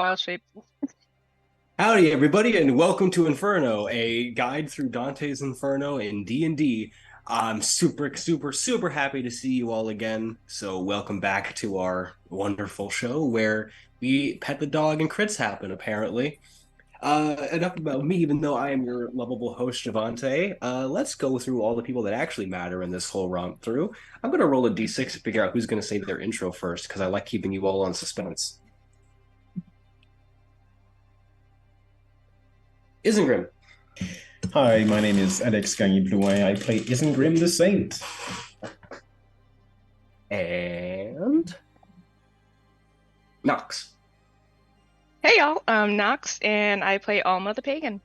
wild shape. Howdy, everybody, and welcome to Inferno, a guide through Dante's Inferno in D&D. I'm super happy to see you all again. So welcome back to our wonderful show where we pet the dog and crits happen, apparently. Enough about me, even though I am your lovable host, Jhevaunte. Let's go through all the people that actually matter in this whole romp through. I'm going to roll a d6 to figure out who's going to say their intro first, because I like keeping you all on suspense. Isengrim. Hi, my name is Alex Gagny-Blouin. I play Isengrim the Saint. And Knox. Hey y'all, I'm Nox, and I play Alma the Pagan.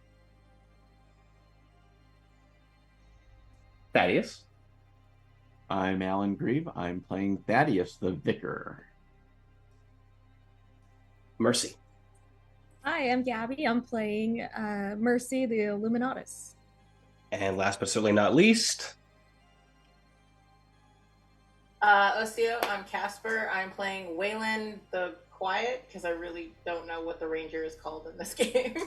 Thaddeus. I'm Alan Grieve. I'm playing Thaddaeus the Vicar. Mercy. Hi, I'm Gabby. I'm playing Mercy the Illuminatus. And last but certainly not least, Osio, I'm Casper. I'm playing Weylin the Quiet because I really don't know what the ranger is called in this game.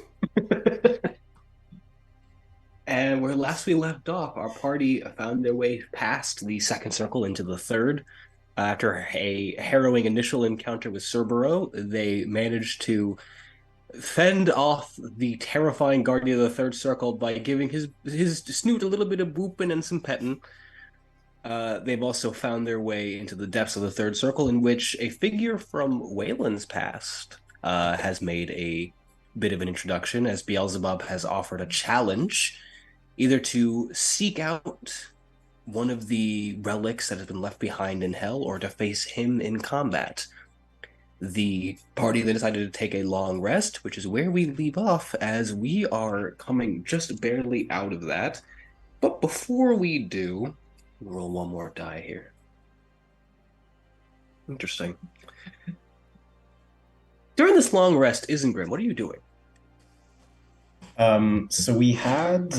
and where last we left off, our party found their way past the second circle into the third. After a harrowing initial encounter with Cerbero, they managed to fend off the terrifying guardian of the third circle by giving his snoot a little bit of booping and some petting. They've also found their way into the depths of the third circle, in which a figure from Weylin's past has made a bit of an introduction, as Beelzebub has offered a challenge, either to seek out one of the relics that has been left behind in hell, or to face him in combat. The party then decided to take a long rest, which is where we leave off, as we are coming just barely out of that. But before we do, roll one more die here. Interesting. During this long rest, Isengrim, what are you doing? So we had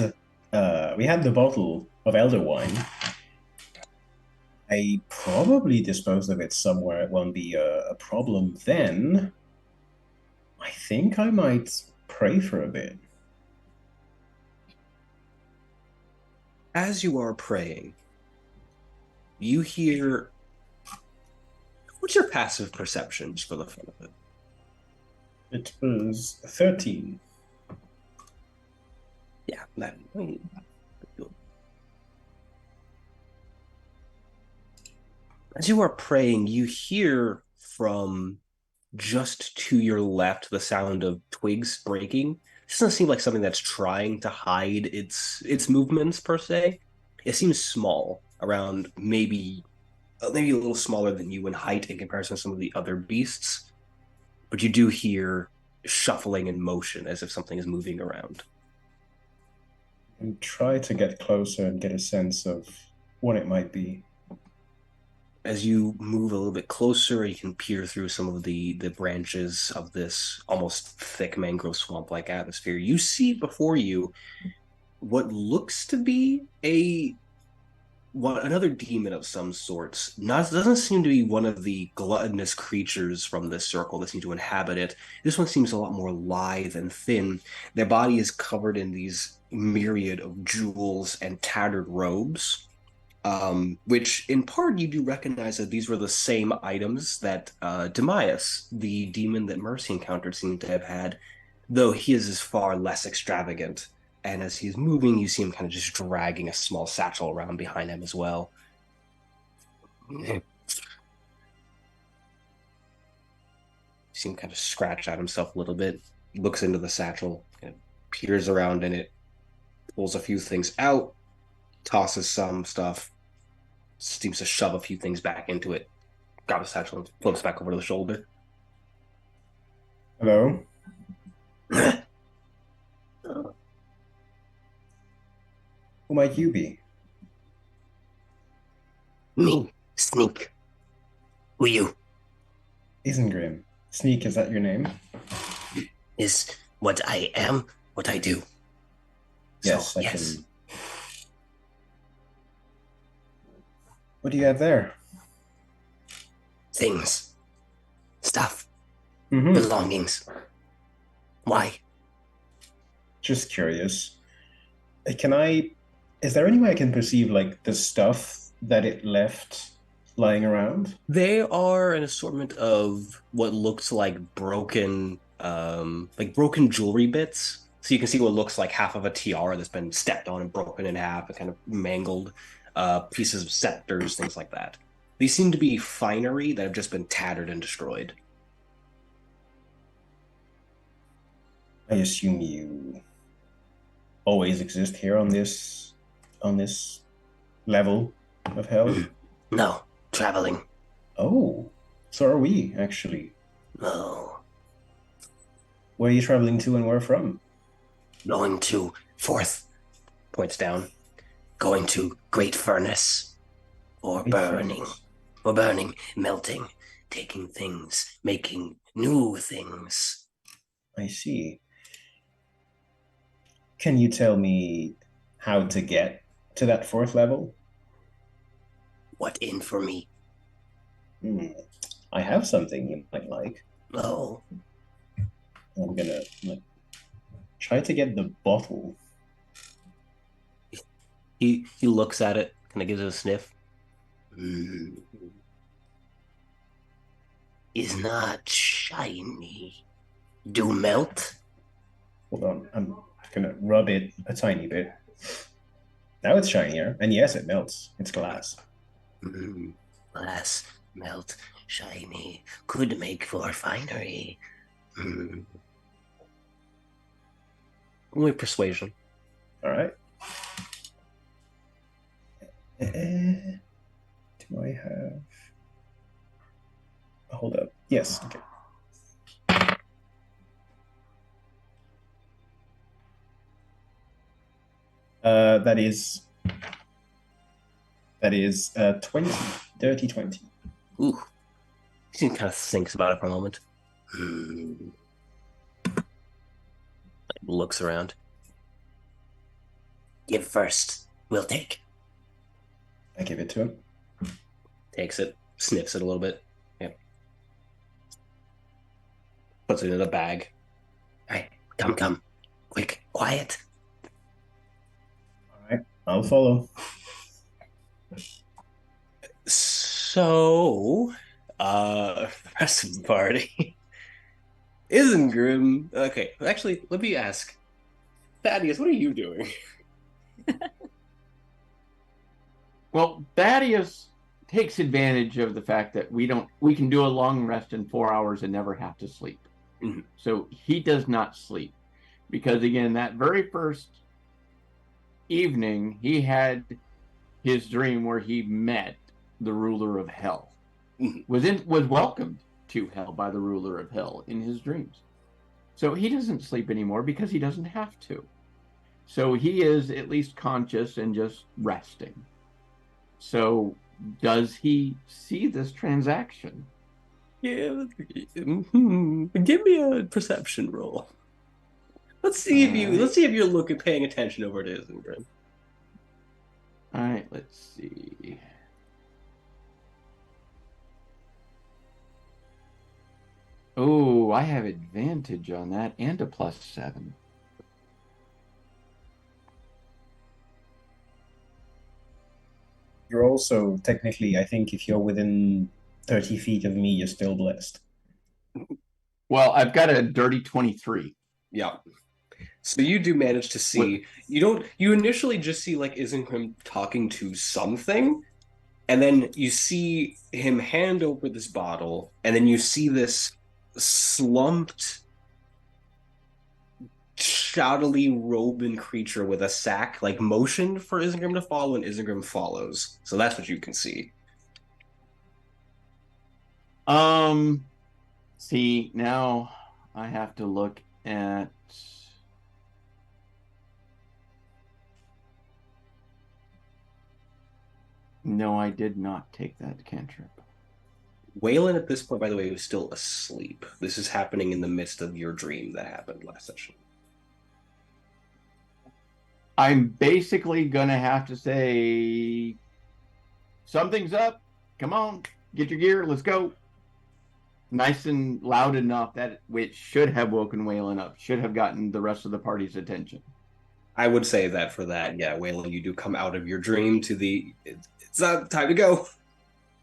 the bottle of elder wine. I probably disposed of it somewhere. It won't be a problem then. I think I might pray for a bit. As you are praying, you hear... What's your passive perception, just for the fun of it? It was 13. Yeah, that... As you are praying, you hear from just to your left the sound of twigs breaking. This doesn't seem like something that's trying to hide its movements per se. It seems small, around maybe a little smaller than you in height in comparison to some of the other beasts. But you do hear shuffling and motion as if something is moving around. And try to get closer and get a sense of what it might be. As you move a little bit closer, you can peer through some of the branches of this almost thick mangrove swamp-like atmosphere. You see before you what looks to be another demon of some sorts. Doesn't seem to be one of the gluttonous creatures from this circle that seem to inhabit it. This one seems a lot more lithe and thin. Their body is covered in these myriad of jewels and tattered robes. Which in part you do recognize that these were the same items that Demayus, the demon that Mercy encountered, seemed to have had, though his is far less extravagant. And as he's moving, you see him kind of just dragging a small satchel around behind him as well. You see him kind of scratch at himself a little bit, looks into the satchel, kind of peers around in it, pulls a few things out, tosses some stuff, seems to shove a few things back into it, grabs a satchel and flips back over to the shoulder. Hello? Who might you be? Me, Sneak. Who you? Isengrim. Sneak, is that your name? Is what I am, what I do. Yes, So, I yes. can. What do you have there? Things. Stuff. Mhm. belongings. Why? Just curious. Can I? Is there any way I can perceive like the stuff that it left lying around? They are an assortment of what looks like broken jewelry bits. So you can see what looks like half of a tiara that's been stepped on and broken in half, and kind of mangled pieces of scepters, things like that. These seem to be finery that have just been tattered and destroyed. I assume you always exist here on this level of hell. No, traveling. Oh, so are we actually. No, Where are you traveling to and where from? going to fourth. Points down. Going to great furnace. Or Great burning. furnace. Or burning, melting, taking things, making new things. I see. Can you tell me how to get to that fourth level? What in for me? Hmm. I have something you might like. Oh, I'm gonna like, try to get the bottle. he looks at it, kind of gives it a sniff. Mm. Is not shiny. Do melt? Hold on, I'm gonna rub it a tiny bit. Now it's shinier, and yes, it melts. It's glass. Mm. Glass, melt, shiny. Could make for finery. Mm. Only persuasion. All right. Do I have? Hold up. Yes. Okay. That is 20, dirty 20. Ooh. He kind of thinks about it for a moment. Mm. Looks around. Give first. We'll take. I give it to him. Takes it, sniffs it a little bit. Yep. Puts it in the bag. All right, come. Quick, quiet. All right, I'll follow. So, the rest of the party. Isengrim. Okay, actually, let me ask. Thaddeus, what are you doing? Well, Thaddeus takes advantage of the fact that we can do a long rest in 4 hours and never have to sleep. Mhm. So he does not sleep because, again, that very first evening he had his dream where he met the ruler of hell. Mhm. Was welcomed to hell by the ruler of hell in his dreams. So he doesn't sleep anymore because he doesn't have to. So he is at least conscious and just resting. So does he see this transaction? Yeah. Give me a perception roll. Let's see if you're looking paying attention over to Isengrim. All right, let's see. Oh, I have advantage on that and a +7. You're also technically, I think, if you're within 30 feet of me, you're still blessed. Well, I've got a dirty 23. Yeah. So you do manage to see. You initially just see like Isengrim talking to something, and then you see him hand over this bottle, and then you see this slumped, shoutily robed creature with a sack like motion for Isengrim to follow, and Isengrim follows. So that's what you can see. See, now I have to look at. No, I did not take that cantrip. Weylin at this point, by the way, is still asleep. This is happening in the midst of your dream that happened last session. I'm basically gonna have to say something's up. Come on, get your gear. Let's go. nice and loud enough that it should have woken Weylin up, should have gotten the rest of the party's attention. I would say that for that, yeah, Weylin, you do come out of your dream to the. It's not time to go.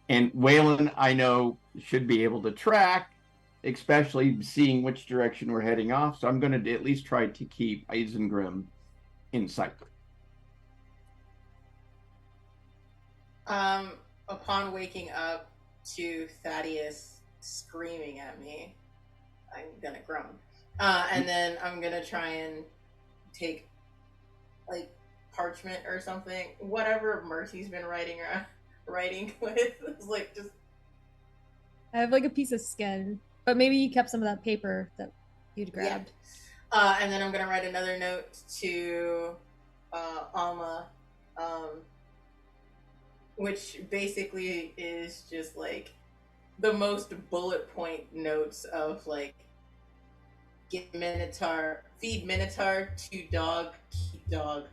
And Weylin, I know, should be able to track, especially seeing which direction we're heading off. So I'm going to at least try to keep Isengrim in sight. Upon waking up to Thaddaeus screaming at me, I'm gonna groan. And then I'm gonna try and take like parchment or something, whatever Mercy's been writing with. It's like just. I have like a piece of skin, but maybe you kept some of that paper that you'd grabbed. Yeah. And then I'm gonna write another note to Alma, which basically is just like the most bullet point notes of like get Minotaur, feed Minotaur, to dog, keep dog.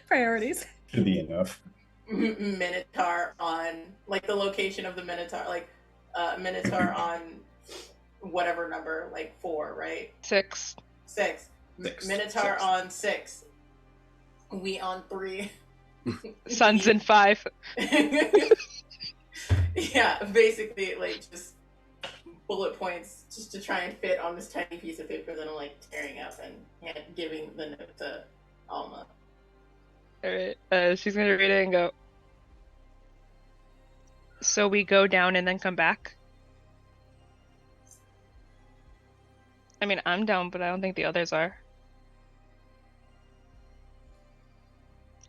Priorities. Should be enough. Minotaur on like the location of the Minotaur, like Minotaur on whatever number, like 4, right? 6. 6. Minotaur 6. on 6. We on 3. Suns in 5. Yeah, basically like just bullet points just to try and fit on this tiny piece of paper that I'm like tearing up and giving the note to Alma. Alright, she's gonna read it and go. So we go down and then come back? I mean, I'm down, but I don't think the others are.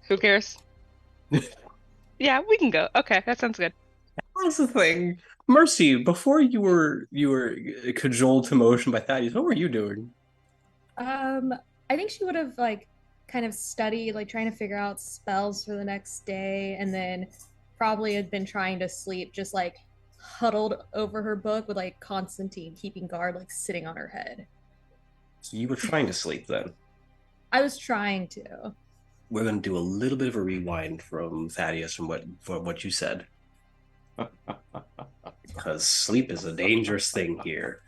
Who cares? Yeah, we can go. Okay, that sounds good. That's the thing. Mercy, before you were cajoled to motion by Thaddeus, what were you doing? I think she would have like kind of studied, like trying to figure out spells for the next day, and then probably had been trying to sleep, just like huddled over her book with like Constantine keeping guard, like sitting on her head. So you were trying to sleep then. I was trying to. We're going to do a little bit of a rewind from Thaddeus from what you said. Because sleep is a dangerous thing here.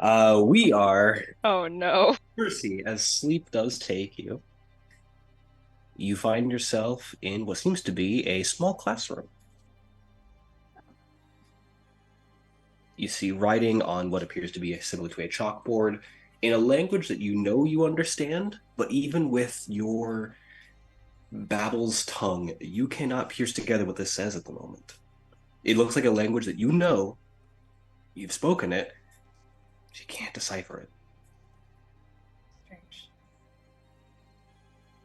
We are... Oh no. Mercy, as sleep does take you, you find yourself in what seems to be a small classroom. You see writing on what appears to be similar to a chalkboard in a language that you know you understand, but even with your babble's tongue, you cannot pierce together what this says at the moment. It looks like a language that you know, you've spoken it, but you can't decipher it. Strange.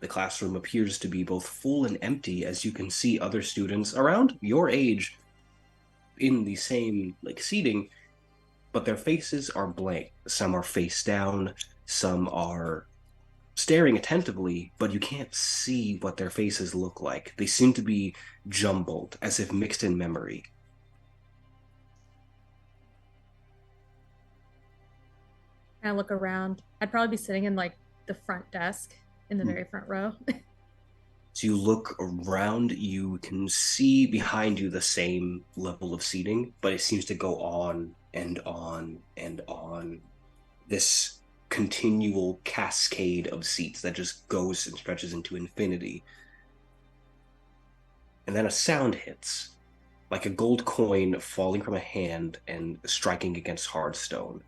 The classroom appears to be both full and empty, as you can see other students around your age in the same seating, but their faces are blank. Some are face down, some are staring attentively, but you can't see what their faces look like. They seem to be jumbled, as if mixed in memory. I look around. I'd probably be sitting in like the front desk in the very front row. So you look around, you can see behind you the same level of seating, but it seems to go on and on and on. This continual cascade of seats that just goes and stretches into infinity. And then a sound hits, like a gold coin falling from a hand and striking against hard stone.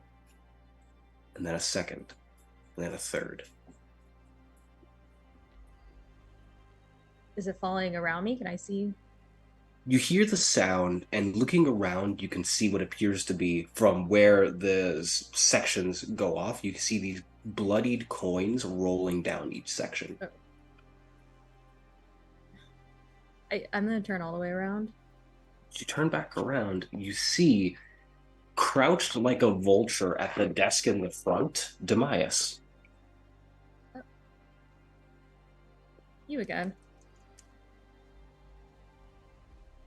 And then a second, and then a third. Is it falling around me? Can I see? You hear the sound, and looking around, you can see what appears to be, from where the sections go off, you can see these bloodied coins rolling down each section. Oh. I'm going to turn all the way around. As you turn back around, you see, crouched like a vulture at the desk in the front, Demayus. Oh. You again.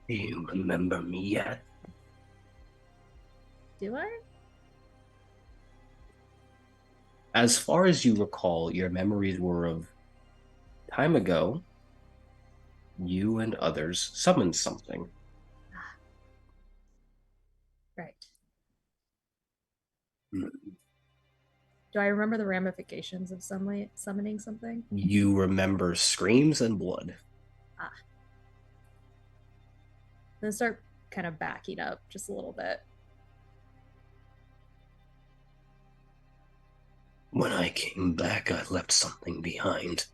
Do you remember me yet? Do I? As far as you recall, your memories were of time ago, you and others summoned something. Do I remember the ramifications of summoning something? You remember screams and blood. Then start kind of backing up just a little bit. When I came back, I left something behind.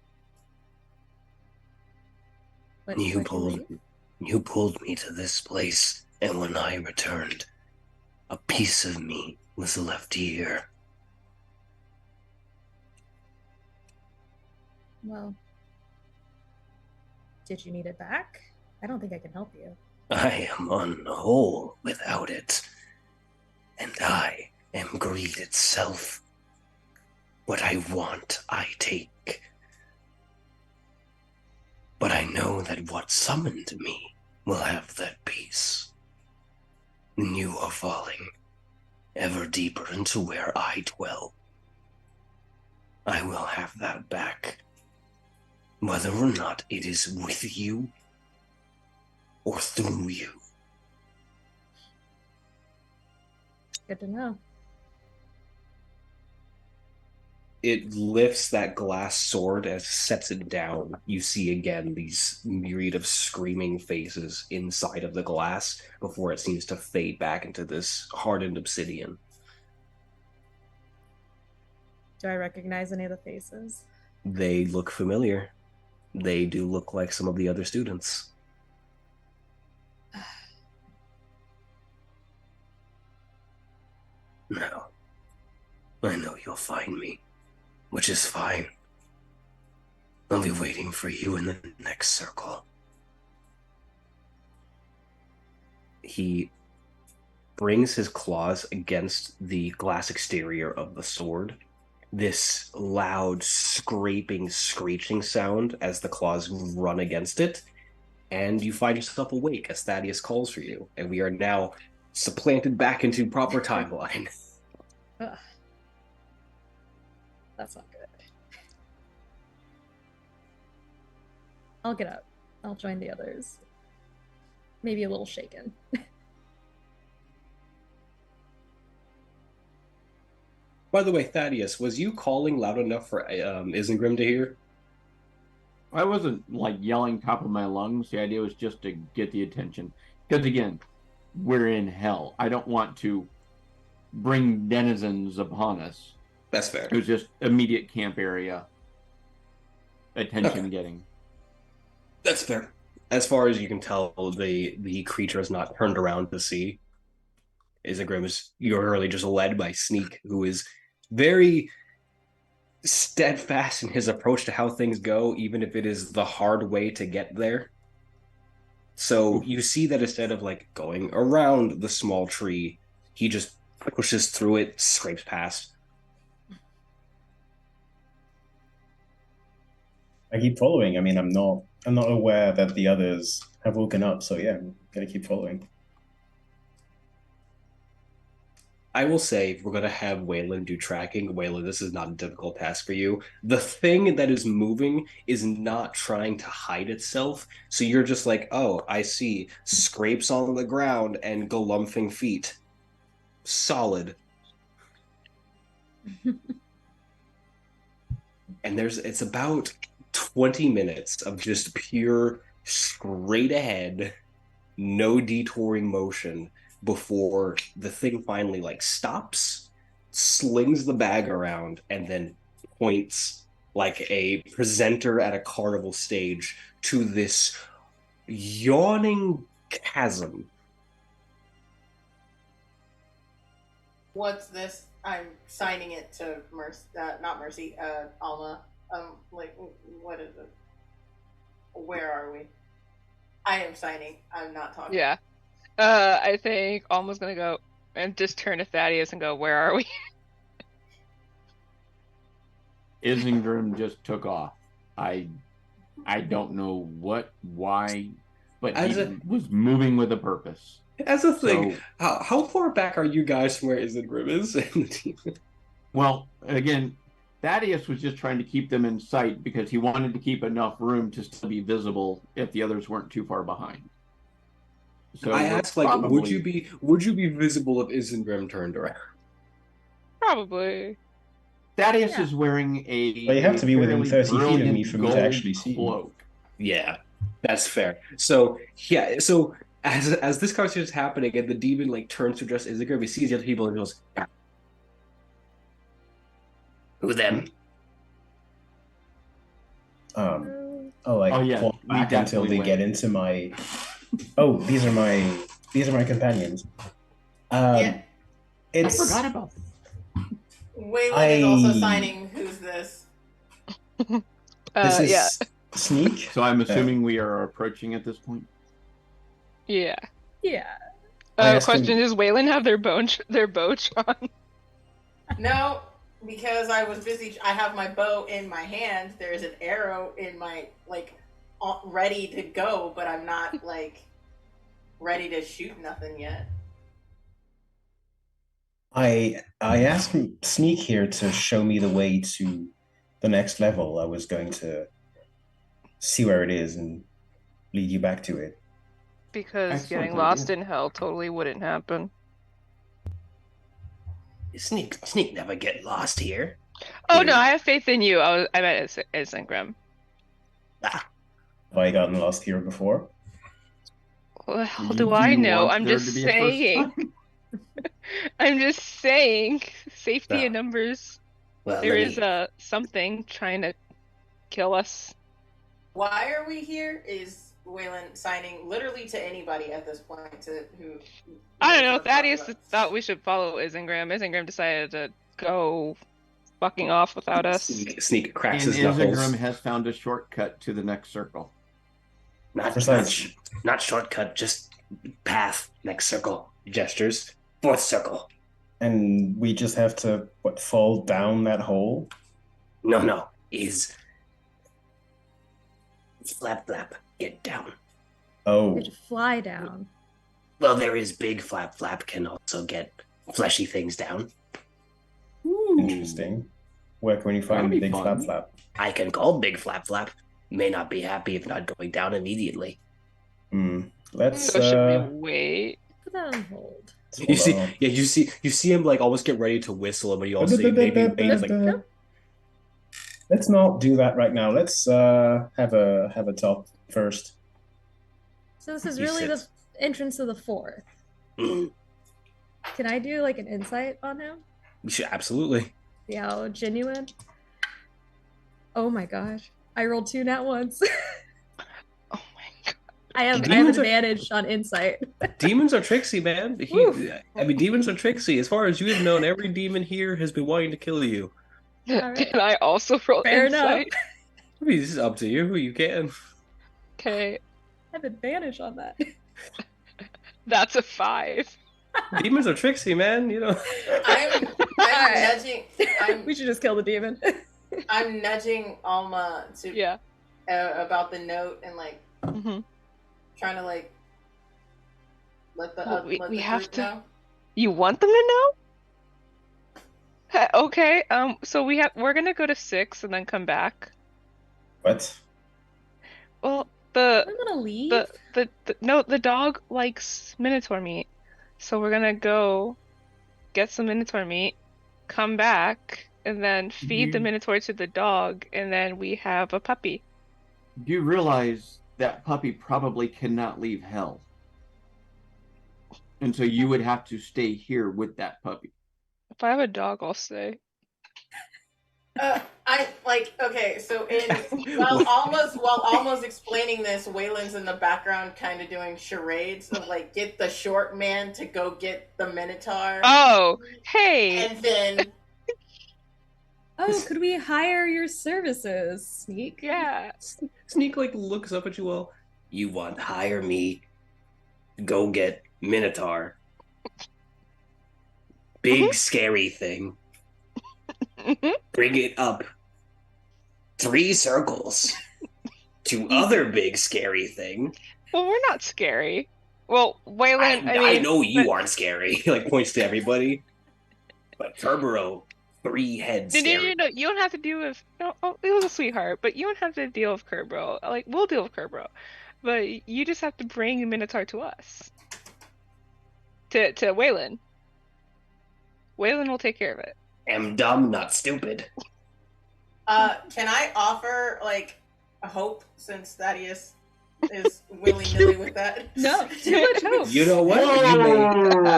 You pulled me to this place, and when I returned, a piece of me was left here. Well, did you need it back? I don't think I can help you. I am unwhole without it, and I am greed itself. What I want, I take. But I know that what summoned me will have that peace. You are falling ever deeper into where I dwell. I will have that back, whether or not it is with you or through you. Good to know. It lifts that glass sword as it sets it down. You see again these myriad of screaming faces inside of the glass before it seems to fade back into this hardened obsidian. Do I recognize any of the faces? They look familiar. They do look like some of the other students. Now, I know you'll find me, which is fine. I'll be waiting for you in the next circle. He brings his claws against the glass exterior of the sword. This loud, scraping, screeching sound as the claws run against it, and you find yourself awake as Thaddaeus calls for you, and we are now supplanted back into proper timeline. Ugh. That's not good. I'll get up. I'll join the others. Maybe a little shaken. By the way, Thaddaeus, was you calling loud enough for Isengrim to hear? I wasn't like yelling top of my lungs. The idea was just to get the attention. Because again, we're in hell. I don't want to bring denizens upon us. That's fair. It was just immediate camp area attention getting. That's fair. As far as you can tell, the creature is not turned around to see. Isengrim is really just led by Sneak, who is very steadfast in his approach to how things go, even if it is the hard way to get there. So you see that instead of like going around the small tree, he just pushes through it, scrapes past. I keep following. I mean, I'm not aware that the others have woken up, so yeah, I'm gonna keep following. I will say, if we're going to have Weylin do tracking, Weylin, this is not a difficult task for you. The thing that is moving is not trying to hide itself, so you're just like, oh, I see scrapes on the ground and galumphing feet. Solid. And it's about 20 minutes of just pure straight ahead, no detouring motion before the thing finally like stops, slings the bag around, and then points like a presenter at a carnival stage to this yawning chasm. What's this? I'm signing it to not Mercy, Alma. Like, what is it? Where are we? I am signing. I'm not talking. Yeah. I think Alma's gonna go and just turn to Thaddaeus and go, "Where are we?" Isengrim just took off. I don't know why, but he was moving with a purpose. As a thing, so, how far back are you guys from where Isengrim is in the team? Well, again, Thaddaeus was just trying to keep them in sight because he wanted to keep enough room to still be visible if the others weren't too far behind. So I asked, like, would you be visible if Isengrim turned around? Probably. Thaddeus Yeah. is wearing a. Well, you have to be within fairly 30 feet of me brilliant for me to gold actually see. cloak. Yeah, that's fair. So yeah, so as this conversation is happening, and the demon like turns to address Isengrim, he sees the other people and goes, "Who them?" Like Oh, yeah, walk we back until definitely they get win. into my. Oh, these are my companions. Yeah. I It's forgot about that. Weylin is also signing. Who's this? this is Yeah. Sneak. So I'm assuming we are approaching at this point. Yeah. Yeah. I asked Question: him- Does Weylin have their bow on? No, because I was busy. I have my bow in my hand. There's an arrow in my ready to go, but I'm not like ready to shoot nothing yet. I asked Sneak here to show me the way to the next level. I was going to see where it is and lead you back to it. Because Excellent getting lost idea. in hell totally wouldn't happen. Sneak never get lost here. Oh Here. no, I have faith in you. I meant Isengrim. Ah, Have I gotten lost here before? Well, how Do do I you know? want I'm there just to be a first saying. time? I'm just saying. Safety in Well, numbers. well, There let is me. something trying to kill us. Why are we here? Is Weylin signing literally to anybody at this point? To who? I don't know. knows Thaddeus about- thought we should follow Isengrim. Isengrim decided to go fucking off without us. Sneak cracks And his knuckles. Isengrim has found a shortcut to the next circle. Not shortcut, just path. Next circle. Gestures. Fourth circle. And we just have to fall down that hole? No. Is flap. Get down. Oh, We have to fly down. Well, there is big flap can also get fleshy things down. interesting. Where can you find That'll be Big fun. Flap? I can call big flap. May not be happy if not going down immediately. Let's So should we wait? Put that on hold. You see him like almost get ready to whistle, but you also maybe Bane's like, Let's not do that right now. Let's have a talk first. So this is He really the sits. entrance to the fourth. mm, Can I do like an insight on him? we should absolutely. See how genuine? Oh my gosh. I rolled 2 nat ones. Oh my god. I have Demons are- advantage on insight. Demons are tricksy, man. Woof. I mean, demons are tricksy. As far as you have known, every demon here has been wanting to kill you. right. Can I also roll Fair enough. insight? I mean, this is up to you. You can. Okay, I have advantage on that. that's a 5. Demons are tricksy, man. You know. I'm Alright. nudging. We should just kill the demon. I'm nudging Alma to Yeah. about the note and like hmm trying to like let the Well, we let the have group to- know. You want them to know? Okay. So we're gonna go to 6 and then come back. What? Well, I'm gonna leave. the dog likes Minotaur meat, so we're gonna go get some Minotaur meat, come back, and then feed the You- Minotaur to the dog, and then we have a puppy. Do you realize that puppy probably cannot leave hell? And so you would have to stay here with that puppy. If I have a dog, I'll stay. I like okay. So while Alma's explaining this, Weylin's in the background, kind of doing charades of like get the short man to go get the Minotaur, Oh, hey. and then Oh, could we hire your services, Sneak? Yeah. Sneak like looks up at you all. You want to hire me? Go get Minotaur. Big scary thing. Mhm. Bring it up 3 circles to other big scary thing. Well, we're not scary. Well, Weylin, I I mean, know you but- aren't scary. He like points to everybody. But Kerberos, 3 heads No, scary. you don't have to deal with. No, it was a sweetheart, but you don't have to deal with Kerbro. Like, we'll deal with Kerbro, but you just have to bring Minotaur to us. To Weylin. Weylin will take care of it. am dumb, not stupid. Can I offer like a hope since Thaddeus is willy-nilly with that? No, too much hope. You know what? Whoa, You may.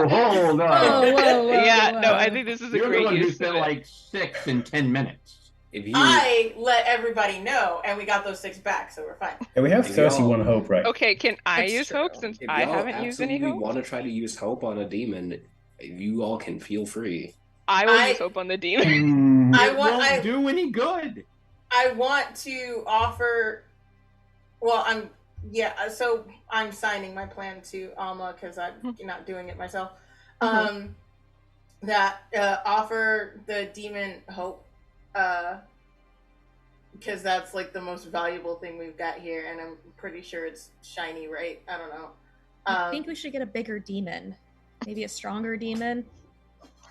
hold on. Whoa. Yeah, no, whoa. I think this is a You're the great one who use said of it. like 6 in 10 minutes. If you, I let everybody know, and we got those 6 back, so we're fine. And we have If y'all- 31 hope, right? Okay, can I That's use true. hope since if I y'all haven't used any absolutely hope? want to try to use hope on a demon, you all can feel free. I will use hope on the demon. I It want- won't do any good. I want to offer. Well, so I'm signing my plan to Alma because I'm not doing it myself. That offer the demon hope, because that's like the most valuable thing we've got here, and I'm pretty sure it's shiny, right? I don't know. I think we should get a bigger demon, maybe a stronger demon.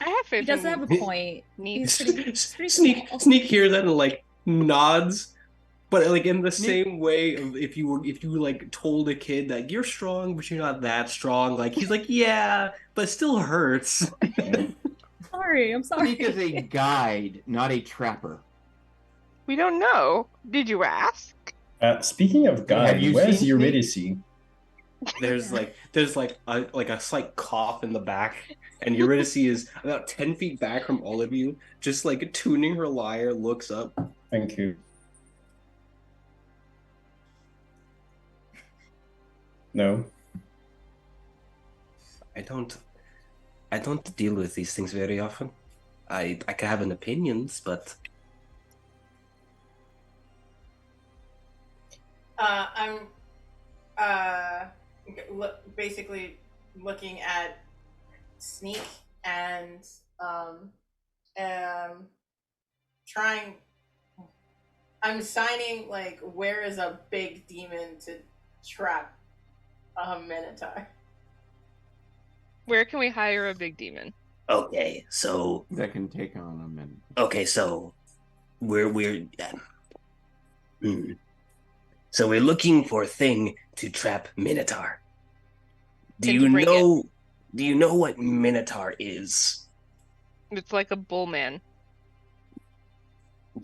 I have faith He does in have a point. needs. He's pretty Sneak small. hears that and like nods, but like in the same way of if you like told a kid that you're strong but you're not that strong, like he's like, yeah, but it still hurts. Sorry, I'm sorry. Sneak is a guide, not a trapper. We don't know. Did you ask? Speaking of Have God, you where's seen Eurydice? There's a slight cough in the back, and Eurydice is about 10 feet back from all of you, just like tuning her lyre, looks up. Thank you. No. I don't deal with these things very often. I can have an opinions, but I'm basically looking at Sneak and trying. I'm signing like, where is a big demon to trap a minotaur? Where can we hire a big demon? Okay, so That can take on a minute. okay, so so we're looking for a thing to trap Minotaur. Do And you to bring know? Do you know what Minotaur is? It's like a bull man.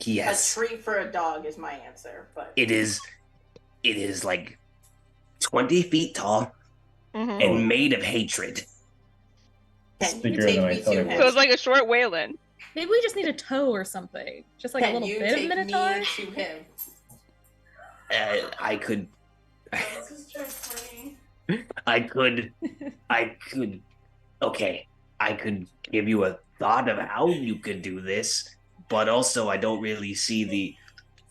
Yes, A treat for a dog is my answer, but it is. It is like 20 feet tall Mm-hmm. and made of hatred. can you bigger take than I me thought to it him? So it's like a short Waylin. Maybe we just need a toe or something. Just like a Can little you bit of take Minotaur. me to him? I could. This is just funny. I could. Okay, I could give you a thought of how you could do this, but also I don't really see the.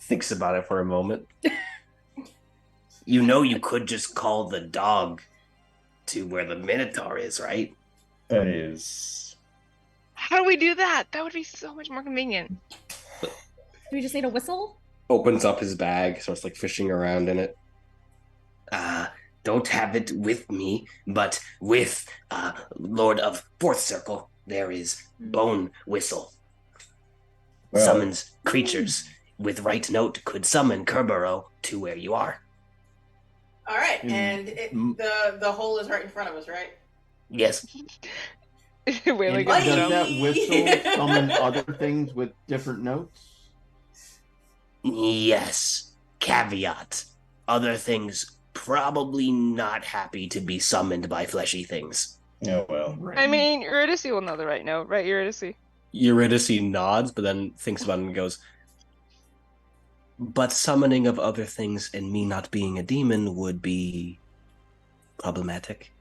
Thinks about it for a moment. You know, you could just call the dog to where the Minotaur is, right? That is. How do we do that? That would be so much more convenient. Do we just need a whistle? Opens up his bag, starts like fishing around in it. Don't have it with me, but with Lord of Fourth Circle, there is Bone Whistle. Well, Summons creatures. With right note, could summon Kerberos to where you are. All right, Mm. and the hole is right in front of us, right? Yes, Waylin And goes does down. that whistle summon other things with different notes? yes. Caveat. Other things probably not happy to be summoned by fleshy things. oh well. Right. I mean, Eurydice will know the right note, right, Eurydice? Eurydice nods, but then thinks about it and goes, But summoning of other things and me not being a demon would be problematic.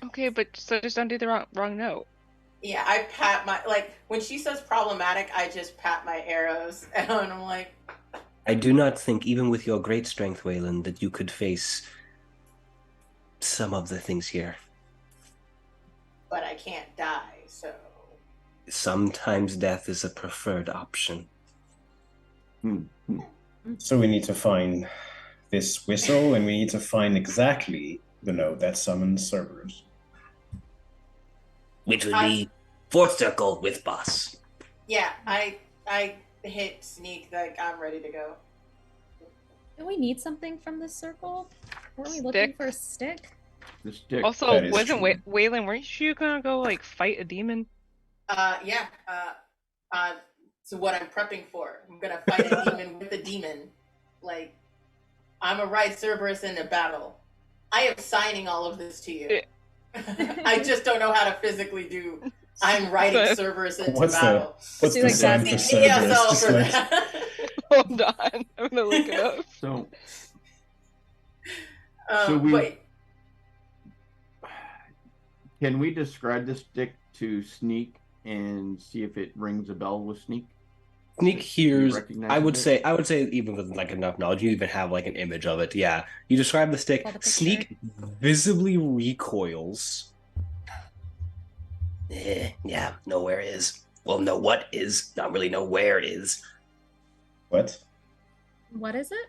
Okay, but so just don't do the wrong note. Yeah, I pat my when she says problematic, I just pat my arrows, and I'm like, I do not think, even with your great strength, Weylin, that you could face some of the things here. but I can't die, so Sometimes death is a preferred option. So we need to find this whistle, and we need to find exactly the note that summons Cerberus. Which would be Fourth Circle with boss. yeah, I hit sneak like I'm ready to go. Do we need something from this circle? Weren't we looking Stick. for a stick? The stick. Also, That is wasn't true. Waylin, weren't you gonna go like fight a demon? Yeah, So what I'm prepping for, I'm gonna fight a demon with a demon. Like, I'm a right Cerberus in a battle. I am signing all of this to you. I just don't know how to physically do. I'm writing Cerberus into battle. What's the sign for Cerberus? ESL for that. Hold on, I'm gonna look it up. So wait. Can we describe the stick to Sneak and see if it rings a bell with Sneak? Sneak hears. I would it? say even with like enough knowledge, you even have like an image of it. Yeah, you describe the stick. Sneak visibly recoils. Yeah, nowhere is. Well, no, what is? Not really know where is. What? What is it?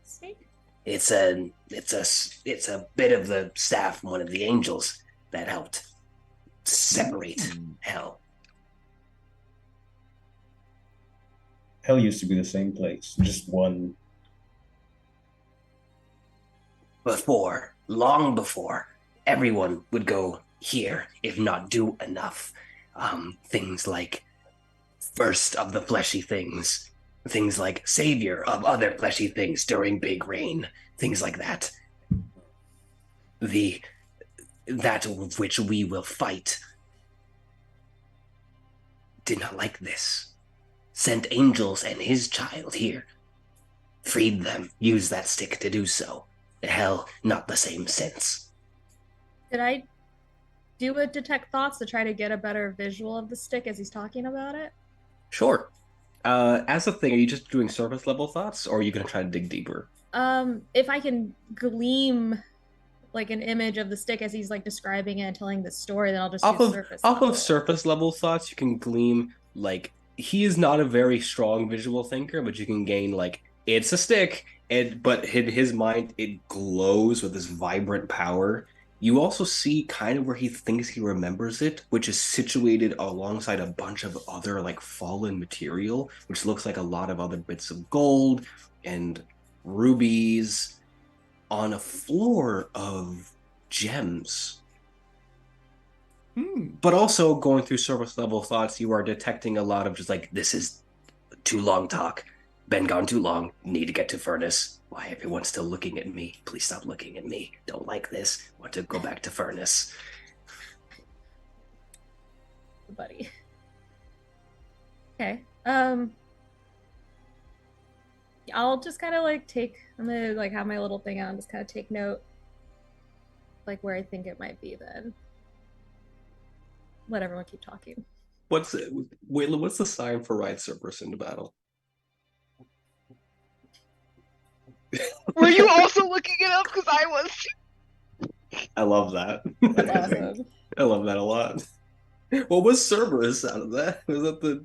Snake? It's a bit of the staff from one of the angels that helped separate hell. Hell used to be the same place, just one. Before, long before, everyone would go here if not do enough. Things like first of the fleshy things, things like savior of other fleshy things during big rain, things like that. That of which we will fight did not like this. Sent angels and his child here. Freed them, used that stick to do so. Hell, not the same sense. Did I do a detect thoughts to try to get a better visual of the stick as he's talking about it? Sure. As a thing, are you just doing surface level thoughts, or are you going to try to dig deeper? If I can gleam like an image of the stick as he's like describing it and telling the story, then I'll just do surface off level. of surface level thoughts, you can gleam like he is not a very strong visual thinker, but you can gain like it's a stick, but in his mind it glows with this vibrant power. You also see kind of where he thinks he remembers it, which is situated alongside a bunch of other like fallen material, which looks like a lot of other bits of gold and rubies on a floor of gems. But also going through surface level thoughts, you are detecting a lot of just like, this is too long talk. Been gone too long. Need to get to furnace. Why everyone's still looking at me? Please stop looking at me. Don't like this. Want to go back to furnace. Buddy. Okay. I'll just kind of like I'm gonna like have my little thing out and just kind of take note, like where I think it might be. Then let everyone keep talking. Weylin, what's the sign for ride Cerberus into battle? Were you also looking it up? Because I was. I love that. That's awesome. I love that a lot. What was Cerberus out of that? Was that the?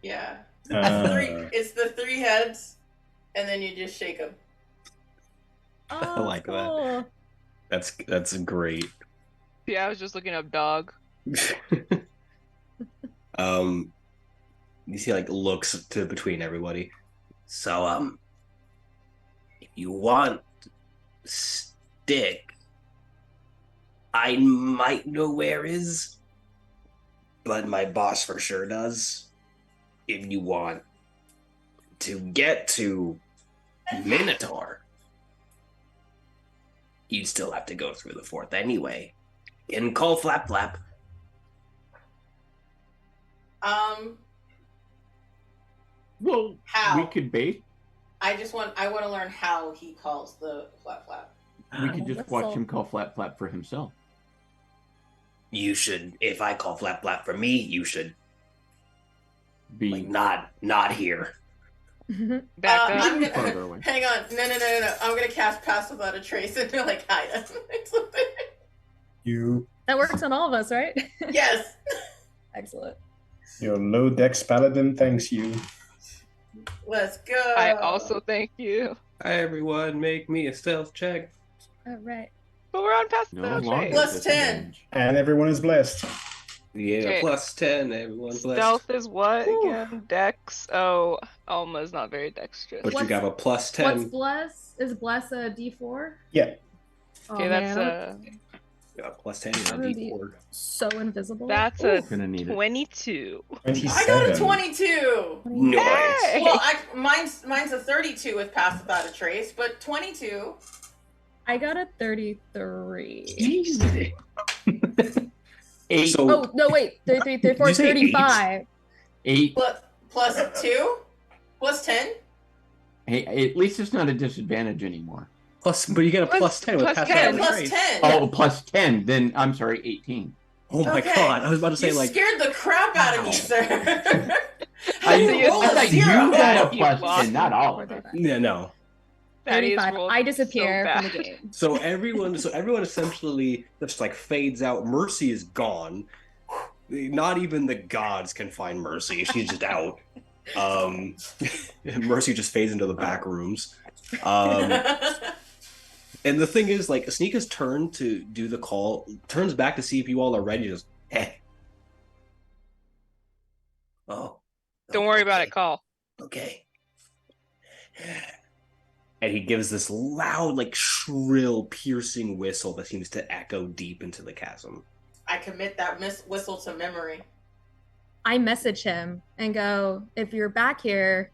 Yeah, it's the three heads, and then you just shake them. Oh, I like cool. that. That's great. Yeah, I was just looking up dog. You see like looks to between everybody. So, if you want stick, I might know where is, but my boss for sure does. If you want to get to Minotaur, you'd still have to go through the fourth anyway. In Call Flap Flap. Well, how? we could base. I want to learn how he calls the flap flap. We could just watch him call Flap Flap for himself. You should, if I call Flap Flap for me, you should be like, not here. Back up. Farther away. Hang on. No. I'm gonna cast Pass Without a Trace and like hide us. You. That works on all of us, right? Yes. Excellent. Your low dex paladin thanks you. Let's go. I also thank you. Hi everyone, make me a stealth check. All right. But we're on past No the longer trade. Plus 10. And everyone is blessed. Yeah, Okay. plus 10, everyone blessed. Stealth is what Whew. again? Dex. Oh, Alma's not very dexterous. But you got a plus 10. What's bless? Is bless a D4? Yeah. Oh, Okay, that's man. Plus 10 I'm on gonna be D4. so invisible. That's Ooh, a gonna need it. 22. 27. I got a 22. Nice. Hey! Well, mine's a 32 with Pass Without a Trace, but 22. I got a 33. Jesus. 8. So, Oh, no, wait. 33, 34, Did you say 35. 8. Plus 2? Plus 10? Hey, at least it's not a disadvantage anymore. but you get a plus 10 with plus pass 10. without a Plus trace. 10. Oh, plus 10. Then I'm sorry, 18. Oh my Okay. god! I was about to say You like scared the crap out of me, sir. I, You rolled a thought you zero. got a You plus lost. 10, not all of us. yeah, no. Thaddeus 35. rolled I disappear so from the bad. game. So everyone essentially just like fades out. Mercy is gone. Not even the gods can find Mercy. She's just out. Mercy just fades into the back rooms. And the thing is, like, Sneaka's turn to do the call, turns back to see if you all are ready. Just, hey. Oh. Don't worry about it, call. Okay. And he gives this loud, like, shrill, piercing whistle that seems to echo deep into the chasm. I commit that whistle to memory. I message him and go, if you're back here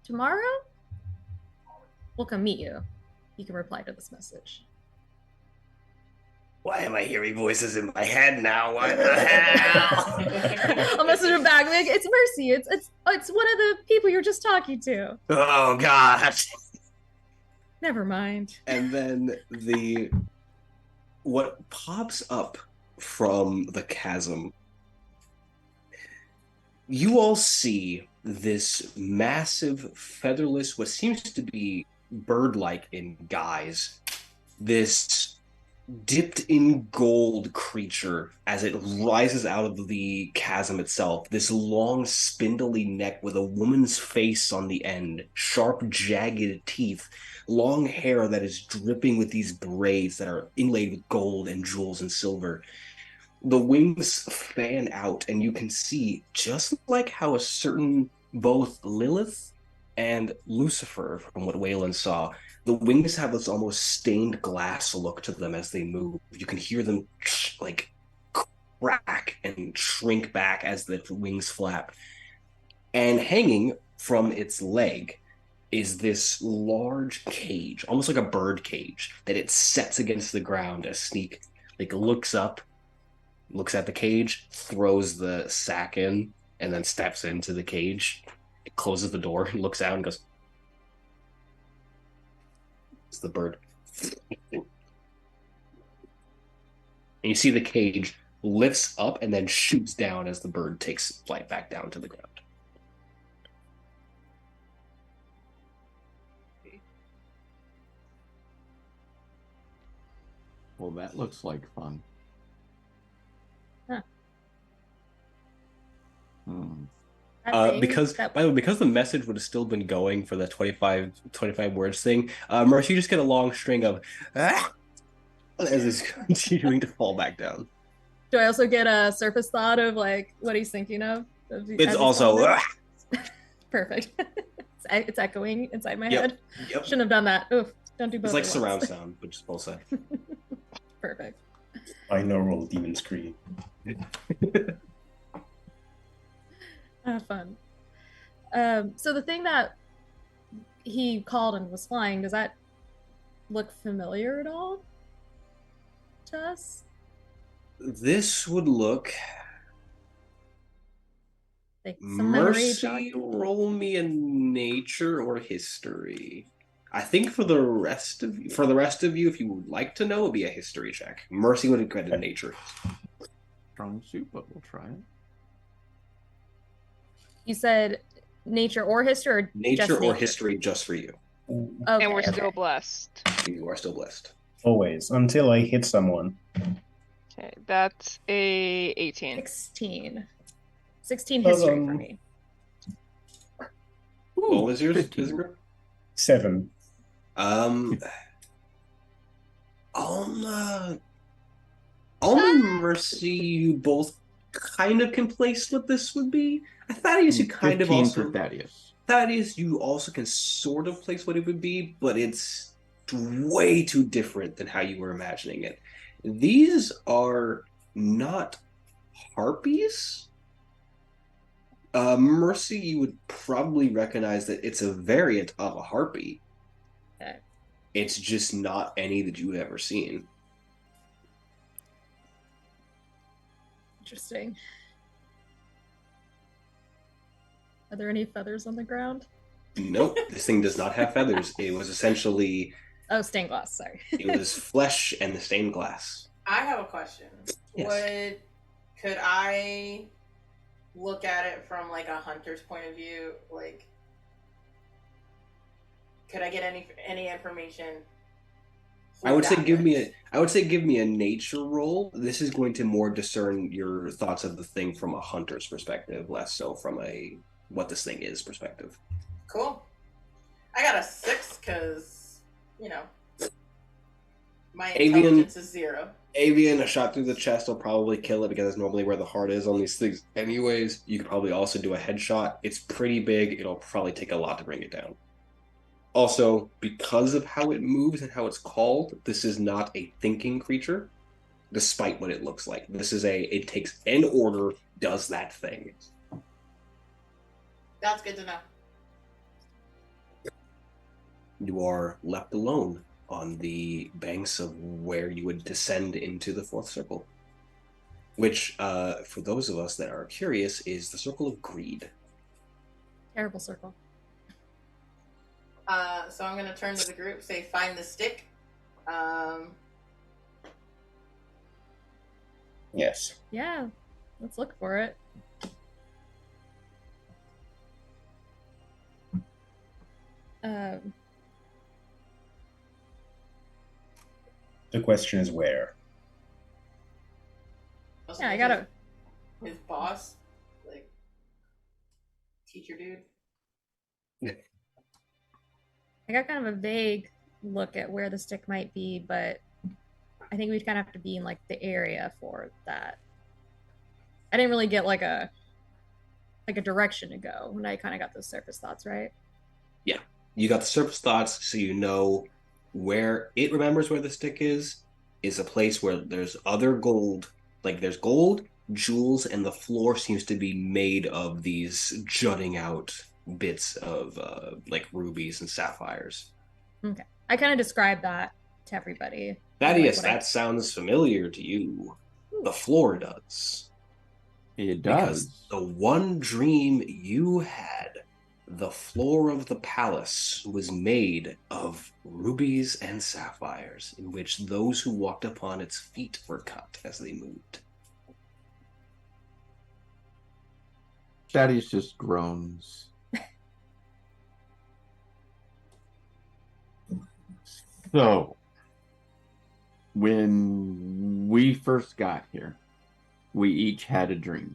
tomorrow, we'll come meet you. You can reply to this message. Why am I hearing voices in my head now? What the hell? I'll message him back. Like, it's Mercy. It's one of the people you're just talking to. Oh, God. Never mind. And then what pops up from the chasm, you all see this massive, featherless, what seems to be bird-like in guise, this dipped in gold creature as it rises out of the chasm itself. This long, spindly neck with a woman's face on the end, sharp, jagged teeth, long hair that is dripping with these braids that are inlaid with gold and jewels and silver. The wings fan out, and you can see, just like how a certain both Lilith and Lucifer, from what Weylin saw, the wings have this almost stained glass look to them as they move. You can hear them like crack and shrink back as the wings flap. And hanging from its leg is this large cage, almost like a bird cage, that it sets against the ground as Sneak looks up, looks at the cage, throws the sack in, and then steps into the cage. It closes the door, looks out, and goes, it's the bird. And you see the cage lifts up and then shoots down as the bird takes flight back down to the ground. Well, that looks like fun. Huh. Because the message would have still been going for the 25 words thing, Mercy, you just get a long string of as it's continuing to fall back down. Do I also get a surface thought of like what he's thinking of? It's also perfect. It's echoing inside my Yep. head. Yep. Shouldn't have done that. Oof, don't do both. It's like at surround once. sound, but just both sides. Perfect. Binaural demon scream. Fun. So the thing that he called and was flying, does that look familiar at all to us? This would look. Like some memory Mercy, roll me a nature or history. I think for the rest of you, if you would like to know, it would be a history check. Mercy would have credit nature. Strong suit, but we'll try it. You said nature or history, or Nature just or nature? history just for you. Okay, And we're okay. still blessed. You are still blessed. Always, until I hit someone. Okay, that's a 18. 16. 16 history for Um, me. What was yours? 15. Isengrim? 7. Alma and Mercy, you both kind of can place what this would be. Thaddeus, you kind of 15 also. for Thaddeus. Thaddeus, you also can sort of place what it would be, but it's way too different than how you were imagining it. These are not harpies. Mercy, you would probably recognize that it's a variant of a harpy. Okay. It's just not any that you've ever seen. Interesting. Are there any feathers on the ground? Nope, this thing does not have feathers. It was essentially... Oh, stained glass, sorry. It was flesh and the stained glass. I have a question. Yes. Could I look at it from like a hunter's point of view? Like, could I get any information? I would say give me a nature roll. This is going to more discern your thoughts of the thing from a hunter's perspective, less so from a what this thing is perspective. Cool. I got a 6 because, my intelligence is 0. Avian, a shot through the chest will probably kill it because that's normally where the heart is on these things. Anyways, you could probably also do a headshot. It's pretty big. It'll probably take a lot to bring it down. Also, because of how it moves and how it's called, this is not a thinking creature, despite what it looks like. This is it takes an order, does that thing. That's good to know. You are left alone on the banks of where you would descend into the fourth circle, which, for those of us that are curious, is the circle of greed. Terrible circle. So I'm going to turn to the group, say, find the stick. Yes. Yeah, let's look for it. The question is where. Yeah, I gotta. His boss, like, teacher dude. I got kind of a vague look at where the stick might be, but I think we'd kind of have to be in like the area for that. I didn't really get like a direction to go when I kind of got those surface thoughts, right? Yeah, you got the surface thoughts, so you know where it remembers where the stick is a place where there's other gold, like there's gold, jewels, and the floor seems to be made of these jutting out bits of like rubies and sapphires. Okay, I kind of described that to everybody. Thaddeus, like that sounds familiar to you. The floor does. It Because does. the one dream you had, the floor of the palace was made of rubies and sapphires, in which those who walked upon its feet were cut as they moved. Thaddeus just groans. So, when we first got here, we each had a dream.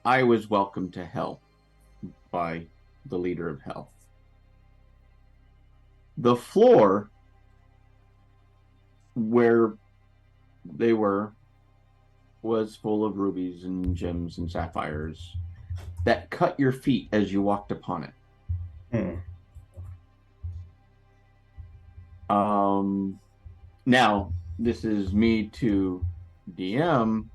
I was welcomed to hell by the leader of hell. The floor where they were was full of rubies and gems and sapphires that cut your feet as you walked upon it. Now, this is me to DM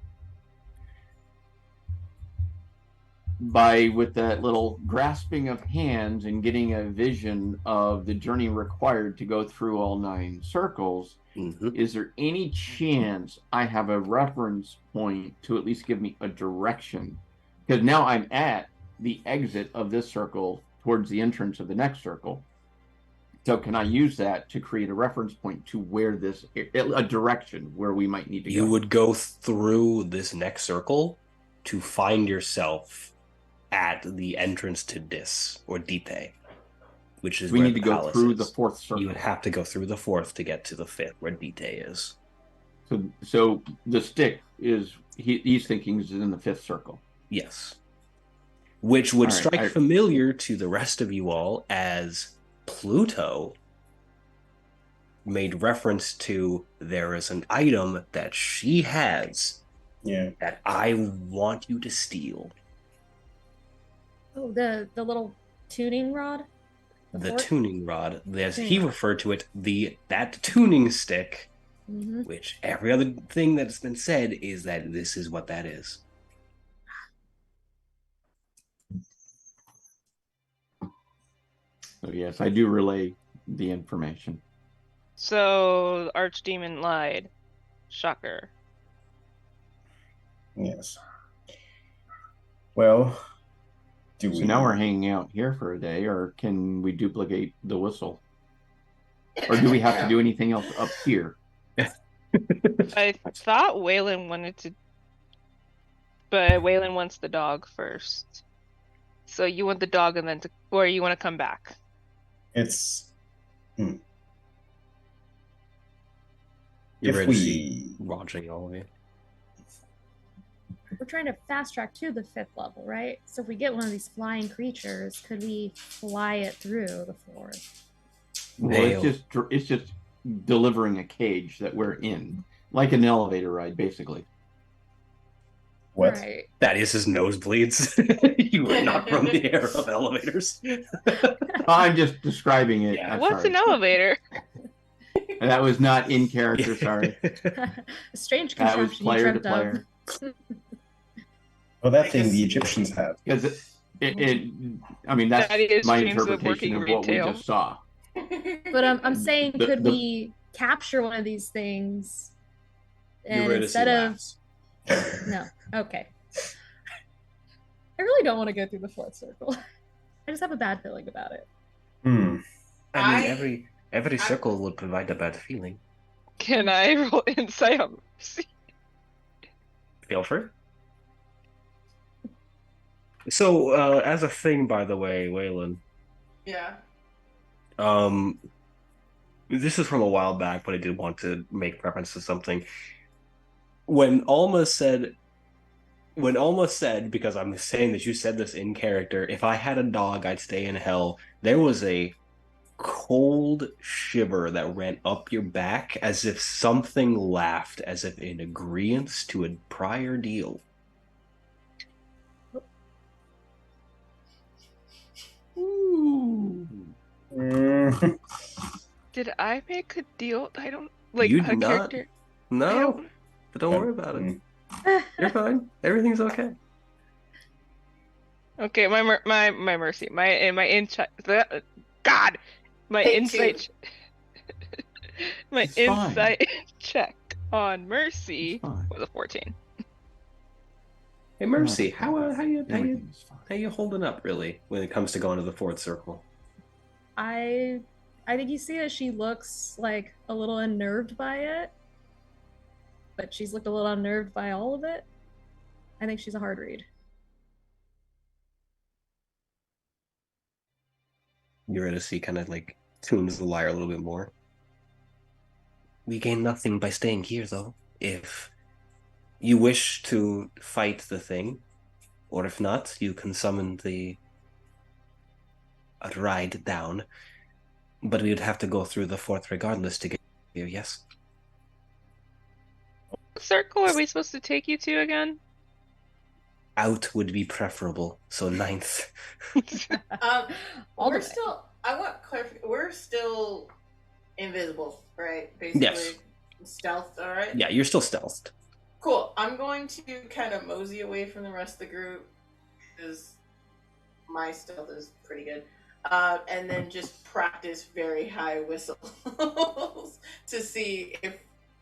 with that little grasping of hands and getting a vision of the journey required to go through all 9 circles. Mm-hmm. Is there any chance I have a reference point to at least give me a direction? Because now I'm at the exit of this circle towards the entrance of the next circle. So can I use that to create a reference point to where a direction where we might need to go? You would go through this next circle to find yourself at the entrance to Dis, or Dipe, which is we where need to go through the 4th circle. You would have to go through the 4th to get to the 5th, where Dite is. So the stick is, he's thinking is in the 5th circle. Yes. Which would strike familiar to the rest of you all as Pluto made reference to there is an item that she has that I want you to steal. Oh, the little tuning rod? the Fort- tuning rod. As he Tuning rod. referred to it, that tuning stick, Mhm. which every other thing that's been said is that this is what that is. So yes, I do relay the information. So Archdemon lied. Shocker. Yes. Well, do So we? now we're hanging out here for a day, or can we duplicate the whistle? Or do we have to do anything else up here? I thought Weylin wanted to, but Weylin wants the dog first. So you want the dog and then or you want to come back? It's You're if ready to see we watching all of you. We're trying to fast track to the 5th level, right? So if we get one of these flying creatures, could we fly it through the 4th? Well, it's just delivering a cage that we're in, like an elevator ride, basically. what? Right. Thaddeus' nosebleeds. You would not run the air of elevators. I'm just describing it. Yeah. I'm What's sorry. an elevator? That was not in character. Sorry. A strange That was contraption you player to dreamt of. player. Well, that I thing guess- the Egyptians have. Because I mean, that's Thaddeus my dreams of interpretation working of what we retail. just saw. But I'm saying, The- could the- we capture one of these things? You're And ready to see instead of laughs. no, okay. I really don't want to go through the 4th circle. I just have a bad feeling about it. I mean, I- every circle would provide a bad feeling. Can I roll insight on Mercy? Feel free. So, as a thing, by the way, Weylin, Yeah. this is from a while back, but I did want to make reference to something. When Alma said, because I'm saying that you said this in character, if I had a dog, I'd stay in hell, there was a cold shiver that ran up your back as if something laughed, as if in agreement to a prior deal. Ooh. Mm, Did I make a deal? I don't like You a did not. character. I No, don't. but don't worry about it. mm. You're fine. Everything's okay. Okay, my mercy, my insight. God, my Take insight. My It's fine. insight check on mercy It's fine. was a 14. Hey, Mercy, how you Everything's fine. holding up really when it comes to going to the 4th circle? I think you see that she looks like a little unnerved by it, but she's looked a little unnerved by all of it. I think she's a hard read. You're ready to see kind of like tunes the lyre a little bit more. We gain nothing by staying here, though. If you wish to fight the thing, or if not, you can summon a ride down. But we would have to go through the 4th regardless to get here, yes? What circle are we supposed to take you to again? Out would be preferable, so 9th. All We're the way. still. I want clarification. We're still invisible, right? Basically, Yes. stealth. All right. Yeah, you're still stealthed. Cool. I'm going to kind of mosey away from the rest of the group because my stealth is pretty good. And then just practice very high whistles to see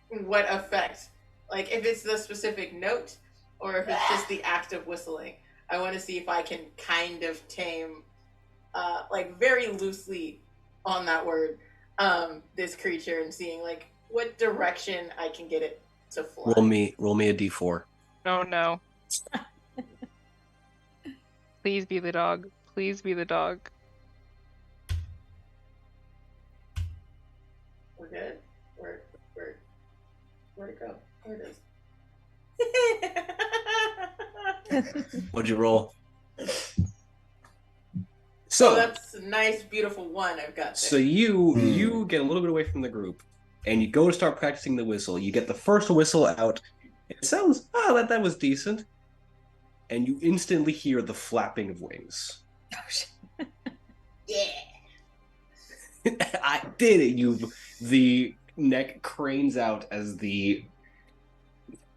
what effect, like if it's the specific note or if it's just the act of whistling. I want to see if I can kind of tame, like very loosely on that word, this creature and seeing like what direction I can get it to fly. Roll me a d4. Oh no. Please be the dog. Please be the dog. We're good. Where'd it go? There it is. What'd you roll? So So, that's a nice, beautiful one I've got there. so you get a little bit away from the group, and you go to start practicing the whistle. You get the first whistle out. It sounds, that was decent. And you instantly hear the flapping of wings. Yeah. I did it. The neck cranes out as the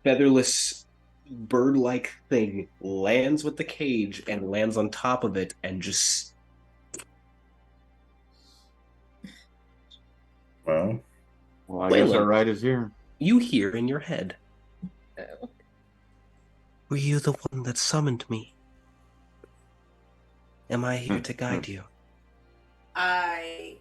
featherless bird-like thing lands with the cage and lands on top of it and just... Well, I guess Weylin, our ride is here. you hear in your head. Oh. Were you the one that summoned me? Am I here to guide you? I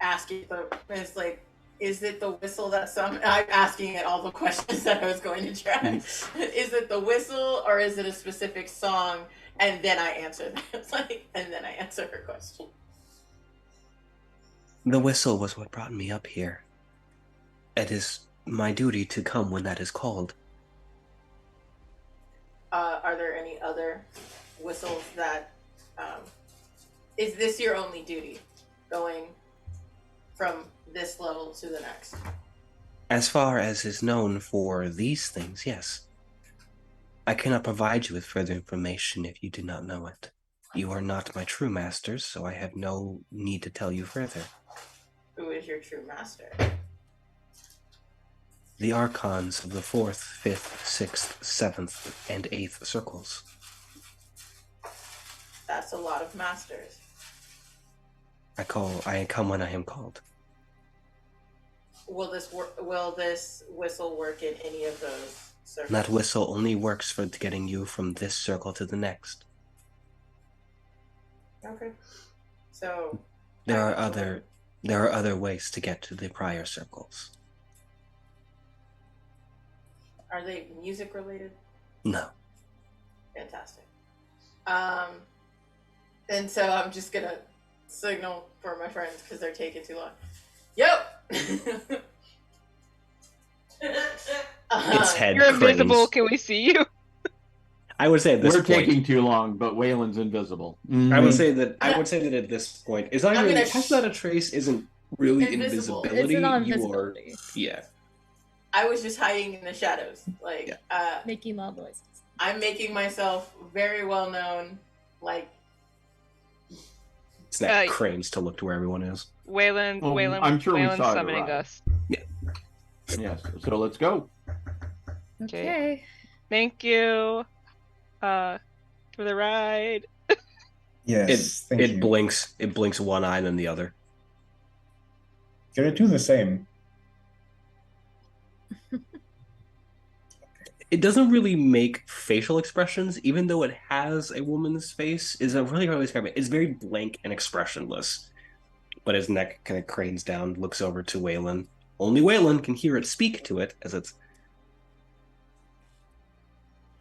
ask it, it's like, is it the whistle that I'm asking it all the questions that I was going to try. Is it the whistle or is it a specific song? And then I answer that. And then I answer her question. The whistle was what brought me up here. It is my duty to come when that is called. Are there any other whistles that... is this your only duty? Going from this level to the next? As far as is known for these things, yes. I cannot provide you with further information if you do not know it. You are not my true masters, so I have no need to tell you further. Who is your true master? The archons of the 4th, 5th, 6th, 7th, and 8th circles. That's a lot of masters. I come when I am called. Will this whistle work in any of those circles? That whistle only works for getting you from this circle to the next. Okay. So There are other ways to get to the prior circles. are they music related? No. Fantastic. And so I'm just gonna signal for my friends because they're taking too long. Yep. Its head You're cranes. invisible. Can we see you? I would say at this We're point... taking too long, but Weylin's invisible. I would say that at this point, it's not I'm even gonna cast without a trace isn't really Invisible. invisibility. It's not You are, invisibility. yeah. I was just hiding in the shadows. Like, Making loud noises. I'm making myself very well known. Like, Snap cranes to look to where everyone is. Waylon, Well, Waylon, I'm sure we Waylon's saw it summoning arrive. us. Yes, so let's go. Okay. Thank you for the ride. yes. Thank It you. blinks. It blinks one eye and then the other. Gonna do the same. It doesn't really make facial expressions, even though it has a woman's face. Is a really hard to describe it. It's very blank and expressionless. But his neck kind of cranes down, looks over to Weylin. Only Weylin can hear it speak to it as it's...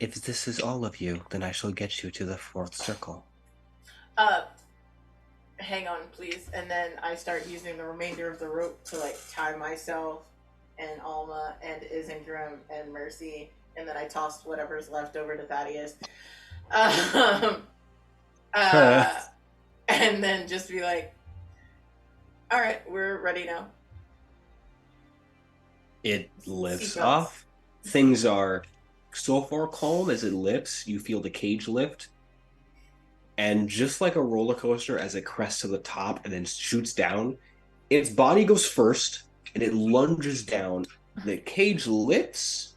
If this is all of you, then I shall get you to the 4th circle. hang on, please. And then I start using the remainder of the rope to like tie myself and Alma and Isengrim and Mercy, and then I tossed whatever's left over to Thaddaeus. And then just be like, all right, we're ready now. It lifts Seatbelts. off. Things are so far calm as it lifts. You feel the cage lift. And just like a roller coaster, as it crests to the top and then shoots down, its body goes first and it lunges down. The cage lifts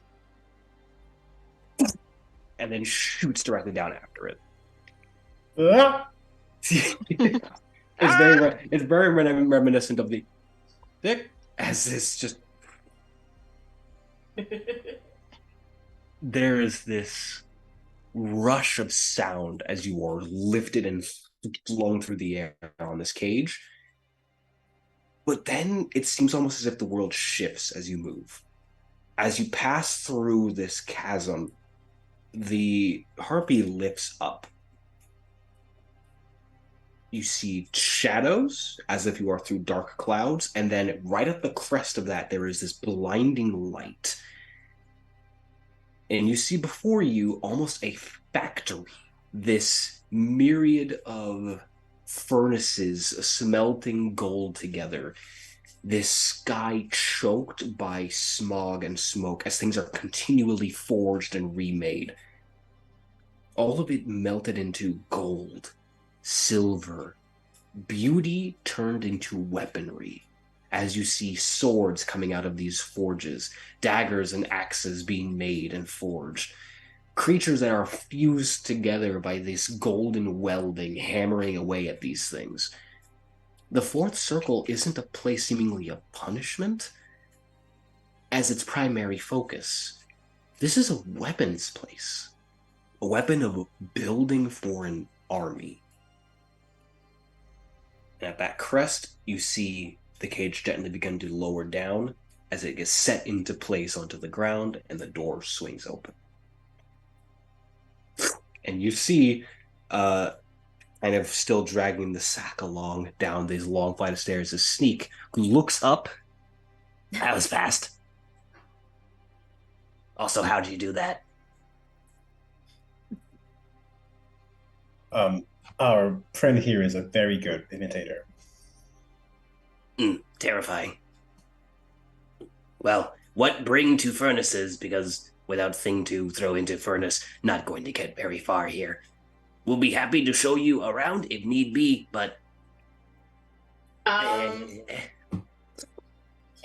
and then shoots directly down after it. It's very reminiscent of the Dick, as it's just there is this rush of sound as you are lifted and flown through the air on this cage. But then it seems almost as if the world shifts as you move. As you pass through this chasm, the harpy lifts up. You see shadows as if you are through dark clouds, and then right at the crest of that, there is this blinding light. And you see before you almost a factory, this myriad of furnaces smelting gold together, this sky choked by smog and smoke as things are continually forged and remade. All of it melted into gold, silver, beauty turned into weaponry. As you see swords coming out of these forges, daggers and axes being made and forged, creatures that are fused together by this golden welding hammering away at these things. The fourth circle isn't a place seemingly of punishment as its primary focus. This is a weapons place, a weapon of building for an army. And at that crest, you see the cage gently begin to lower down as it gets set into place onto the ground and the door swings open. And you see, kind of still dragging the sack along down these long flight of stairs, is Sneak, who looks up. That was fast. Also, how'd you do that? Our friend here is a very good imitator. Terrifying. Well, what bring to furnaces, because without thing to throw into furnace, not going to get very far here. We'll be happy to show you around if need be, but... Can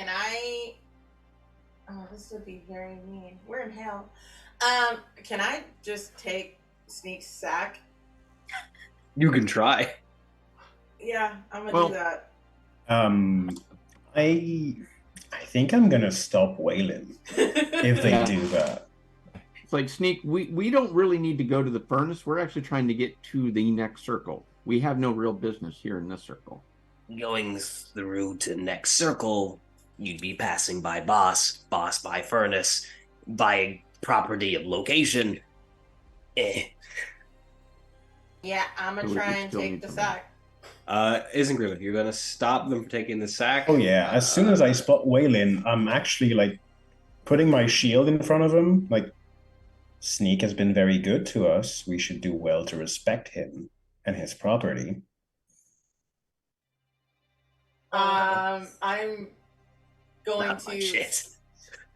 I... Oh, this would be very mean. We're in hell. Can I just take Sneak's sack? You can try. Yeah, I'm gonna do that. I think I'm gonna stop Weylin if they do that. It's like, Sneak, we don't really need to go to the furnace. We're actually trying to get to the next circle. We have no real business here in this circle. Going through to next circle, you'd be passing by boss by furnace, by property of location. Yeah, I'm gonna try and take the sack. Isengrim, if you're gonna stop them from taking the sack. Oh yeah, as soon as I spot Weylin, I'm actually like putting my shield in front of him. Like, Sneak has been very good to us. We should do well to respect him and his property. I'm going Not to. much shit.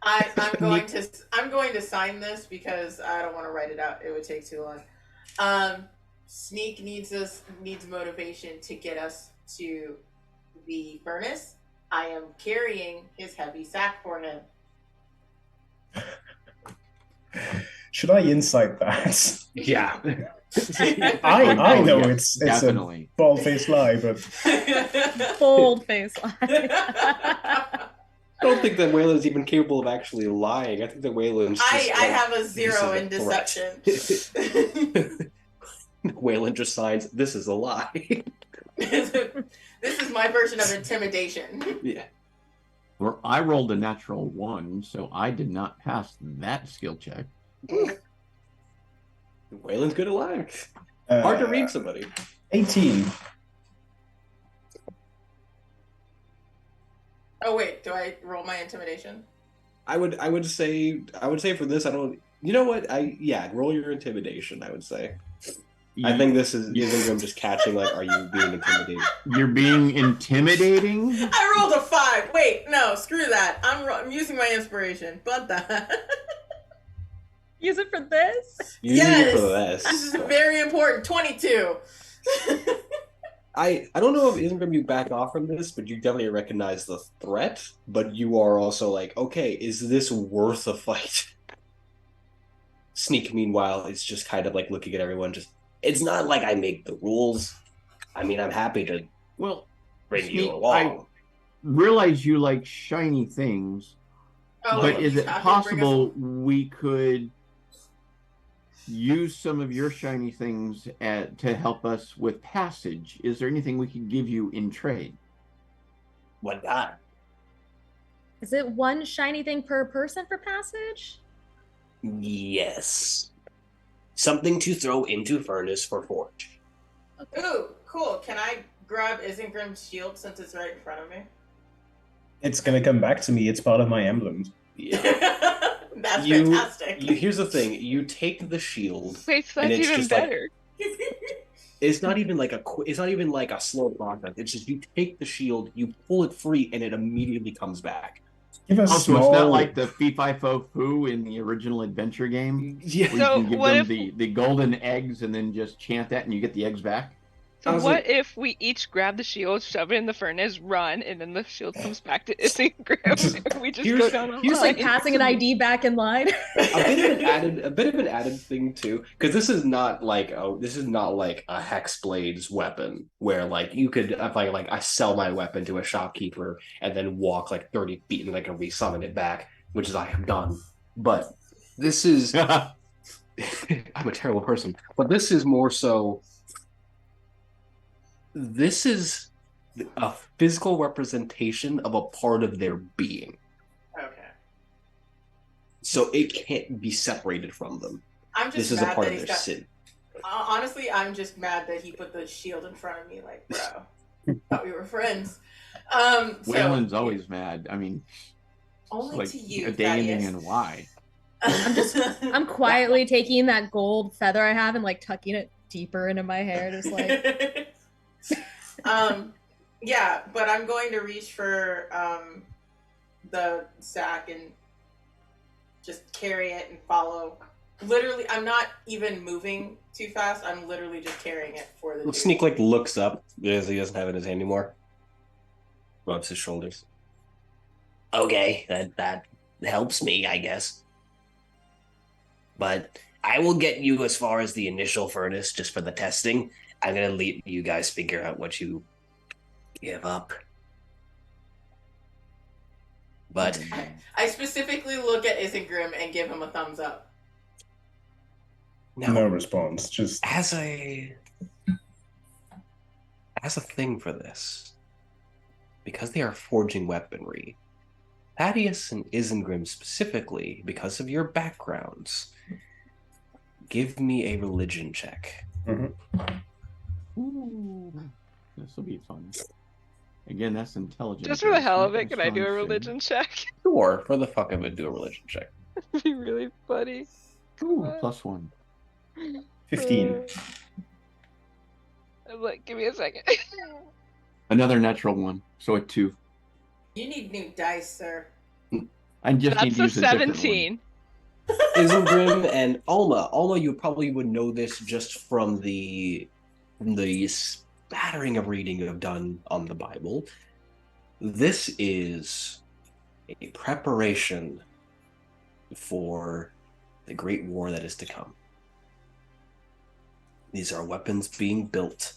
I'm going to sign this because I don't want to write it out. It would take too long. Sneak needs motivation to get us to the furnace. I am carrying his heavy sack for him. Should I insight that? Yeah. I know Yeah, it's definitely a bald-faced lie, but Bold face lie. I don't think that Wayland's even capable of actually lying. I think that Wayland's just I have a 0 is in a threat. deception. Wayland just signs, this is a lie. This is my version of intimidation. Yeah. Well, I rolled a natural 1, so I did not pass that skill check. Wayland's good at lying. Hard to read somebody. 18. Oh wait, do I roll my intimidation? I would say for this, I don't. You know what? Roll your intimidation. I would say. I think this is Isengrim just catching. Like, are you being intimidated? You're being intimidating? I rolled a 5. Wait, no, screw that. I'm using my inspiration. But that. Use it for this? Yes! For this. This is very important. 22. I don't know if Isengrim you back off from this, but you definitely recognize the threat. But you are also like, okay, is this worth a fight? Sneak, meanwhile, is just kind of like looking at everyone. Just, It's not like I make the rules. I mean, I'm happy to bring Sneak, you along. I realize you like shiny things, but is it possible we could use some of your shiny things to help us with passage? Is there anything we could give you in trade? What not? Is it one shiny thing per person for passage? Yes. Something to throw into furnace for forge. Okay. Ooh, cool. Can I grab Isengrim's shield since it's right in front of me? It's gonna come back to me. It's part of my emblems. yeah. That's fantastic. Here's the thing: you take the shield. Wait, so And that's it's even just like- better. It's not even like a slow process. It's just you take the shield, you pull it free, and it immediately comes back. Give us Also, small. it's not like the fee-fi-fo-foo in the original adventure game. Yeah. Where So you can give what them the golden eggs and then just chant that and you get the eggs back. So How's what it- if we each grab the shield, shove it in the furnace, run, and then the shield comes back to Isengrim, and we just go down a You're just like line? passing an ID back in line. a bit of an added thing too, because this is not like a Hexblade's weapon where like you could if I sell my weapon to a shopkeeper and then walk like 30 feet and I can resummon it back, which is I have done. But this is I'm a terrible person. But this is more so this is a physical representation of a part of their being. Okay. So it can't be separated from them. I'm just This is mad a part that of he's their got. sin. Honestly, I'm just mad that he put the shield in front of me. Like, bro, thought we were friends. Wayland's always mad. I mean, Only like to you, a day ending Thaddeus. in Y. I'm quietly taking that gold feather I have and like tucking it deeper into my hair, just like. Yeah, but I'm going to reach for the sack and just carry it and follow. Literally, I'm not even moving too fast. I'm literally just carrying it for the dude. Sneak like looks up because he doesn't have it in his hand anymore. Rubs his shoulders. Okay, that helps me, I guess. But I will get you as far as the initial furnace just for the testing. I'm gonna let you guys figure out what you give up. But I specifically look at Isengrim and give him a thumbs up. Now, No response. Just as a thing for this, because they are forging weaponry, Thaddeus and Isengrim specifically, because of your backgrounds, give me a religion check. Ooh, this will be fun. Again, that's intelligence. Just for the hell of Not it, can I do a strong suit. religion check? Sure, for the fuck of it, do a religion check. That'd be really funny. Ooh, +1. 15. I'm like, give me a second. Another natural one, so a 2. You need new dice, sir. I just need That's to a use a different one. 17. Isengrim and Alma, you probably would know this just from the spattering of reading you have done on the Bible. This is a preparation for the great war that is to come. These are weapons being built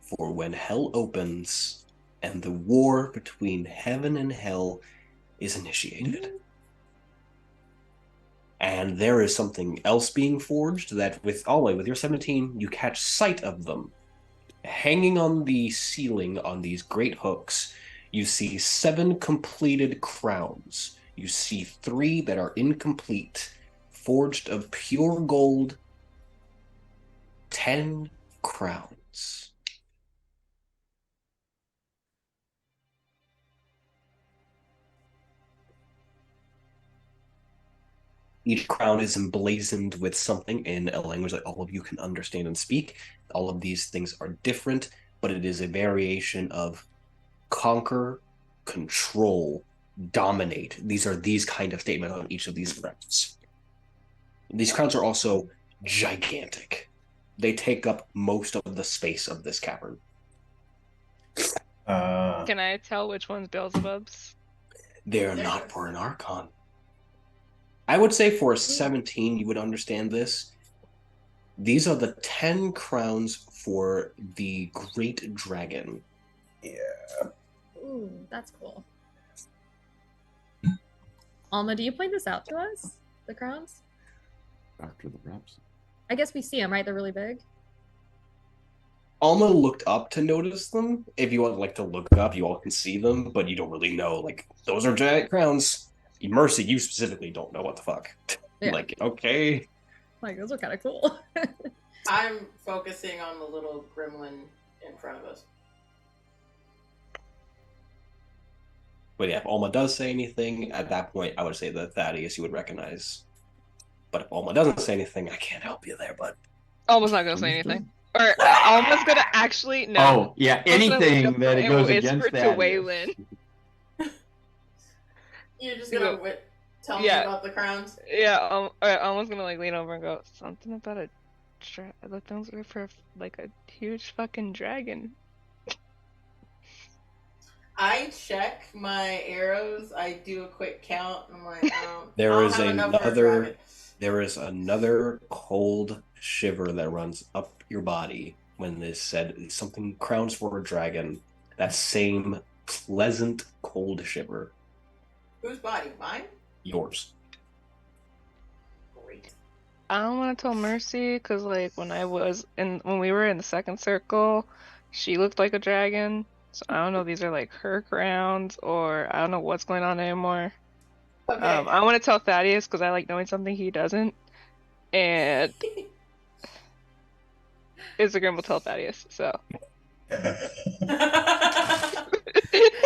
for when hell opens and the war between heaven and hell is initiated. And there is something else being forged that with your 17, you catch sight of them. Hanging on the ceiling on these great hooks, you see 7 completed crowns. You see 3 that are incomplete, forged of pure gold. 10 crowns. Each crown is emblazoned with something in a language that all of you can understand and speak. All of these things are different, but it is a variation of conquer, control, dominate. These are these kind of statements on each of these crowns. These crowns are also gigantic. They take up most of the space of this cavern. Can I tell which one's Beelzebub's? They're not for an Archon. I would say for a 17, you would understand this. These are the 10 crowns for the Great Dragon. Ooh, that's cool. Alma, do you point this out to us? The crowns? After the reps. I guess we see them, right? They're really big. Alma looked up to notice them. If you want to look up, you all can see them, but you don't really know. Those are giant crowns. Mercy, you specifically don't know what the fuck. Yeah. Okay. Those are kind of cool. I'm focusing on the little gremlin in front of us. But yeah, if Alma does say anything, at that point, I would say that Thaddeus you would recognize. But if Alma doesn't say anything, I can't help you there, bud. Alma's not gonna say anything. Or Alma's gonna actually no. Oh, yeah, Alma's gonna anything look up that it and goes whisper against to that. Weylin. You're just gonna tell me Yeah. about the crowns? Yeah, Alma's gonna lean over and go, something about a those are for like a huge fucking dragon. I check my arrows. I do a quick count. I'm like, I There don't is have enough for a dragon. there is another cold shiver that runs up your body when this said something crowns for a dragon. That same pleasant cold shiver. Whose body? Mine? Yours. Great. I don't want to tell Mercy because like when we were in the second circle, she looked like a dragon. So I don't know if these are like her crowns or I don't know what's going on anymore. Okay. I want to tell Thaddaeus because I like knowing something he doesn't, and Isengrim will tell Thaddaeus. So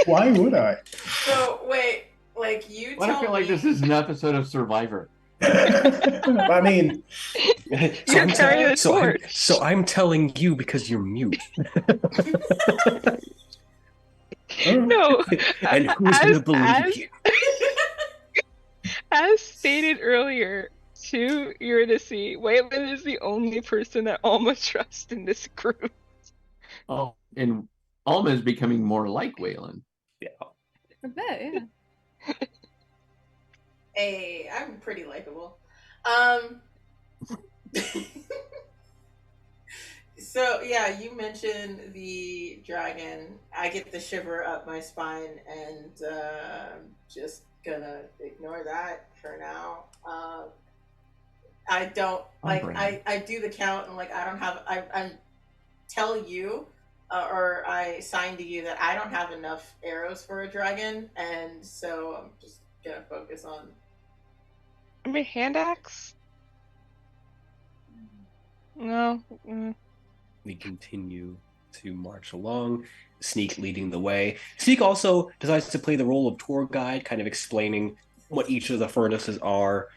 Why would I? So wait, like you I tell feel like me. this is an episode of Survivor. I mean, You're carrying the torch. So I'm telling you because you're mute. No, And who's going to believe you? As stated earlier to Eurydice, Weylin is the only person that Alma trusts in this group. Oh, and Alma is becoming more like Weylin. I bet, yeah. Hey, I'm pretty likable. So yeah, you mentioned the dragon. I get the shiver up my spine, and just gonna ignore that for now. I don't like. I do the count, and like I don't have. I tell you, or I sign to you that I don't have enough arrows for a dragon, and so I'm just gonna focus on. I mean, hand axe? No. We continue to march along, Sneak leading the way. Sneak also decides to play the role of tour guide, kind of explaining what each of the furnaces are.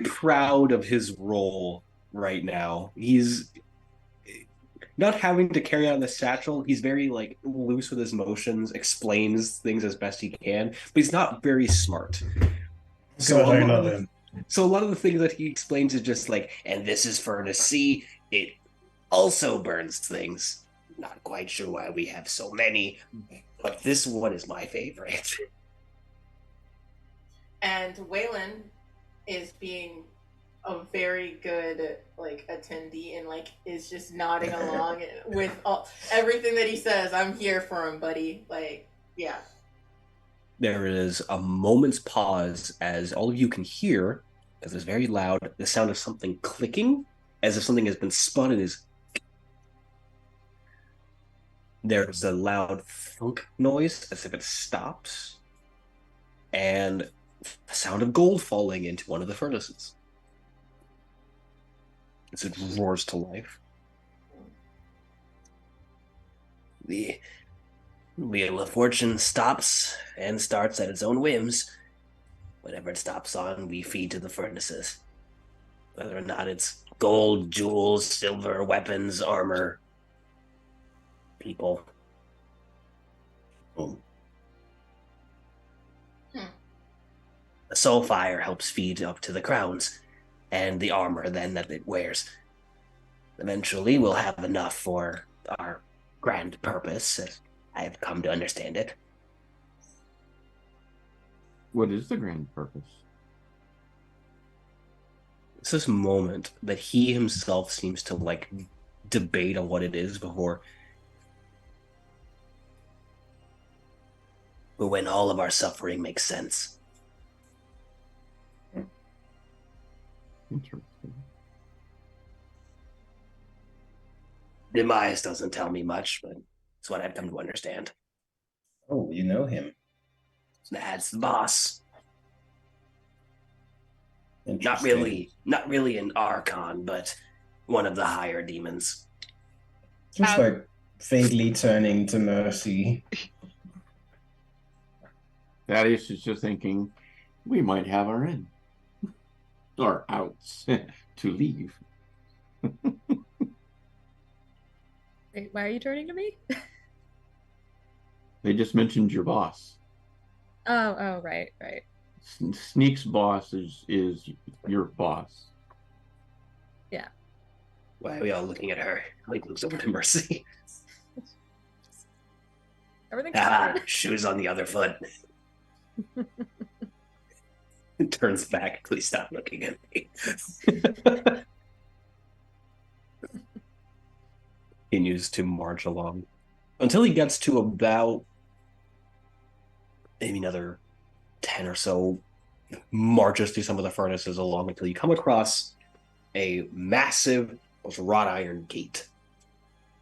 Proud of his role right now. He's not having to carry on the satchel. He's very like loose with his motions, explains things as best he can, but he's not very smart. God, I love him. So a lot of the things that he explains is just like, and this is furnace C. It also burns things. Not quite sure why we have so many, but this one is my favorite. And Weylin is being a very good like attendee and like is just nodding along with everything that he says. I'm here for him, buddy. Like, yeah. There is a moment's pause as all of you can hear, because it's very loud, the sound of something clicking, as if something has been spun and is. There's a loud thunk noise, as if it stops, and the sound of gold falling into one of the furnaces. As it roars to life. The Wheel of Fortune stops and starts at its own whims. Whatever it stops on, we feed to the furnaces. Whether or not it's gold, jewels, silver, weapons, armor, people. Hmm. The soul fire helps feed up to the crowns, and the armor then that it wears. Eventually, we'll have enough for our grand purpose, as I have come to understand it. What is the grand purpose? It's this moment that he himself seems to like debate on what it is before. But when all of our suffering makes sense. Interesting. Demise doesn't tell me much, but it's what I've come to understand. Oh, you know him. That's the boss. Not Interesting. really an archon, but one of the higher demons. Just like vaguely turning to Mercy. Thaddeus is just thinking, we might have our in. Or outs to leave. Wait, why are you turning to me? They just mentioned your boss. Oh, right. Sneak's boss is your boss. Yeah. Why are we all looking at her? Like looks over to Mercy. Everything's Ah, fine. shoes on the other foot. Turns back. Please stop looking at me. Continues to march along until he gets to about maybe another 10 or so, marches through some of the furnaces along until you come across a massive wrought iron gate,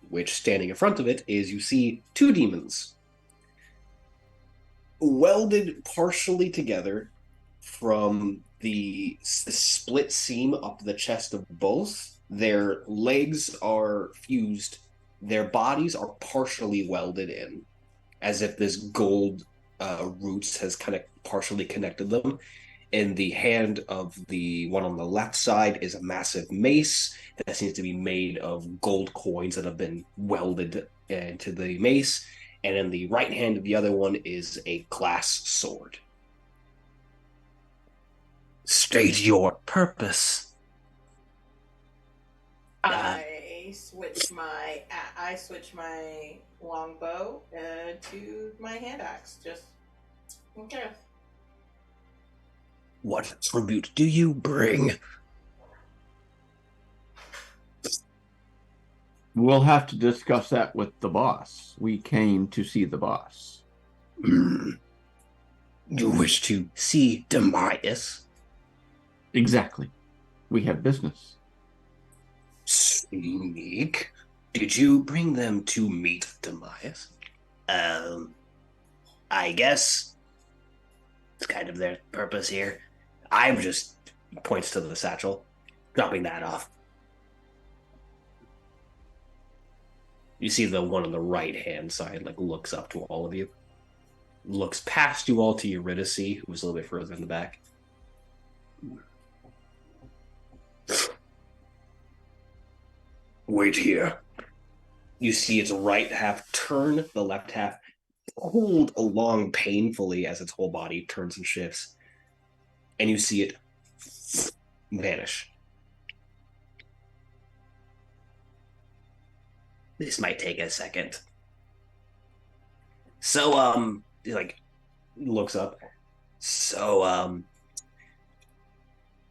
which standing in front of it is you see two demons welded partially together from the split seam up the chest of both. Their legs are fused, their bodies are partially welded in, as if this gold roots has kind of partially connected them. In the hand of the one on the left side is a massive mace that seems to be made of gold coins that have been welded into the mace. And in the right hand of the other one is a glass sword. State your purpose. I switch my longbow to my hand axe. Just okay. What tribute do you bring? We'll have to discuss that with the boss. We came to see the boss. You wish to see Demise? Exactly. We have business. Sneak. Did you bring them to meet Demise? I guess it's kind of their purpose here. I'm just points to the satchel, dropping that off. You see the one on the right hand side like looks up to all of you, looks past you all to Eurydice, who's a little bit further in the back. Wait here. You see its right half turn, the left half pulled along painfully as its whole body turns and shifts. And you see it vanish. This might take a second. So, he like looks up. So,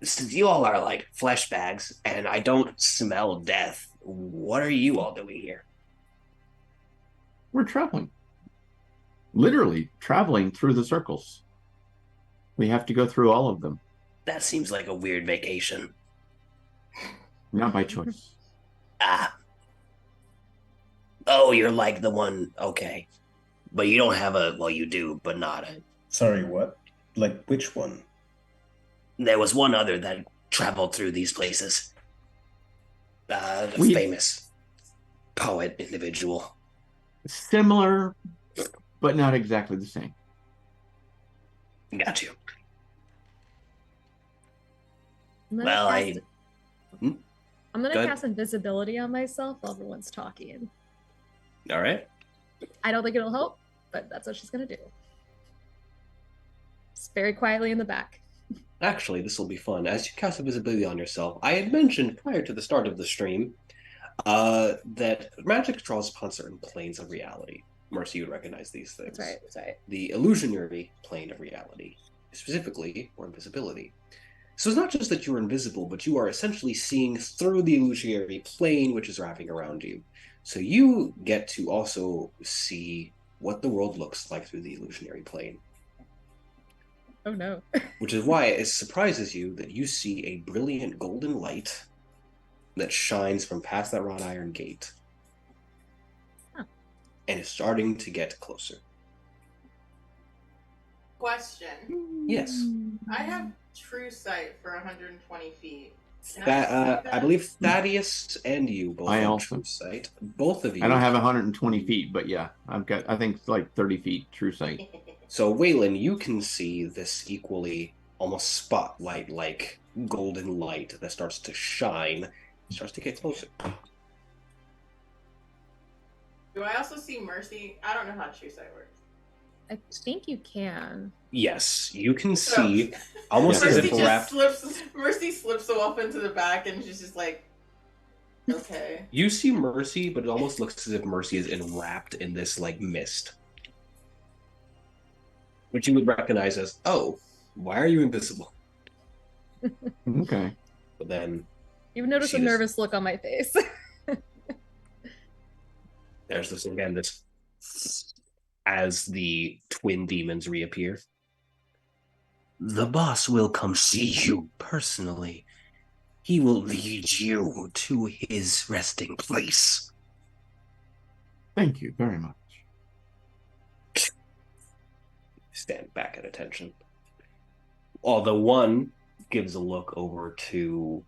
since you all are like flesh bags and I don't smell death, what are you all doing here? We're traveling. Literally traveling through the circles. We have to go through all of them. That seems like a weird vacation. Not by choice. Ah. Oh, you're like the one, okay. But you don't have a, well, you do, but not a. Sorry, what? Like which one? There was one other that traveled through these places. The famous poet individual. Similar, but not exactly the same. Got you. I'm gonna Well, cast, I'm gonna Go ahead. cast invisibility on myself while everyone's talking. All right. I don't think it'll help, but that's what she's gonna do. Just very quietly in the back. Actually, this will be fun. As you cast invisibility on yourself, I had mentioned prior to the start of the stream that magic draws upon certain planes of reality. Mercy, you would recognize these things. That's right. That's right. The illusionary plane of reality, specifically, or invisibility. So it's not just that you're invisible, but you are essentially seeing through the illusionary plane which is wrapping around you. So you get to also see what the world looks like through the illusionary plane. Oh no. Which is why it surprises you that you see a brilliant golden light that shines from past that wrought iron gate. Huh. And is starting to get closer. Question. Yes. I have true sight for 120 feet. Can That see that? I believe Thaddaeus and you both I have also. true sight. Both of you. I don't have 120 feet, but yeah, I've got, I think, like 30 feet true sight. So, Weylin, you can see this equally almost spotlight-like golden light that starts to shine, starts to get closer. Do I also see Mercy? I don't know how true sight works. I think you can. Yes, you can see almost Yeah. as Mercy if just wrapped. slips. Mercy slips off into the back, and she's just like, Okay. You see Mercy, but it almost looks as if Mercy is enwrapped in this like mist, which you would recognize as, oh, why are you invisible? Okay. But then You notice see a this- nervous look on my face. there's this again, this as the twin demons reappear. The boss will come see you personally. He will lead you to his resting place. Thank you very much. Stand back at attention. Although one gives a look over to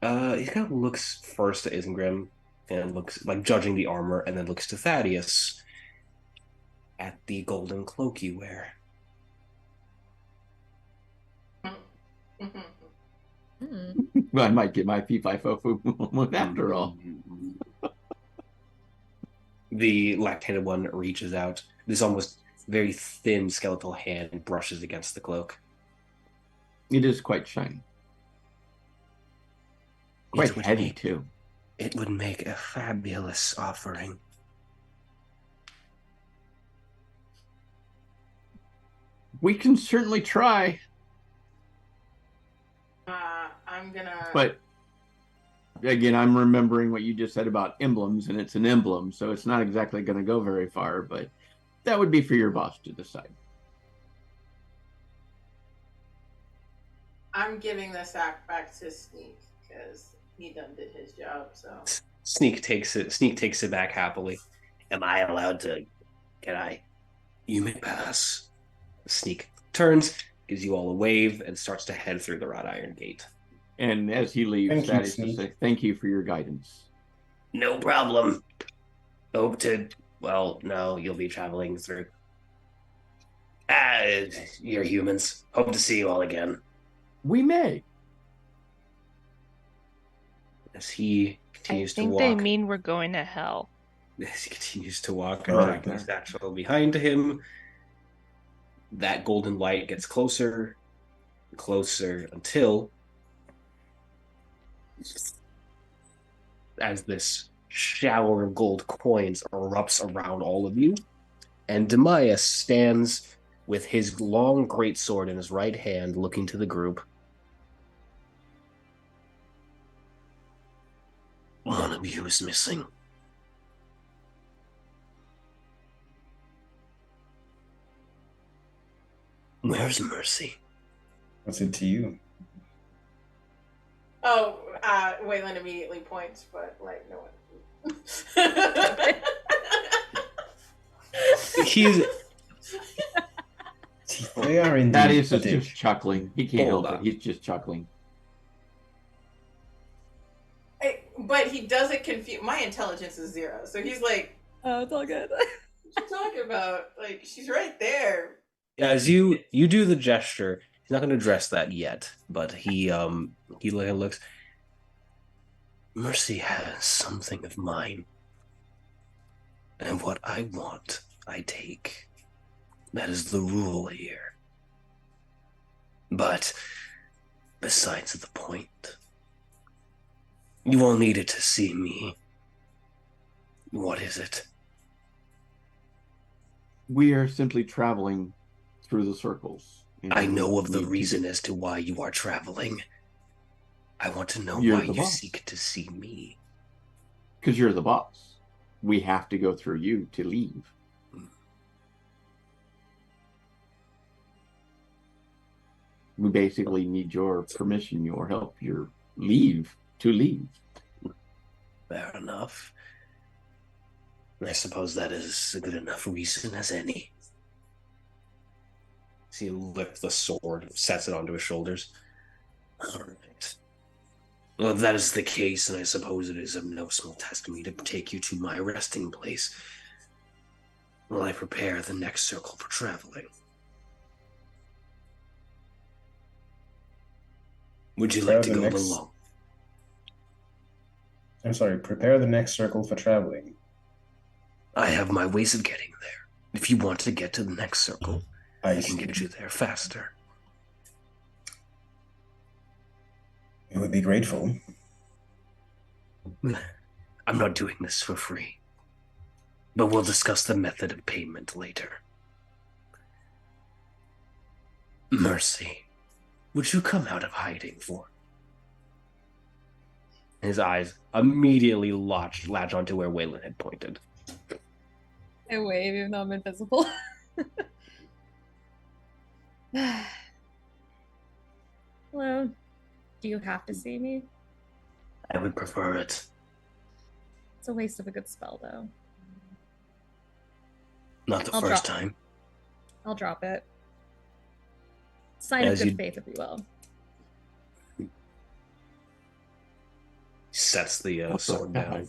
he kind of looks first at Isengrim and looks like judging the armor, and then looks to Thaddaeus at the golden cloak you wear. Well, I might get my fee-fi-fo-foo moment after all. The left-handed one reaches out. This almost very thin skeletal hand brushes against the cloak. It is quite shiny. Quite It would heavy, make- too. It would make a fabulous offering. We can certainly try, I'm gonna. but again, I'm remembering what you just said about emblems, and it's an emblem, so it's not exactly going to go very far, but that would be for your boss to decide. I'm giving the sack back to Sneak because he done did his job. So Sneak takes it back happily. Am I allowed to? Can I? You may pass. Sneak turns, gives you all a wave, and starts to head through the wrought iron gate. And as he leaves, Thank you, that is to Sneak. say, thank you for your guidance. No problem. Hope to. Well, no, you'll be traveling through. You're humans. Hope to see you all again. We may. As he I continues to think walk. they mean we're going to hell. As he continues to walk, Right. and dragging the satchel behind him, that golden light gets closer, closer, until as this shower of gold coins erupts around all of you, and Demias stands with his long greatsword in his right hand, looking to the group. One of you is missing. Where's Mercy? What's it to you? oh, Weylin immediately points, but like no one. He's They are indeed. Thaddeus is pathetic. just chuckling. He can't Hold help on. it. He's just chuckling. But he doesn't confuse. My intelligence is 0, so he's like, Oh, it's all good. "What you talking about? Like she's right there." as you do the gesture. He's not going to address that yet, but he looks. Mercy has something of mine. And what I want, I take. That is the rule here. But, besides the point, you all needed to see me. What is it? We are simply traveling through the circles. I know of the reason as to why you are traveling. I want to know why the you boss. seek to see me. Because you're the boss. We have to go through you to leave. We basically need your permission, your help, your leave to leave. Fair enough. I suppose that is a good enough reason as any. So he lifts the sword, sets it onto his shoulders. All right. Well, if that is the case, then I suppose it is of no small task for me to take you to my resting place while I prepare the next circle for traveling. Would you like to go along? I'm sorry, prepare the next circle for traveling. I have my ways of getting there. If you want to get to the next circle, I I can see. get you there faster. We would be grateful. I'm not doing this for free. But we'll discuss the method of payment later. Mercy, would you come out of hiding for? His eyes immediately latch onto where Weylin had pointed. I wave even though I'm invisible. Hello. Do you have to see me? I would prefer it. It's a waste of a good spell, though. Not the I'll first drop- time. I'll drop it. Sign As of good you- faith, if you will. Sets the sword down.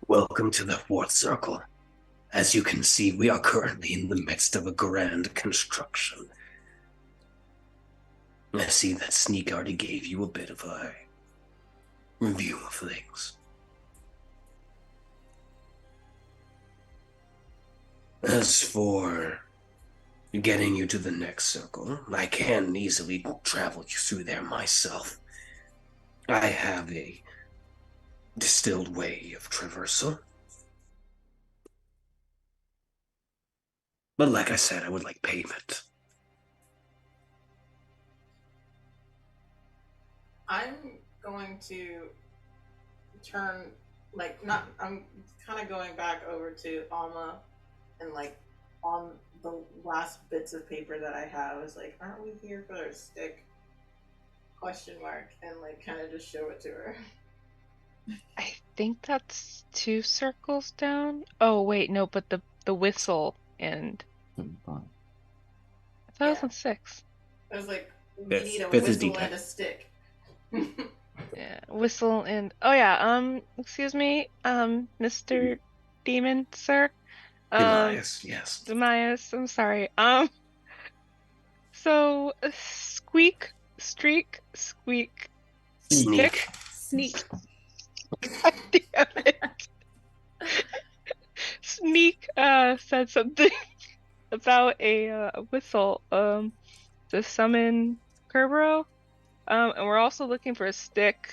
Welcome to the fourth circle. As you can see, we are currently in the midst of a grand construction. I see that Sneak already gave you a bit of a review of things. As for getting you to the next circle, I can easily travel you through there myself. I have a distilled way of traversal. But like I said, I would like payment. I'm going to turn, like, not, I'm kind of going back over to Alma and, like, on the last bits of paper that I have is like, aren't we here for a stick? Question mark, and, like, kind of just show it to her. I think that's 2 circles down. Oh wait, no, but the whistle and I thought it was Yeah. on 6. I was like, we Fifth- need a fifth is whistle D10. and a stick. Yeah, whistle and oh yeah, excuse me, Mr. Demon, sir. Elias, yes. Demias, I'm sorry. So squeak, streak, squeak, Sneak. Sneak. God damn it. Sneak said something about a whistle to summon Kerberos. And we're also looking for a stick,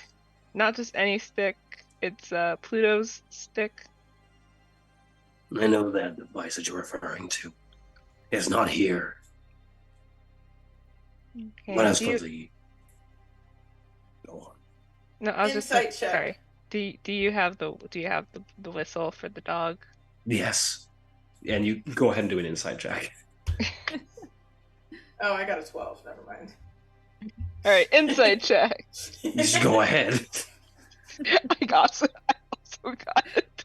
not just any stick. It's Pluto's stick. I know that device that you're referring to is not here. Okay, What else do you- for the... Go on. No, I was just Insight check. sorry. Do you have the whistle for the dog? Yes. And you go ahead and do an insight check. Oh, I got a 12. Never mind. All right, insight check. You should go ahead. I also got it.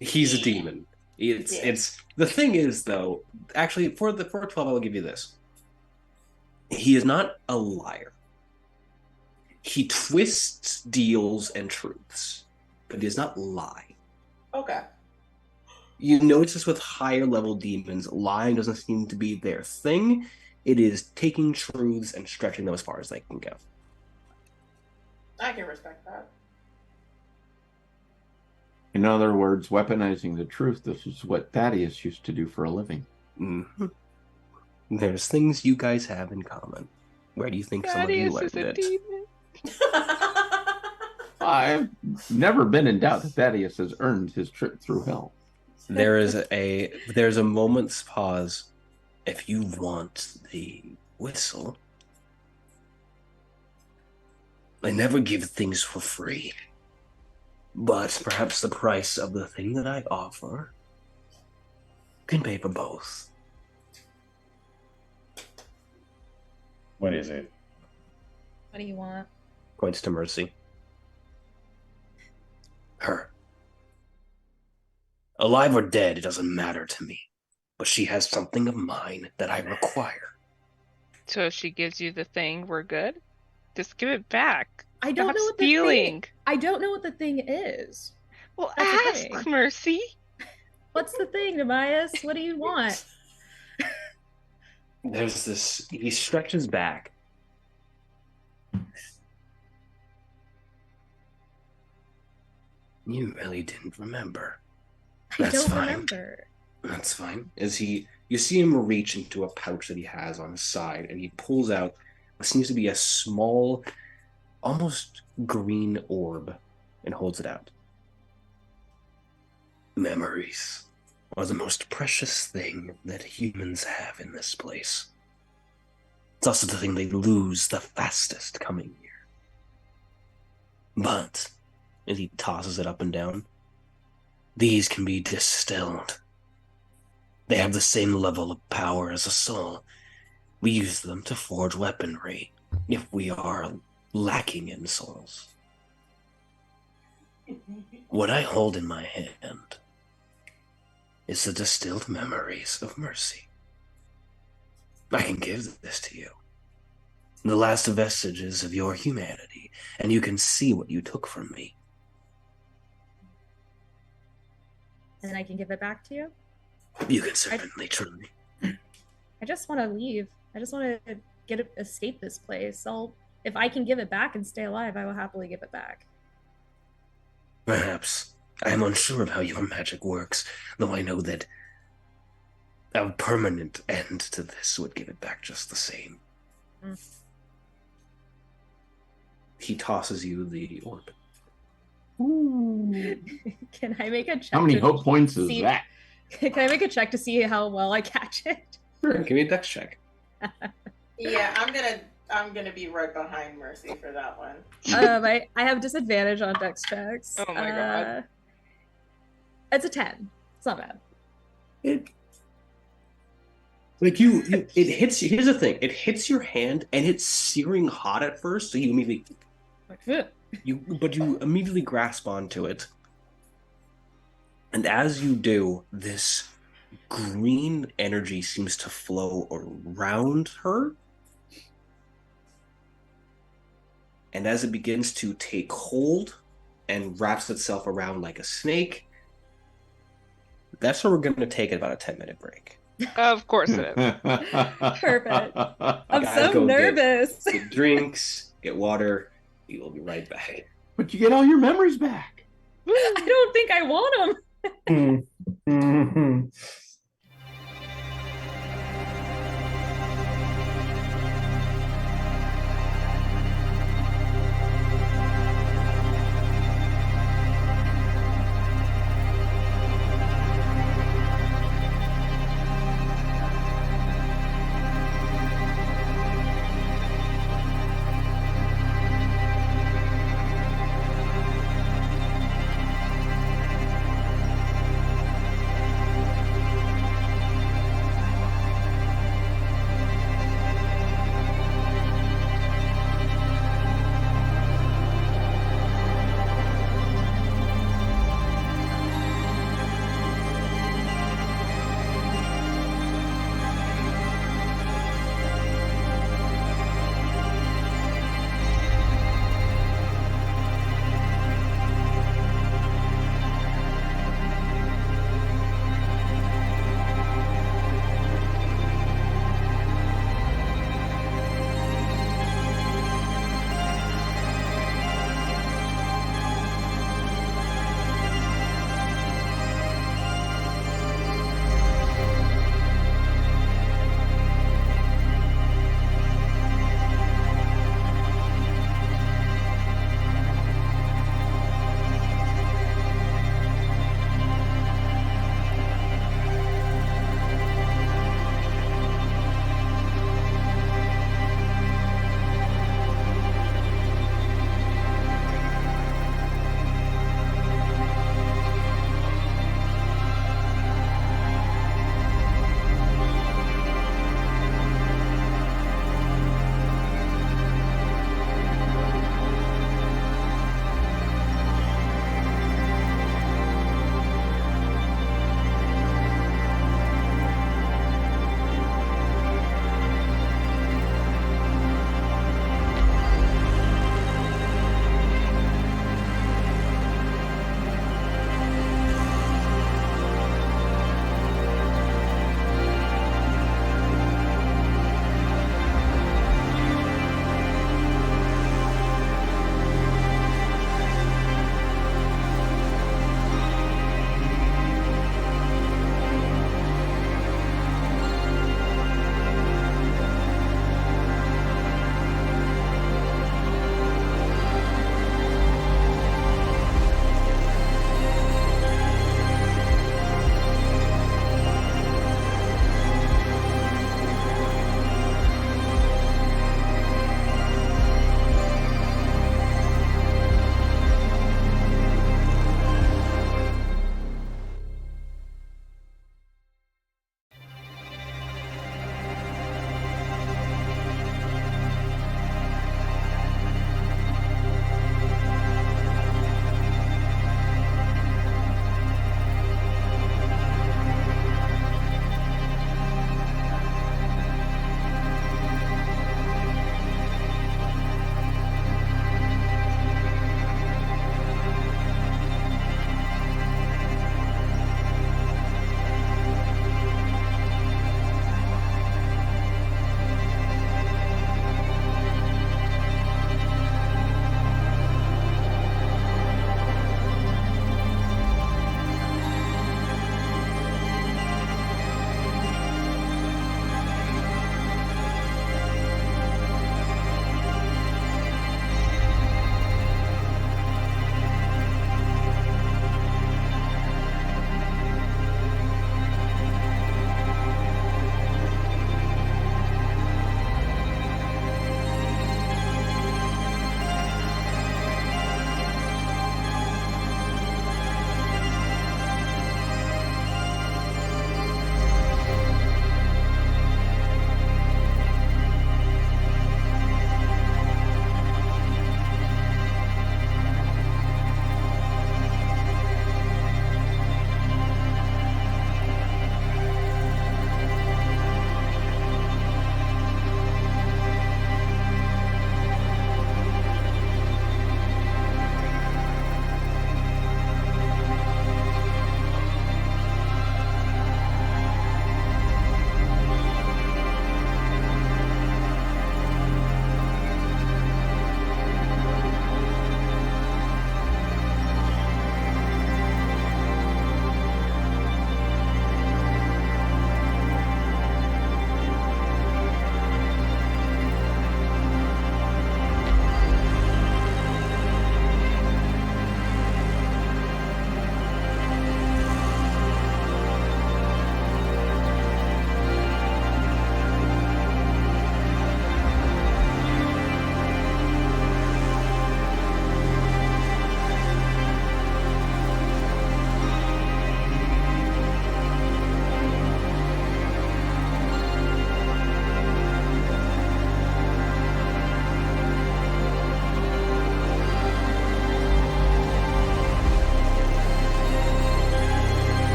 He's a demon. It's the thing is though, actually for 12 I'll give you this. He is not a liar. He twists deals and truths, but he does not lie. Okay. You notice this with higher level demons, lying doesn't seem to be their thing. It is taking truths and stretching them as far as they can go. I can respect that. In other words, weaponizing the truth. This is what Thaddaeus used to do for a living. Mhm. There's things you guys have in common. Where do you think some of you Thaddeus learned is a it? demon. I've never been in doubt that Thaddaeus has earned his trip through hell. There's a moment's pause. If you want the whistle, I never give things for free. But perhaps the price of the thing that I offer can pay for both. What is it? What do you want? Points to Mercy. Her. Alive or dead, it doesn't matter to me. But she has something of mine that I require. So if she gives you the thing, we're good? Just give it back. I don't Stop know what stealing. the thing. I don't know what the thing is. Well, That's the ask, thing. Mercy. What's the thing, Demias? What do you want? There's this. He stretches back. You really didn't remember. I That's don't fine. remember. That's fine. As you see him reach into a pouch that he has on his side, and he pulls out what seems to be a small almost green orb and holds it out. Memories are the most precious thing that humans have in this place. It's also the thing they lose the fastest coming here. But, and he tosses it up and down, these can be distilled. They have the same level of power as a soul. We use them to forge weaponry if we are lacking in souls. What I hold in my hand is the distilled memories of mercy. I can give this to you. The last vestiges of your humanity, and you can see what you took from me. And I can give it back to you? You can certainly try. I just want to leave. I just want to escape this place. If I can give it back and stay alive, I will happily give it back. Perhaps. I am unsure of how your magic works, though I know that a permanent end to this would give it back just the same. Mm. He tosses you the orb. Can I make a check? How many to hope points is see- that? Can I make a check to see how well I catch it? Sure, give me a dex check. Yeah, I'm gonna be right behind Mercy for that one. I have disadvantage on dex checks. Oh my God. It's a 10. It's not bad. It hits you. Here's the thing: it hits your hand, and it's searing hot at first. So you immediately you immediately grasp onto it, and as you do, this green energy seems to flow around her, and as it begins to take hold and wraps itself around like a snake. That's where we're going to take about a 10-minute break. Of course it is. Perfect. I'm Guys, so go nervous. Get drinks, get water. We will be right back. But you get all your memories back. I don't think I want them. Mhm.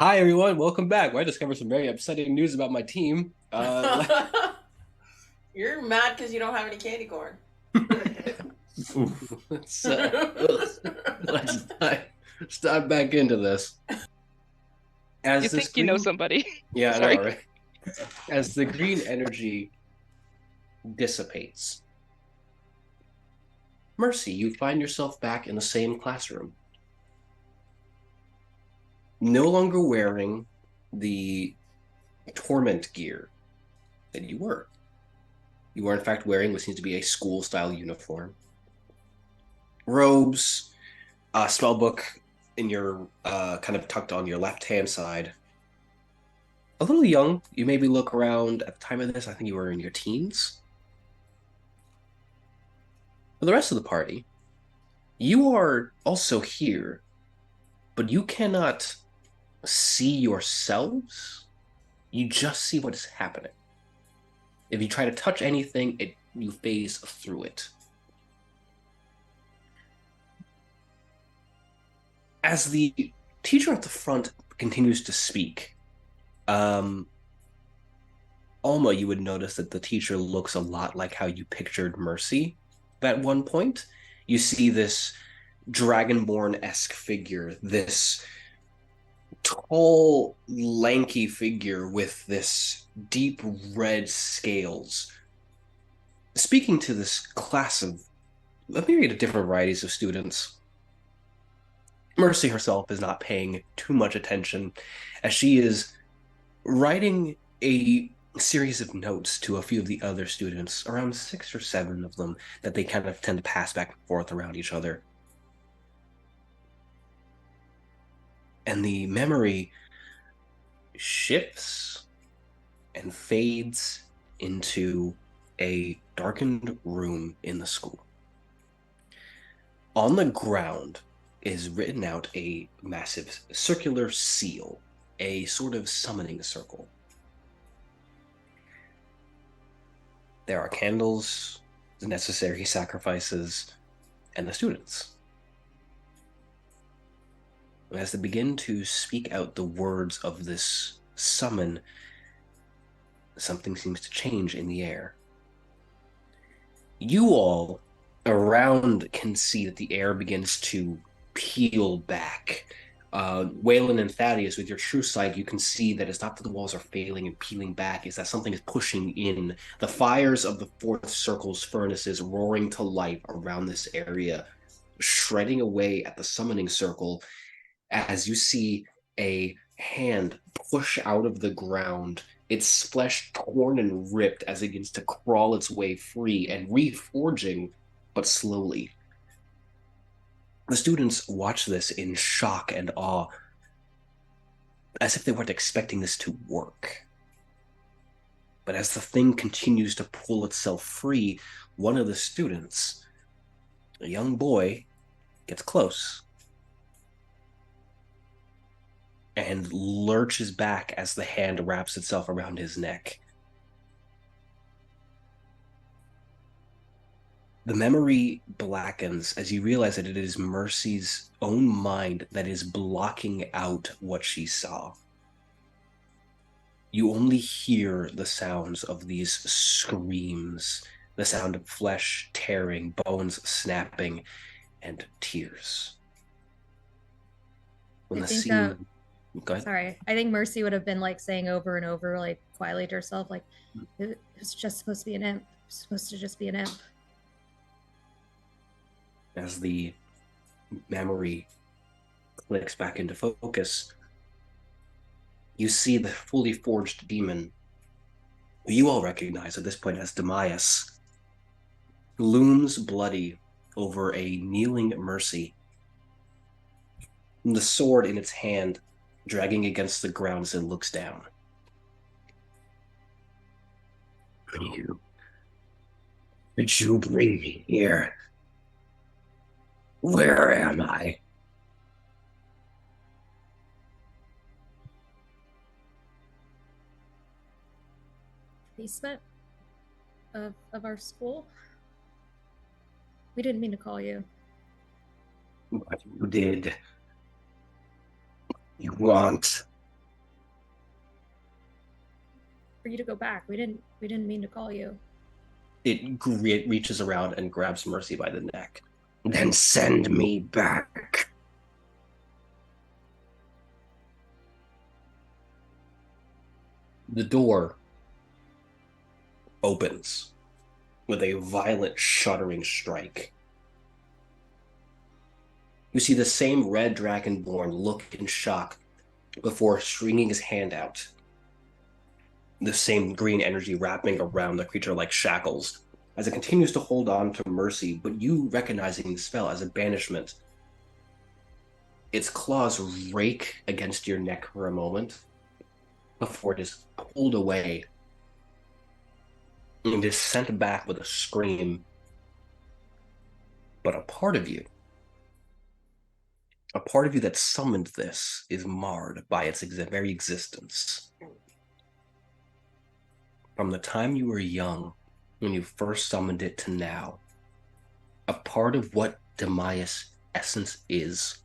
Hi everyone, welcome back. Well, I discovered some very upsetting news about my team. You're mad because you don't have any candy corn. let's, let's dive back into this. As You this think you know green- somebody? Yeah, I Sorry. know, right? As the green energy dissipates, Mercy, you find yourself back in the same classroom. No longer wearing the torment gear that you were. You are, in fact, wearing what seems to be a school-style uniform. Robes, spell book in your kind of tucked on your left-hand side. A little young. You maybe look around at the time of this. I think you were in your teens. For the rest of the party, you are also here, but you cannot see yourselves. You just see what is happening. If you try to touch anything, you phase through it. As the teacher at the front continues to speak, Alma, you would notice that the teacher looks a lot like how you pictured Mercy at one point. You see this Dragonborn-esque figure, this tall, lanky figure with this deep red scales. Speaking to this class of a myriad of different varieties of students, Mercy herself is not paying too much attention as she is writing a series of notes to a few of the other students, around 6 or 7 of them, that they kind of tend to pass back and forth around each other. And the memory shifts and fades into a darkened room in the school. On the ground is written out a massive circular seal, a sort of summoning circle. There are candles, the necessary sacrifices, and the students. As they begin to speak out the words of this summon, something seems to change in the air. You all around can see that the air begins to peel back. Weylin and Thaddaeus, with your true sight, you can see that it's not that the walls are failing and peeling back, it's that something is pushing in. The fires of the fourth circle's furnaces roaring to life around this area, shredding away at the summoning circle, as you see a hand push out of the ground, its flesh torn and ripped as it begins to crawl its way free and reforging, but slowly. The students watch this in shock and awe, as if they weren't expecting this to work. But as the thing continues to pull itself free, one of the students, a young boy, gets close and lurches back as the hand wraps itself around his neck. The memory blackens as you realize that it is Mercy's own mind that is blocking out what she saw. You only hear the sounds of these screams, the sound of flesh tearing, bones snapping, and tears. When I the think, scene... Go ahead. Sorry, I think Mercy would have been like saying over and over, like quietly to herself, like, it was just supposed to be an imp. It was supposed to just be an imp. As the memory clicks back into focus, you see the fully forged demon, who you all recognize at this point as Thaddaeus, looms bloody over a kneeling Mercy, the sword in its hand dragging against the ground as it looks down. Did you bring me here? Where am I? Basement of our school. We didn't mean to call you. What you did. You want for you to go back. We didn't mean to call you. It reaches around and grabs Mercy by the neck. Then send me back. The door opens with a violent shuddering strike. You see the same red dragonborn look in shock before stringing his hand out. The same green energy wrapping around the creature like shackles as it continues to hold on to Mercy, but you recognizing the spell as a banishment. Its claws rake against your neck for a moment before it is pulled away and is sent back with a scream. But a part of you that summoned this is marred by its very existence. From the time you were young, when you first summoned it, to now, a part of what Demayus' essence is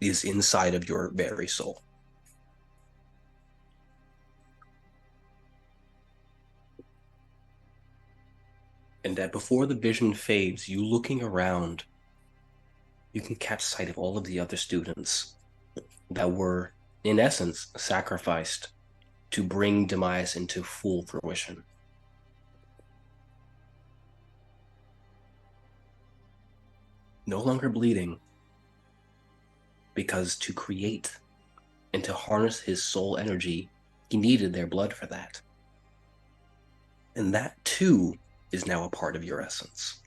inside of your very soul. And that before the vision fades, you looking around, you can catch sight of all of the other students that were, in essence, sacrificed to bring Demayus into full fruition. No longer bleeding, because to create and to harness his soul energy, he needed their blood for that. And that, too, is now a part of your essence.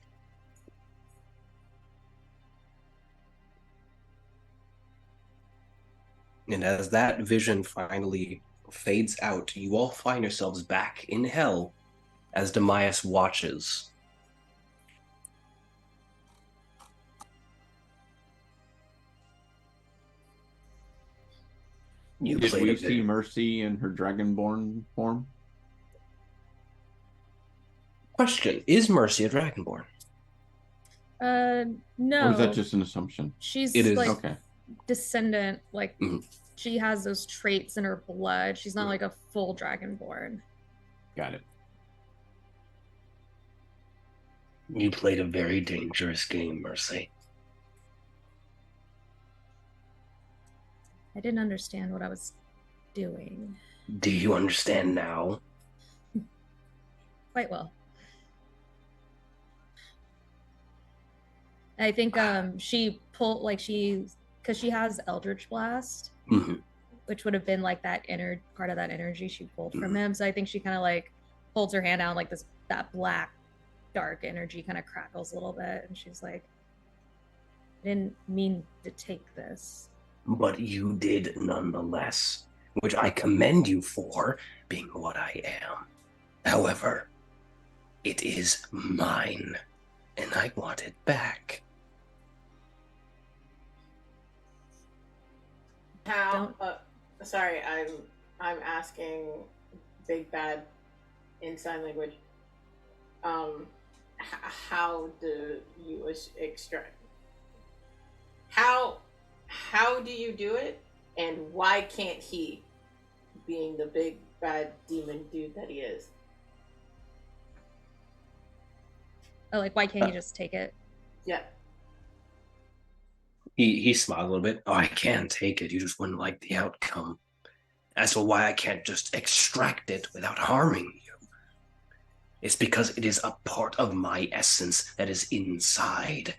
And as that vision finally fades out, you all find yourselves back in hell as Demayus watches. Did we see Mercy in her dragonborn form? Question, is Mercy a dragonborn? No. Or is that just an assumption? She's It is. like Okay. descendant, like she has those traits in her blood. She's not like a full dragonborn. Got it. You played a very dangerous game, Mercy. I didn't understand what I was doing. Do you understand now? Quite well. I think she pulled, like, because she has Eldritch Blast, which would have been like that inner part of that energy she pulled from him. So I think she kind of like holds her hand out, like that black dark energy kind of crackles a little bit, and she's like, I didn't mean to take this. But you did nonetheless, which I commend you for, being what I am. However, it is mine, and I want it back. How? Sorry, I'm asking Big Bad in sign language. How do you extract? How do you do it? And why can't he, being the big bad demon dude that he is? Oh, like, why can't you just take it? Yeah. He smiled a little bit. Oh, I can take it. You just wouldn't like the outcome. As for why I can't just extract it without harming you, it's because it is a part of my essence that is inside.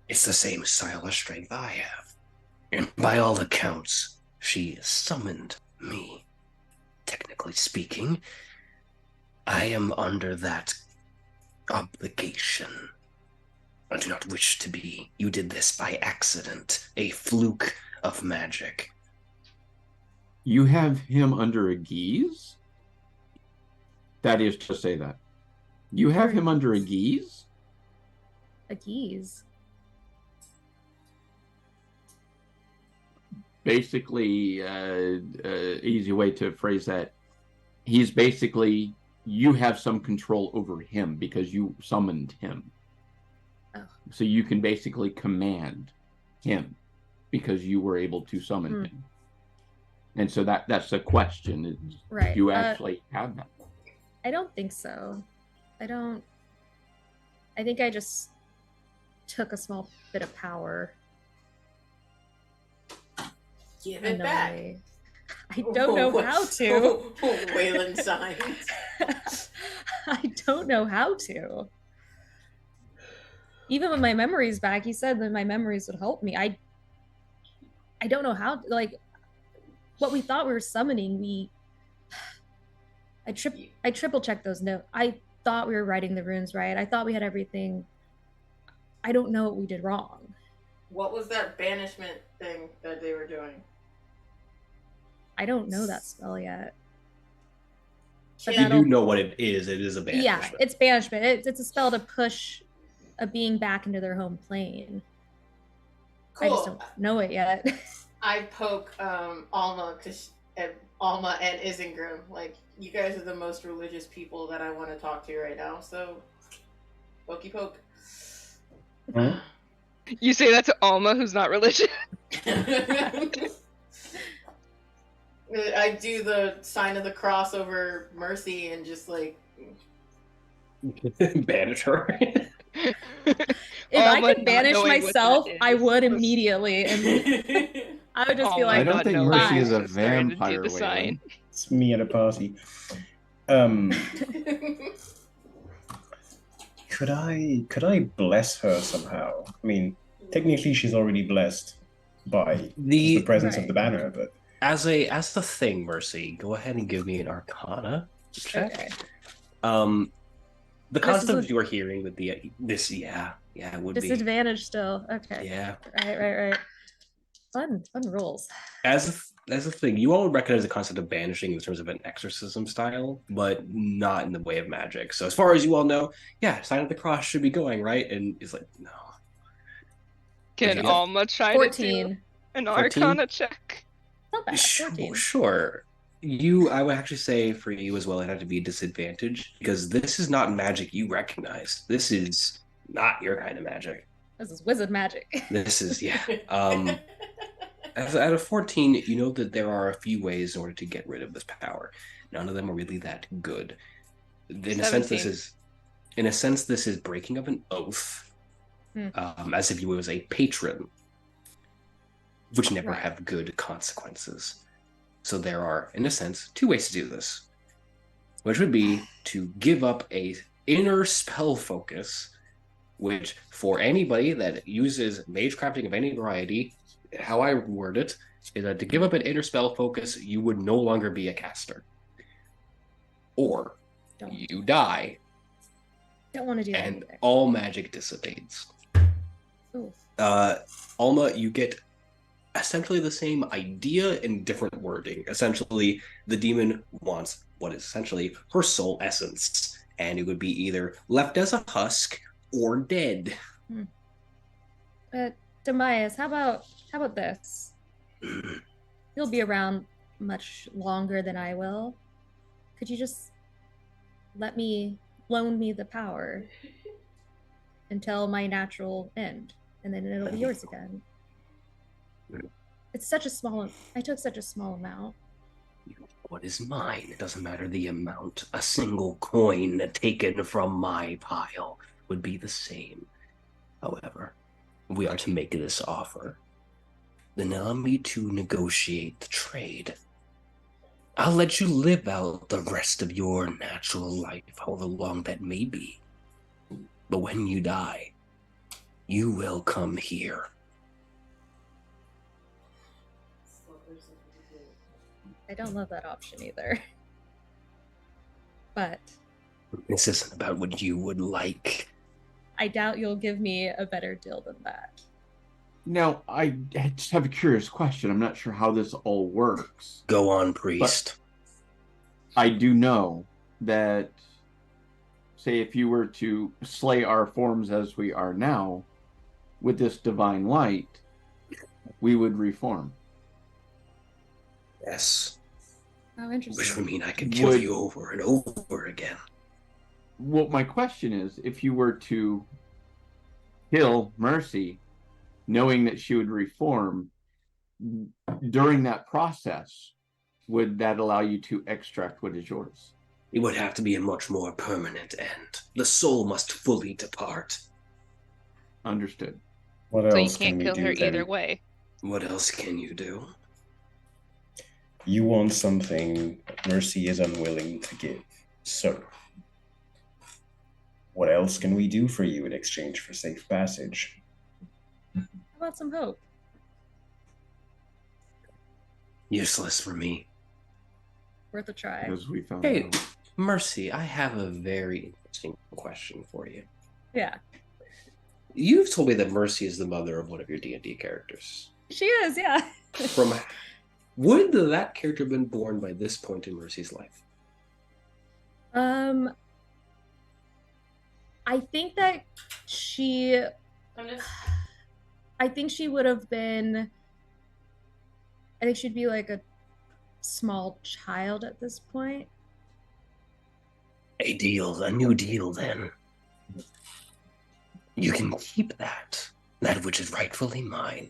It's the same style of strength I have. And by all accounts, she summoned me. Technically speaking, I am under that obligation. I do not wish to be. You did this by accident, a fluke of magic. You have him under a guise? That is to say that. You have him under a guise? A guise? Basically, easy way to phrase that, he's basically, you have some control over him because you summoned him. Oh. So you can basically command him because you were able to summon him. And so that's the question: is, Right. do you actually have that? I don't think so. I think I just took a small bit of power. Give it back. I don't know how to. Weylin signs. I don't know how to. Even when my memory's back, he said that my memories would help me. I don't know how. Like, what we thought we were summoning, I triple checked those notes. I thought we were writing the runes right. I thought we had everything. I don't know what we did wrong. What was that banishment thing that they were doing? I don't know that spell yet. You do know what it is. It is a banishment. Yeah, it's banishment. It's a spell to push a being back into their home plane. Cool. I just don't know it yet. I poke Alma Alma and Isengrim. Like, you guys are the most religious people that I want to talk to right now. So, pokey poke. Huh? You say that to Alma, who's not religious. I do the sign of the cross over Mercy and just like banish her. If I could banish myself, I would immediately, and I would just be like, I don't think Mercy is a vampire. It's me at a party. Could I bless her somehow? I mean, technically she's already blessed by the presence of the banner, but as a thing, Mercy, go ahead and give me an Arcana check. Okay. The concept you are hearing with it would be disadvantage still. Okay. Yeah. Right. Fun rules. As a thing, you all recognize the concept of banishing in terms of an exorcism style, but not in the way of magic. So as far as you all know, sign of the cross should be going, right? And it's like, no. Can Alma try 14. to do an Arcana check? Not bad. 14. Sure. I would actually say for you as well, it had to be a disadvantage because this is not magic you recognize. This is not your kind of magic. This is wizard magic. This is, At a 14, you know that there are a few ways in order to get rid of this power. None of them are really that good. In a sense, this is breaking of an oath, as if you was a patron, which never have good consequences. So there are, in a sense, two ways to do this, which would be to give up a inner spell focus, which for anybody that uses mage crafting of any variety, how I word it is that to give up an inner spell focus, you would no longer be a caster. Or you die. Don't want to do that. And all magic dissipates. Ooh. Alma, you get essentially the same idea in different wording. Essentially, the demon wants what is essentially her soul essence, and it would be either left as a husk or dead. Thaddaeus, how about this? You'll be around much longer than I will. Could you just loan me the power until my natural end, and then it'll be yours again? It's such a small. I took such a small amount. What is mine? It doesn't matter the amount. A single coin taken from my pile would be the same. However, if we are to make this offer, then allow me to negotiate the trade. I'll let you live out the rest of your natural life, however long that may be. But when you die, you will come here. I don't love that option either. But this isn't about what you would like. I doubt you'll give me a better deal than that. Now, I just have a curious question. I'm not sure how this all works. Go on, priest. But I do know that, say, if you were to slay our forms as we are now, with this divine light, we would reform. Yes. Oh, interesting. Which would mean I could kill you over and over again. Well, my question is, if you were to kill Mercy, knowing that she would reform, during that process, would that allow you to extract what is yours? It would have to be a much more permanent end. The soul must fully depart. Understood. What So you else can can't we kill do her then? either way. What else can you do? You want something Mercy is unwilling to give. So, what else can we do for you in exchange for safe passage? How about some hope? Useless for me. Worth a try. Because we found Hey, out. Mercy, I have a very interesting question for you. Yeah. You've told me that Mercy is the mother of one of your D&D characters. She is, yeah. From would that character have been born by this point in Mercy's life? I think that she I'm just I think she would have been I think she'd be like a small child at this point. A deal, a new deal then. You can keep that which is rightfully mine.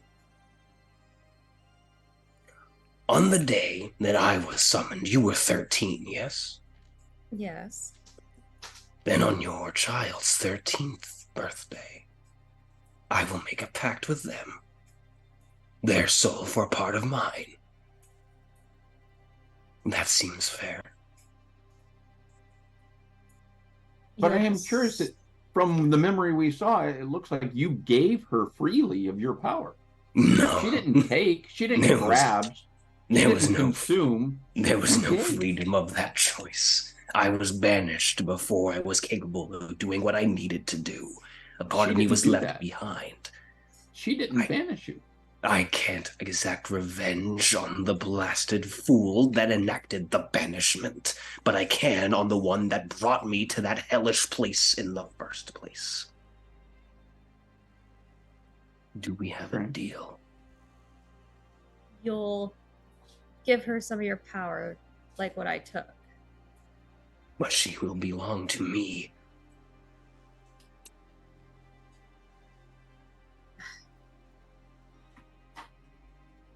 On the day that I was summoned, you were 13, yes? Yes. Then on your child's 13th birthday, I will make a pact with them. Their soul for a part of mine. That seems fair. But I am Yes. curious that from the memory we saw, it looks like you gave her freely of your power. No. She didn't take, she didn't There was- grab, she There was didn't no consume. There was You no did. freedom of that choice. I was banished before I was capable of doing what I needed to do. A part She of me didn't was do left that. behind. She didn't I- banish you. I can't exact revenge on the blasted fool that enacted the banishment, but I can on the one that brought me to that hellish place in the first place. Do we have a Okay. deal? You'll give her some of your power, like what I took. But she will belong to me.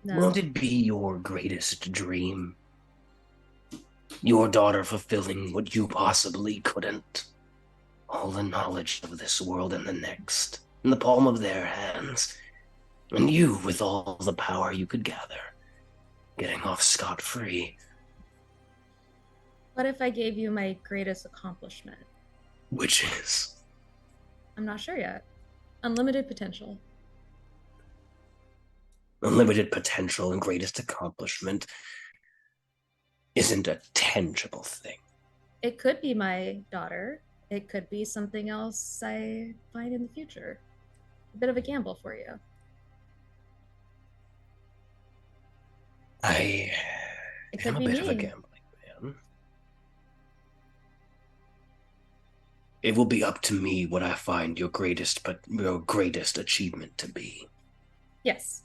No. Won't it be your greatest dream? Your daughter fulfilling what you possibly couldn't. All the knowledge of this world and the next, in the palm of their hands. And you with all the power you could gather, getting off scot-free. What if I gave you my greatest accomplishment? Which is, I'm not sure yet. Unlimited potential. unlimited potential and greatest accomplishment isn't a tangible thing. It could be my daughter. It could be something else I find in the future. A bit of a gamble for you. I It am could a be bit of a me. gambling man. It will be up to me what I find your greatest achievement to be. Yes.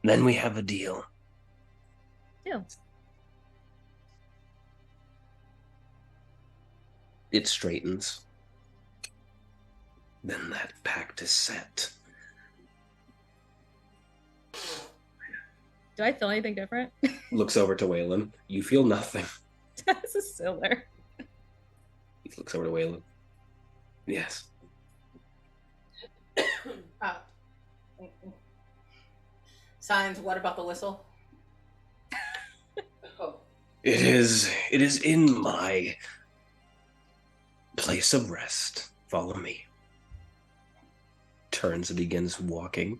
Then we have a deal. Deal. It straightens. Then that pact is set. Do I feel anything different? Looks over to Weylin. You feel nothing. This is still there. He looks over to Weylin. Yes. uh, Signs, what about the whistle? Oh. It is in my place of rest. Follow me. Turns and begins walking.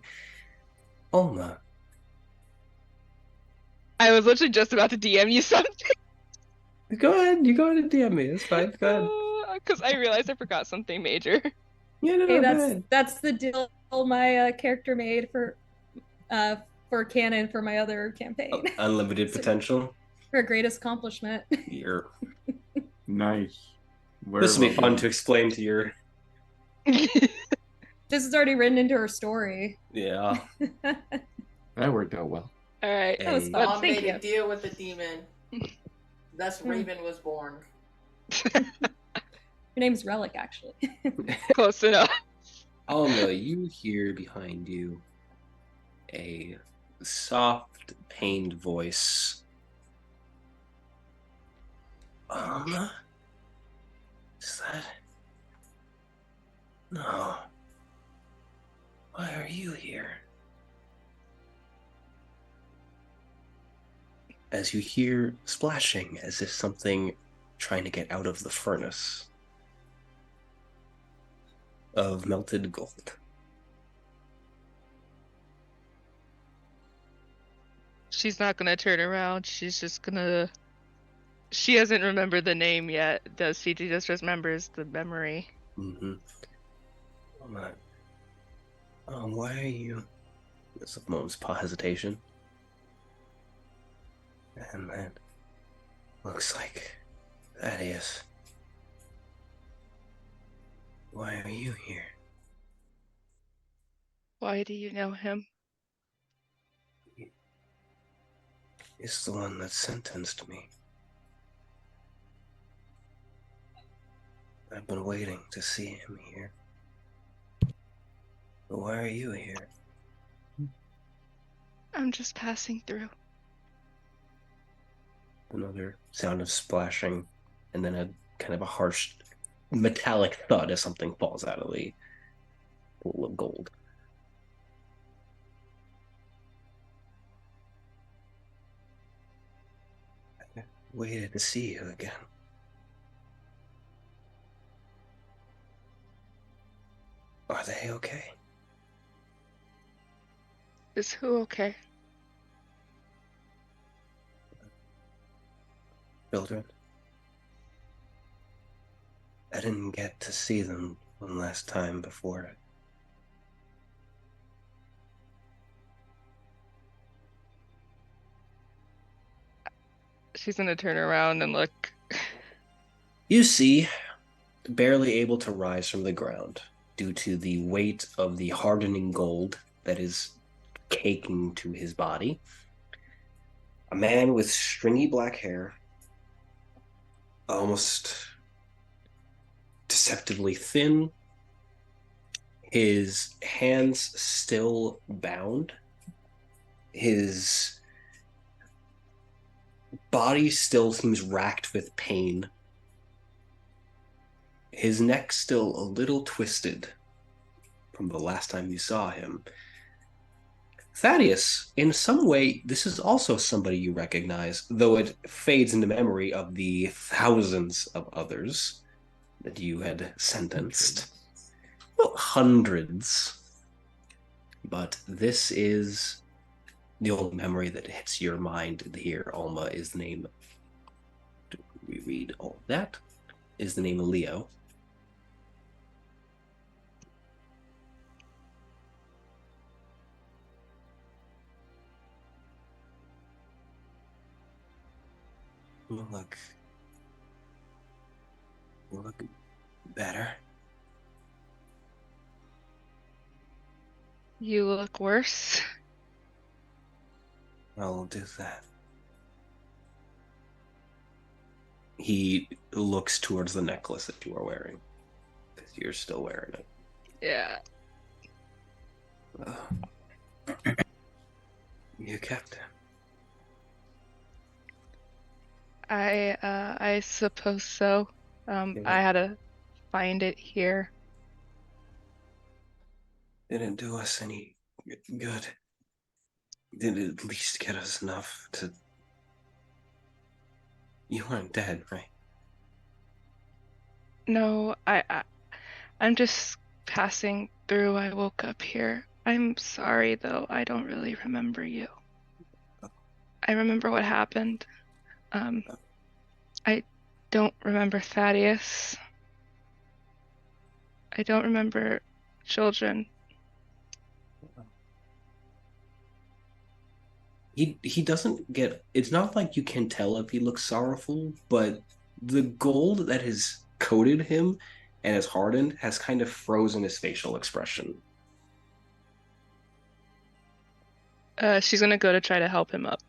Alma. I was literally just about to DM you something. Go ahead. You go ahead and DM me. It's fine. Go ahead. Because I realized I forgot something major. Yeah, no, Hey, go ahead. that's the deal my character made for canon for my other campaign. Unlimited potential. Her greatest accomplishment. You're... Nice. This will be fun to explain to your... This is already written into her story. Yeah. That worked out well. All right. That was Hey. fun. Mom Thank made a you. deal with the demon. Thus Raven was born. Her name's Relic, actually. Close enough. Alma, you hear behind you a soft, pained voice. Alma? Is that... No. Why are you here? As you hear splashing, as if something trying to get out of the furnace of melted gold. She's not gonna turn around. She's just gonna. She hasn't remembered the name yet, does she? She just remembers the memory. Mm-hmm. Why are you... There's a moment's hesitation. And then... Looks like... Thaddaeus. Why are you here? Why do you know him? He's the one that sentenced me. I've been waiting to see him here. But why are you here? I'm just passing through. Another sound of splashing, and then a kind of a harsh metallic thud as something falls out of the pool of gold. I waited to see you again. Are they okay? Is who okay? Children? I didn't get to see them one last time before. She's gonna turn around and look. You see, barely able to rise from the ground due to the weight of the hardening gold that is caking to his body. A man with stringy black hair, almost deceptively thin, his hands still bound, his body still seems racked with pain, his neck still a little twisted from the last time you saw him. Thaddaeus, in some way, this is also somebody you recognize, though it fades into memory of the thousands of others that you had sentenced. Well, hundreds. But this is the only memory that hits your mind here. Alma is the name. Do we read all that? Is the name of Leo. You look better. You look worse. I'll do that. He looks towards the necklace that you are wearing, because you're still wearing it. Yeah. You kept it. I suppose so. I had to find it here. Didn't do us any good. Didn't at least get us enough to... You weren't dead, right? No, I'm just passing through. I woke up here. I'm sorry though. I don't really remember you. I remember what happened. I don't remember Thaddaeus. I don't remember children. He doesn't get... It's not like you can tell if he looks sorrowful, but the gold that has coated him and has hardened has kind of frozen his facial expression. She's gonna go to try to help him up.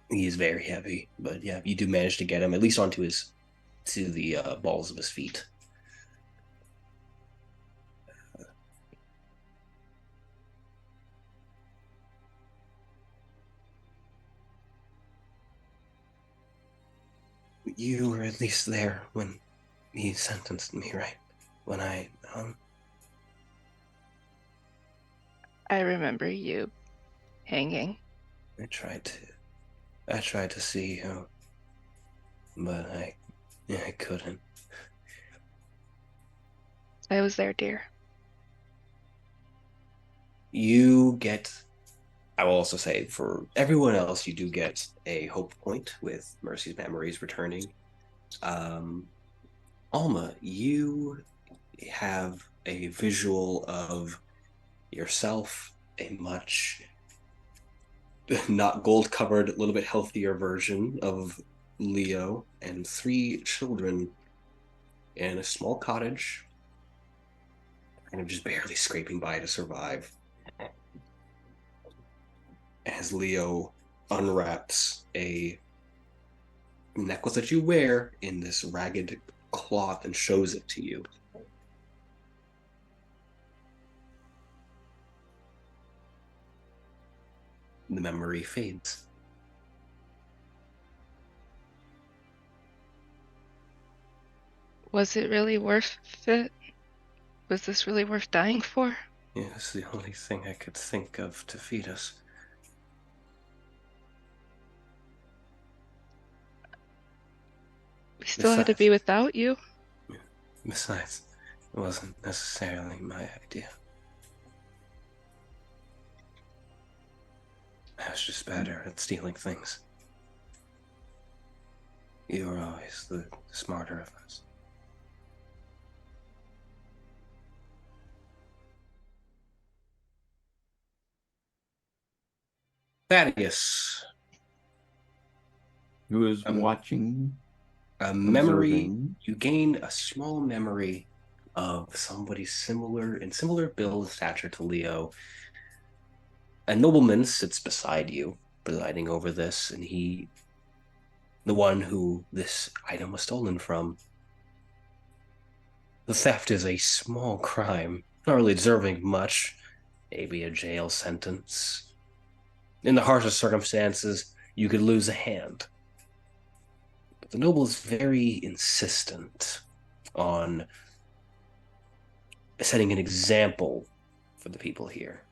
He is very heavy, but yeah, you do manage to get him at least onto the balls of his feet. You were at least there when he sentenced me, right? When I remember you hanging. I tried to see you, but I couldn't. I was there, dear. You get, I will also say, for everyone else, you do get a hope point with Mercy's memories returning. Alma, you have a visual of yourself, a much not gold covered, a little bit healthier version of Leo, and 3 children in a small cottage, kind of just barely scraping by to survive. As Leo unwraps a necklace that you wear in this ragged cloth and shows it to you. The memory fades. Was it really worth it? Was this really worth dying for? Yeah, it's the only thing I could think of to feed us. We still had to be without you. Besides, it wasn't necessarily my idea. I was just better at stealing things. You were always the smarter of us. Thaddeus. Who is watching? A memory. Observing. You gain a small memory of somebody similar build and stature to Leo. A nobleman sits beside you, presiding over this, and the one who this item was stolen from. The theft is a small crime, not really deserving much, maybe a jail sentence. In the harshest circumstances, you could lose a hand. But the noble is very insistent on setting an example for the people here.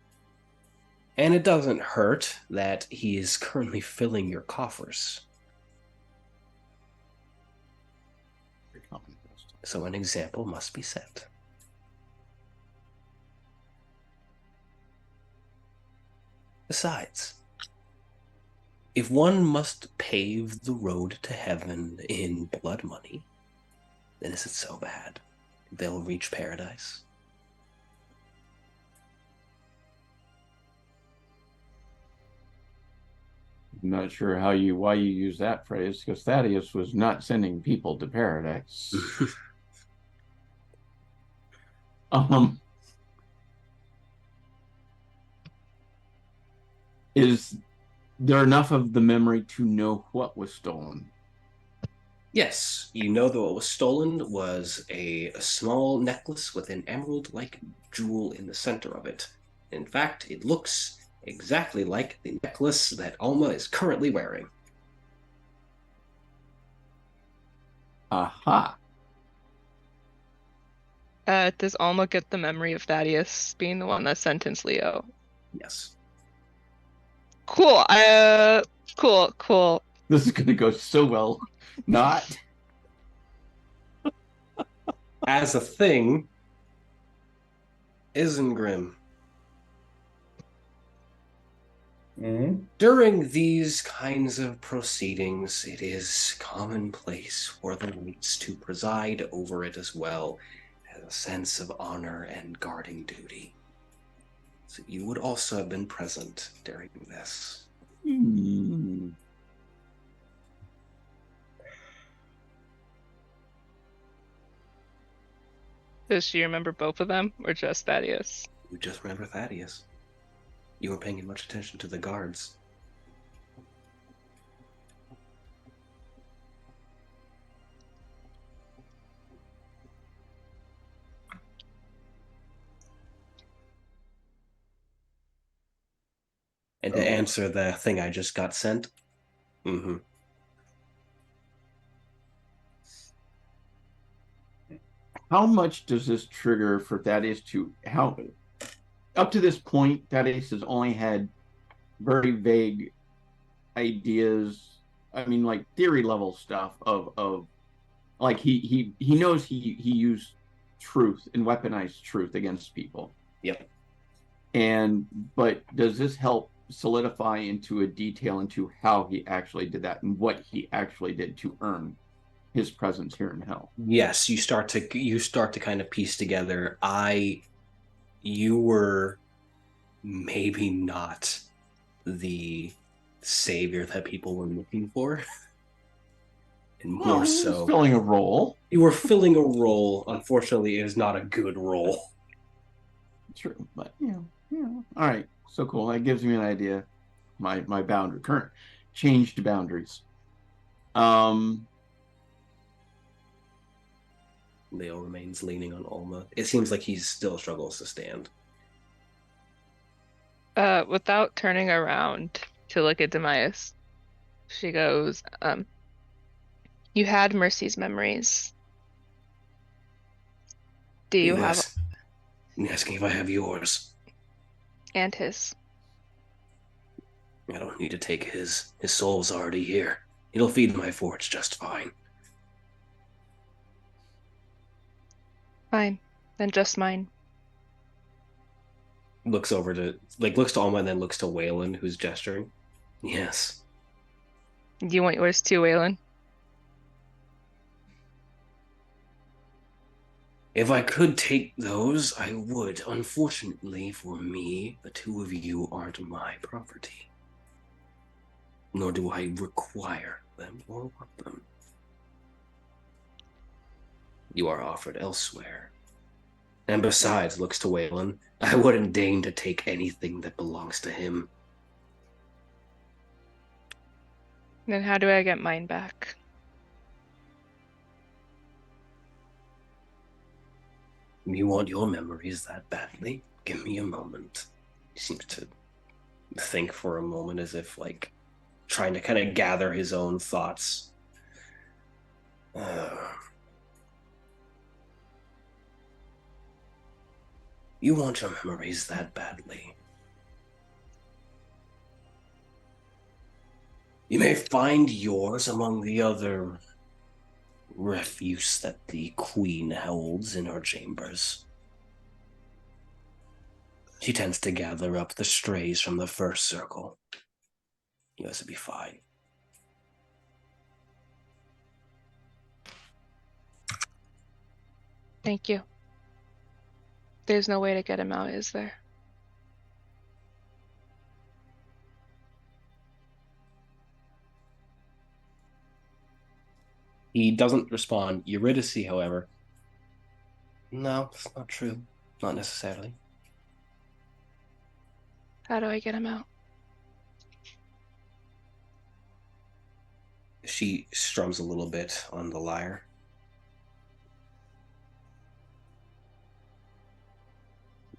And it doesn't hurt that he is currently filling your coffers. So an example must be set. Besides, if one must pave the road to heaven in blood money, then is it so bad? They'll reach paradise. I'm not sure why you use that phrase, because Thaddeus was not sending people to paradise. Is there enough of the memory to know what was stolen? Yes, you know that what was stolen was a small necklace with an emerald-like jewel in the center of it. In fact, it looks exactly like the necklace that Alma is currently wearing. Aha. Does Alma get the memory of Thaddeus being the one that sentenced Leo? Yes. Cool. Cool. This is going to go so well. Not. As a thing, Isengrim. Mm-hmm. During these kinds of proceedings, it is commonplace for the knights to preside over it as well, as a sense of honor and guarding duty. So you would also have been present during this. Does she remember both of them, or just Thaddeus? You just remember Thaddeus. You were paying much attention to the guards. And to answer the thing I just got sent, how much does this trigger for Thaddeus to how up to this point Thaddeus has only had very vague ideas. I mean, like theory level stuff of like he knows he used truth and weaponized truth against people. Yep. But does this help solidify into a detail into how he actually did that and what he actually did to earn his presence here in hell? Yes, you start to kind of piece together. You were maybe not the savior that people were looking for. And more so filling a role. You were filling a role. Unfortunately, it is not a good role. True, but all right. So cool. That gives me an idea. My boundary current changed boundaries. Leo remains leaning on Alma. It seems like he still struggles to stand. Without turning around to look at Demias, she goes, you had Mercy's memories. Do you have... I'm asking if I have yours. And his. I don't need to take his. His soul's already here. It'll feed my forge just fine. Fine. Then just mine. Looks to Alma and then looks to Weylin, who's gesturing. Yes. Do you want yours too, Weylin? If I could take those, I would. Unfortunately for me, the two of you aren't my property. Nor do I require them or want them. You are offered elsewhere. And besides, looks to Weylin, I wouldn't deign to take anything that belongs to him. Then how do I get mine back? You want your memories that badly? Give me a moment. He seems to think for a moment as if, like, trying to kind of gather his own thoughts. You want your memories that badly? You may find yours among the other refuse that the Queen holds in her chambers. She tends to gather up the strays from the first circle. Yours will be fine. Thank you. There's no way to get him out, is there? He doesn't respond. Eurydice, however. No, it's not true. Not necessarily. How do I get him out? She strums a little bit on the lyre.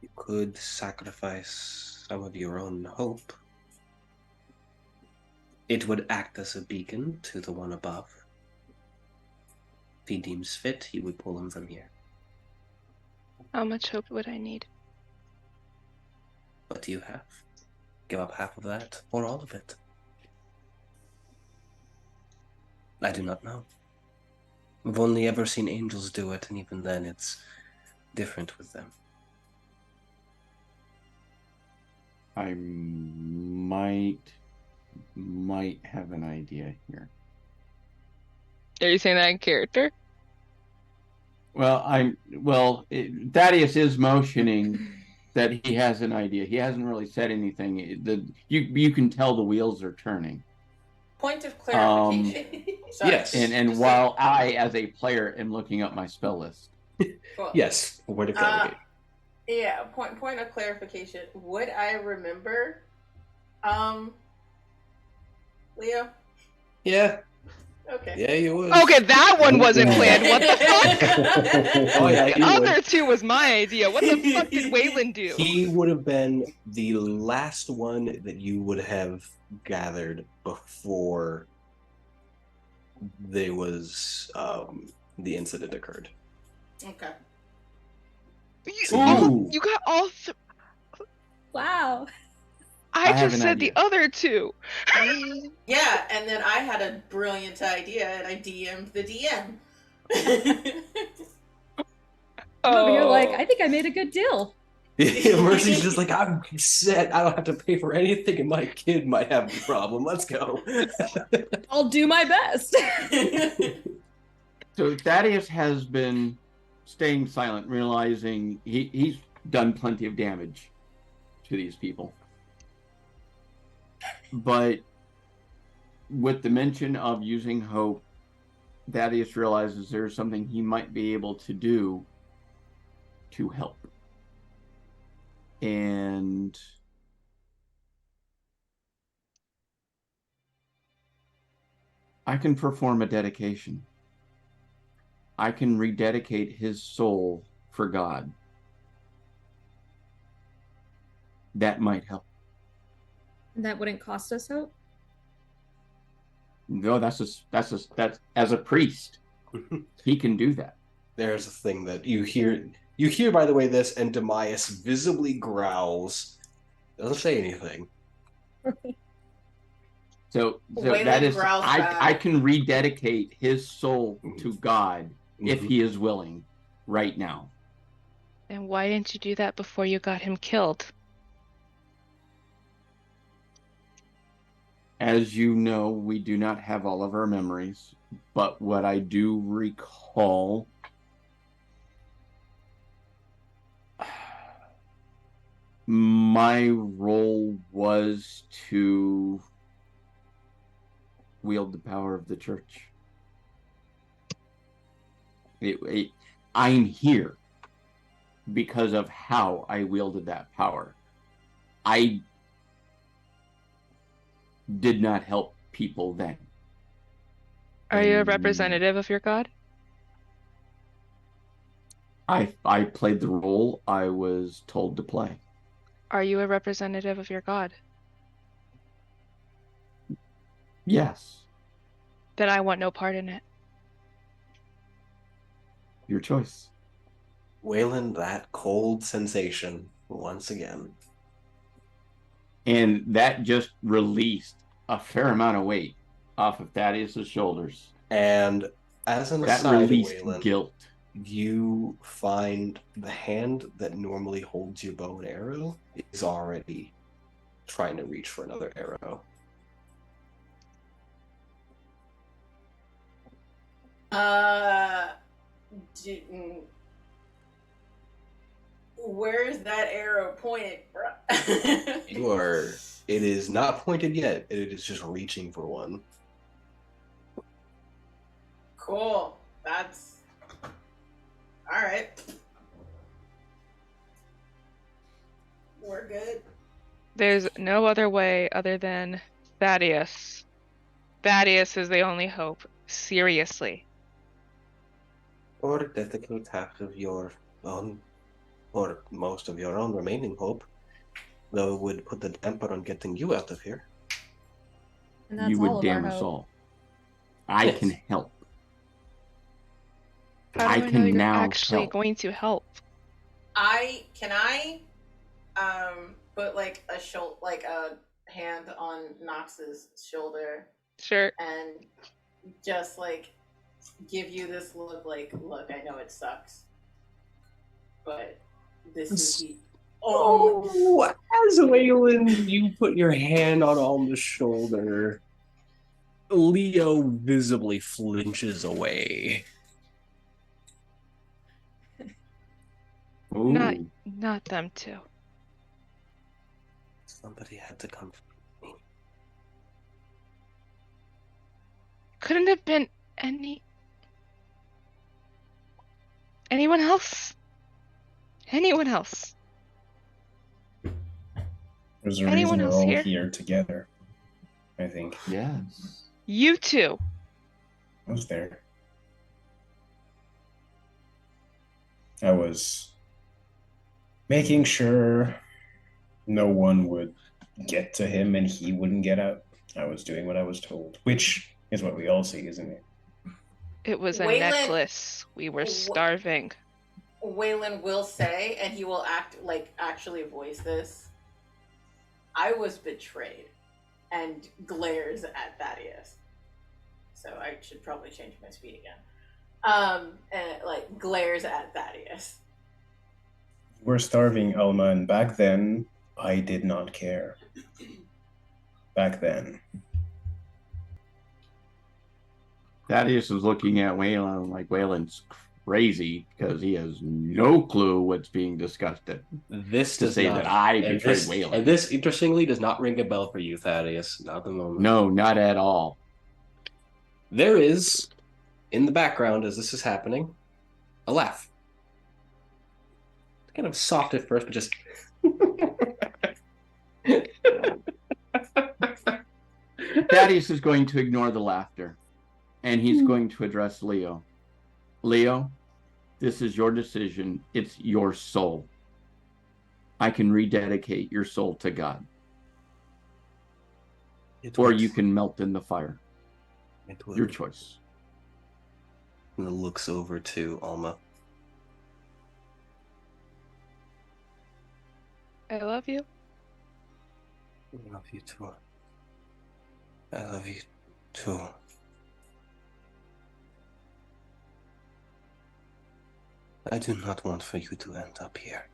You could sacrifice some of your own hope. It would act as a beacon to the one above. If he deems fit, he would pull him from here. How much hope would I need? What do you have? Give up half of that, or all of it? I do not know. I've only ever seen angels do it, and even then it's different with them. I might have an idea here. Are you saying that in character? Well, Thaddeus is motioning that he has an idea. He hasn't really said anything. You can tell the wheels are turning. Point of clarification. Yes. And while I, as a player, am looking up my spell list. Cool. Yes, word of clarification. Yeah, point of clarification. Would I remember Leo? Yeah. Okay. Yeah, you would. Okay, that one wasn't planned. What the fuck? Oh, yeah, The other two was my idea. What the fuck did Weylin do? He would have been the last one that you would have gathered before there was the incident occurred. Okay. You got all. Wow. I have just an said idea. the other two. Yeah, and then I had a brilliant idea, and I DM'd the DM. I'm over here like, Oh. I think I made a good deal. Mercy's just like, I'm set. I don't have to pay for anything, and my kid might have a problem. Let's go. I'll do my best. So Thaddeus has been staying silent, realizing he's done plenty of damage to these people. But with the mention of using hope, Thaddeus realizes there's something he might be able to do to help. And I can perform a dedication. I can rededicate his soul for God. That might help. That wouldn't cost us hope. No, that's as a priest, he can do that. There's a thing that you hear. You hear, by the way, this, and Demayus visibly growls. Doesn't say anything. So Weylin that is, growls back. I can rededicate his soul to God if he is willing right now. And why didn't you do that before you got him killed? As you know, we do not have all of our memories, but what I do recall, my role was to wield the power of the church. I'm here because of how I wielded that power. I did not help people then. Are you a representative of your god? I played the role I was told to play. Are you a representative of your god? Yes, Then I want no part in it. your choice. Weylin, that cold sensation once again. And that just released a fair amount of weight off of Thaddeus' shoulders. And as an That aside, released Weylin, guilt. you find the hand that normally holds your bow and arrow is already trying to reach for another arrow. Where's that arrow pointed, bro? It is not pointed yet. It is just reaching for one. Cool. That's all right. We're good. There's no other way other than Thaddeus. Thaddeus is the only hope. Seriously. Or dedicate half of your own, or most of your own remaining hope, though it would put the damper on getting you out of here. And that's You all would of damn our us hope. all. I Yes. can help. How do I I know can you're now actually help. going to help? Can I put like a hand on Nox's shoulder Sure. and just like give you this look like, look, I know it sucks, but this is the As Weylin, you put your hand on Alma's shoulder. Leo visibly flinches away. Ooh. Not them two. Somebody had to come for me. Couldn't have been anyone else. Anyone else. There's a Anyone reason we're else all here? here together, I think. Yes. You two. I was there. I was making sure no one would get to him and he wouldn't get out. I was doing what I was told, which is what we all see, isn't it? It was a Weylin- necklace. We were starving. Weylin will say, and he will actually voice this. I was betrayed, and glares at Thaddaeus. So I should probably change my speed again. And glares at Thaddaeus. We're starving, Alma, and back then, I did not care. Back then. Thaddeus is looking at Weylin like Wayland's crazy because he has no clue what's being discussed. This To does say not, that I and betrayed this, Weylin. and this, interestingly, does not ring a bell for you, Thaddeus. Not at the moment. No, not at all. There is, in the background as this is happening, a laugh. Kind of soft at first, but just. Thaddeus is going to ignore the laughter, and he's going to address Leo. Leo, this is your decision. It's your soul. I can rededicate your soul to God. Or you can melt in the fire. Your choice. And looks over to Alma. I love you. I love you too. I love you too. I do not want for you to end up here.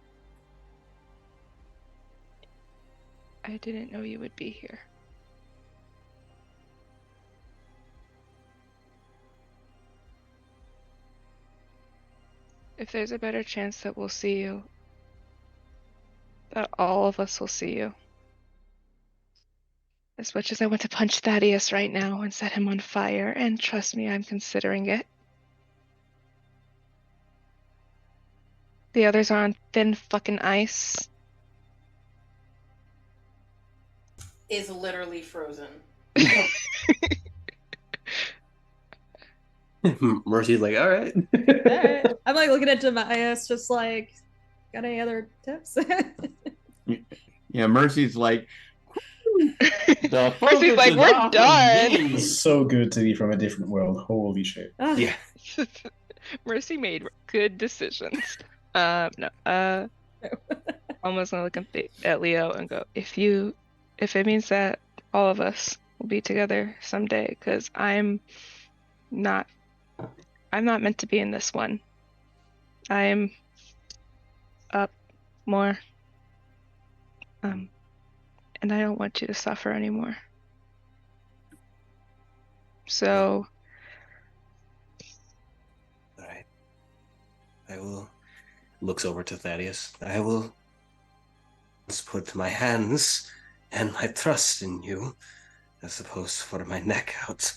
I didn't know you would be here. If there's a better chance that we'll see you, that all of us will see you. As much as I want to punch Thaddeus right now and set him on fire, and trust me, I'm considering it. The others are on thin fucking ice. Is literally frozen. Mercy's like, all right. Alright. I'm like looking at Thaddaeus, just like, got any other tips? Yeah, Mercy's like, the Mercy's like, focus is we're off of done. me. It's so good to be from a different world. Holy shit. Ah, Yeah. Mercy made good decisions. No. Almost gonna look at Leo and go, if it means that all of us will be together someday, because I'm not meant to be in this one. I'm up more. And I don't want you to suffer anymore. So All right. I will. Looks over to Thaddeus. I will put my hands and my trust in you, as opposed to for my neck out.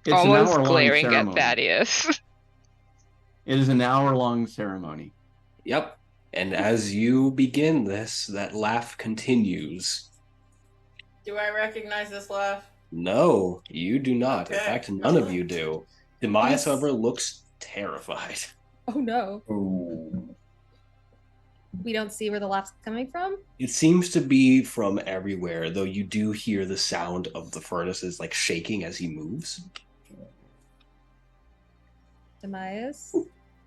It's almost an hour-long glaring at ceremony. Thaddeus. It is an hour-long ceremony. Yep. And as you begin this, that laugh continues. Do I recognize this laugh? No, you do not. In Okay. fact, none of you do. Demise, Yes. however, looks terrified. oh no. Oh. We don't see where the laugh's coming from? It seems to be from everywhere, though you do hear the sound of the furnaces like shaking as he moves. Thaddaeus?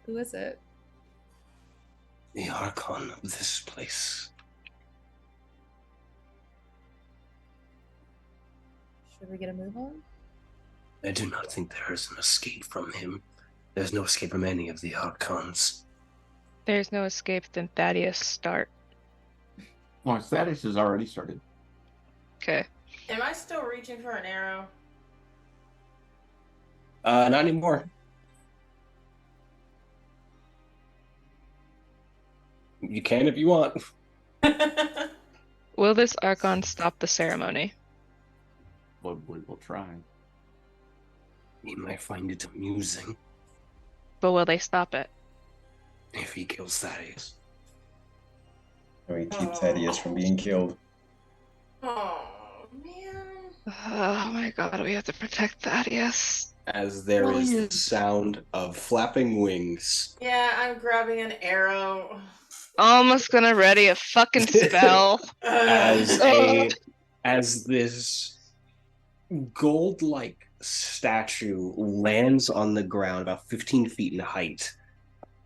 Who is it? The Archon of this place. Should we get a move on? I do not think there is an escape from him. There's no escape from any of the Archons. There's no escape, then Thaddeus start. Well, Thaddeus has already started. Okay. Am I still reaching for an arrow? Not anymore. You can if you want. Will this Archon stop the ceremony? But we will try. He might find it amusing But will they stop it? if he kills Thaddeus. And we keep Thaddeus from being killed. Oh, man. Oh my god, we have to protect Thaddeus. As there is the sound of flapping wings. Yeah, I'm grabbing an arrow. Almost gonna ready a fucking spell. As Ugh. as this gold-like statue lands on the ground about 15 feet in height.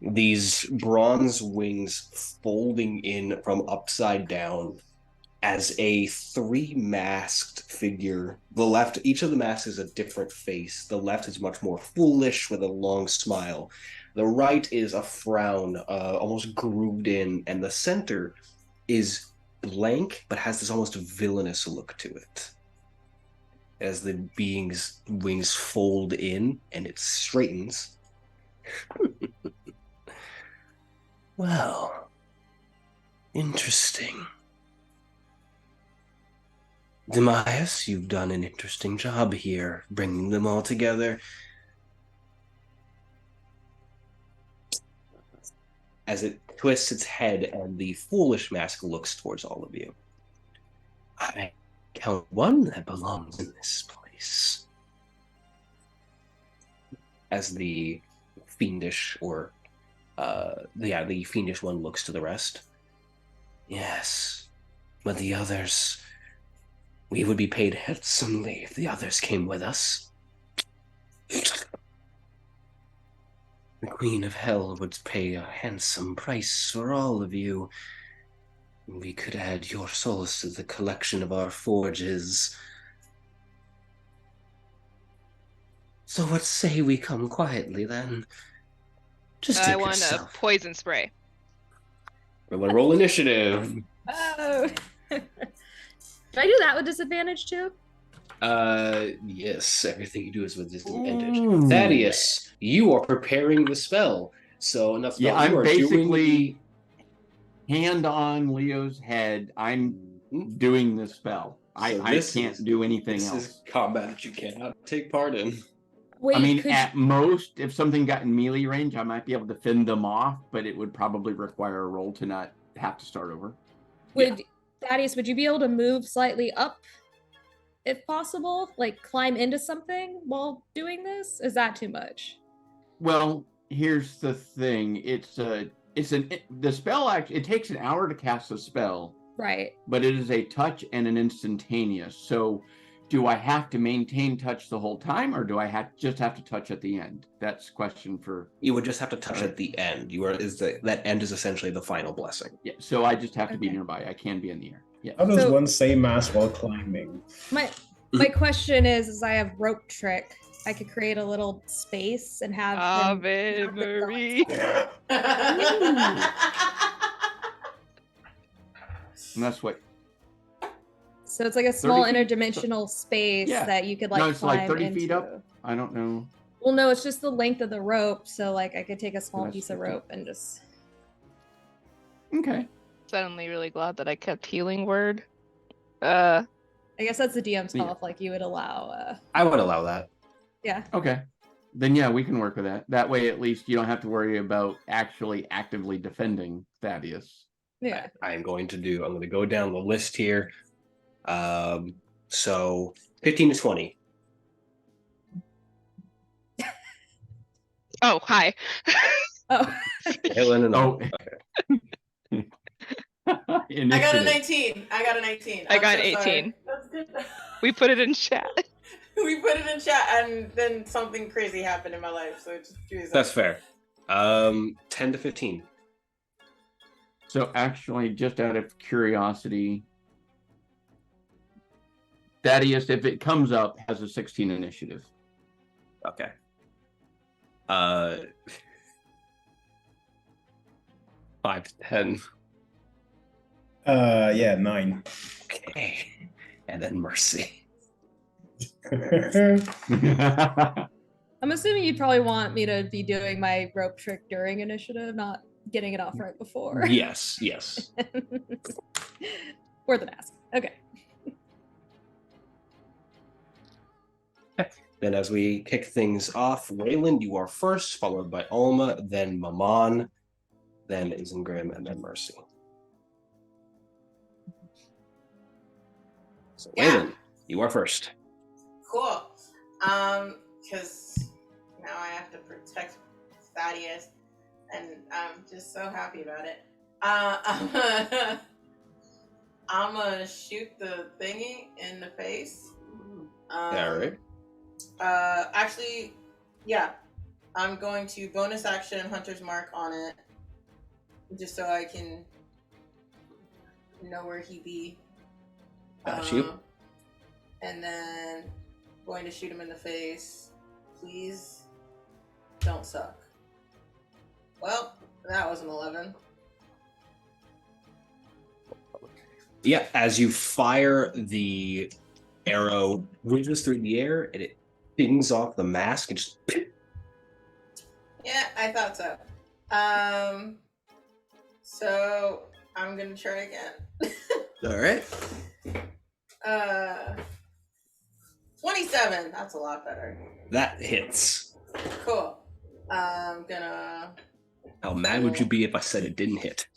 These bronze wings folding in from upside down as a three-masked figure. The left, each of the masks is a different face. The left is much more foolish with a long smile. The right is a frown, almost grooved in, and the center is blank but has this almost villainous look to it. As the being's wings fold in and it straightens. Well, interesting. Demayas, you've done an interesting job here, bringing them all together. As it twists its head and the foolish mask looks towards all of you. I count one that belongs in this place. As the fiendish the fiendish one looks to the rest. Yes, but the others, we would be paid handsomely if the others came with us. The Queen of Hell would pay a handsome price for all of you. We could add your souls to the collection of our forges. So what say we come quietly then? Just take I want yourself. a poison spray. We're gonna roll initiative. Oh. Should I do that with disadvantage too? Yes, everything you do is with disadvantage. Thaddaeus, you are preparing the spell. So enough spell. Yeah, I'm you are basically hand on Leo's head. I'm doing the spell. I can't do anything else. This is combat that you cannot take part in. Wait, I mean, at most, if something got in melee range, I might be able to fend them off, but it would probably require a roll to not have to start over. Thaddeus, would you be able to move slightly up if possible? Like climb into something while doing this? Is that too much? Well, here's the thing. The spell actually, it takes an hour to cast a spell. Right. But it is a touch and an instantaneous. So do I have to maintain touch the whole time, or do I just have to touch at the end? That's question for... You would just have to touch at the end. That end is essentially the final blessing. Yeah, so I just have to be nearby. I can be in the air. Yeah. How does one say mass while climbing? My question is I have rope trick. I could create a little space and have Ave Marie. And that's what... So it's like a small 30 feet? interdimensional space that you could like No, it's climb like 30 into. feet up? I don't know. Well, no, it's just the length of the rope. So like I could take a small That's piece of 50. rope and just... Okay. Suddenly really glad that I kept healing word. I guess that's the DM's call Yeah. if like you would allow... I would allow that. Yeah. Okay. Then yeah, we can work with that. That way at least you don't have to worry about actually actively defending Thaddaeus. Yeah. I'm going to go down the list here. So 15 to 20. Oh, hi. Oh. Weylin and Oh. I got a 19. I got an 18. I got so 18. sorry. That's good. We put it in chat. We put it in chat, and then something crazy happened in my life, so just choose That's fair. 10 to 15. So actually, just out of curiosity, Thaddaeus, if it comes up, has a 16 initiative. Okay. 5 to 10. Yeah, 9. Okay. And then mercy. I'm assuming you'd probably want me to be doing my rope trick during initiative, not getting it off right before. Yes. Or the mask. Okay. Then as we kick things off, Weylin, you are first, followed by Alma, then Maman, then Isengrim, and then Mercy. So Weylin, you are first. Cool. Because now I have to protect Thaddaeus, and I'm just so happy about it. I'm gonna shoot the thingy in the face. All right. Actually, yeah. I'm going to bonus action Hunter's Mark on it, just so I can know where he be. Got you. And then going to shoot him in the face. Please don't suck. Well, that was an 11. Yeah, as you fire, the arrow whizzes through the air and it pings off the mask and just. Yeah, I thought so. So I'm gonna try again. All right. 27. That's a lot better. That hits. Cool. I'm gonna. How mad would you be if I said it didn't hit?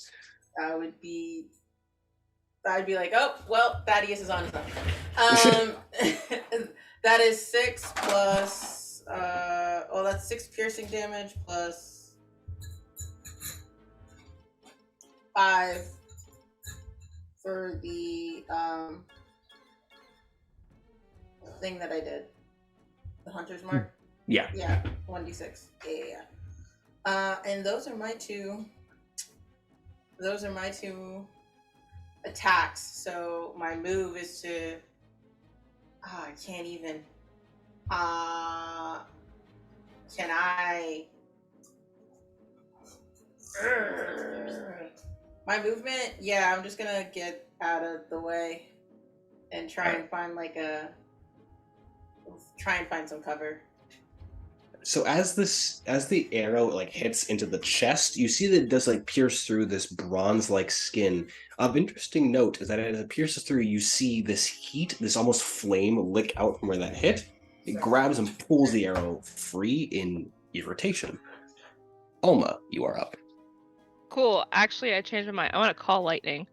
I'd be like, oh, well, Thaddeus is on his own. That is 6 plus, that's 6 piercing damage plus 5 for the, thing that I did. The Hunter's Mark? Yeah. Yeah, 1d6. Yeah. And those are my two attacks. So my move is to I can't even can I my movement, yeah, I'm just gonna get out of the way and try and find some cover. So as the arrow like hits into the chest, you see that it does like pierce through this bronze-like skin. Of interesting note is that as it pierces through, you see this heat, this almost flame lick out from where that hit. It grabs and pulls the arrow free in irritation. Alma, you are up. Cool. Actually, I changed my mind. I want to call lightning.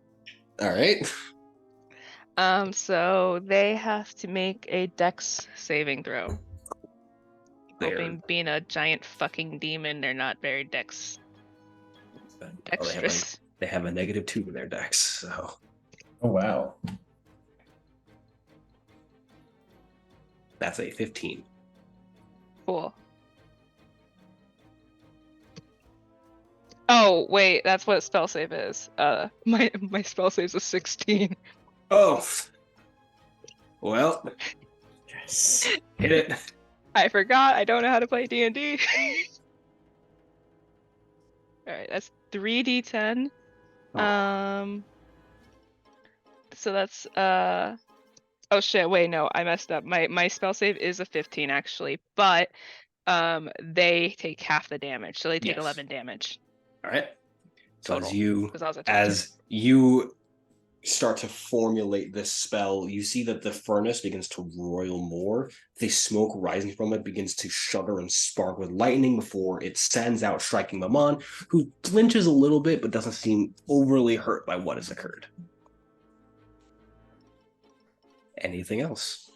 All right. So they have to make a dex saving throw. Hoping being a giant fucking demon, they're not very dexterous. They have a -2 to their dex, so. Oh wow. That's a 15. Cool. Oh wait, that's what spell save is. My spell save is a 16. Oh. Well. Yes. Hit it. I forgot. I don't know how to play D&D. All right, that's 3d10. So that's oh shit, wait, no, I messed up. My spell save is a 15 actually, but they take half the damage, so they take 11 damage. All right. So Total, as you start to formulate this spell, you see that the furnace begins to roil more. The smoke rising from it begins to shudder and spark with lightning before it sends out, striking Maman, who flinches a little bit but doesn't seem overly hurt by what has occurred. Anything else?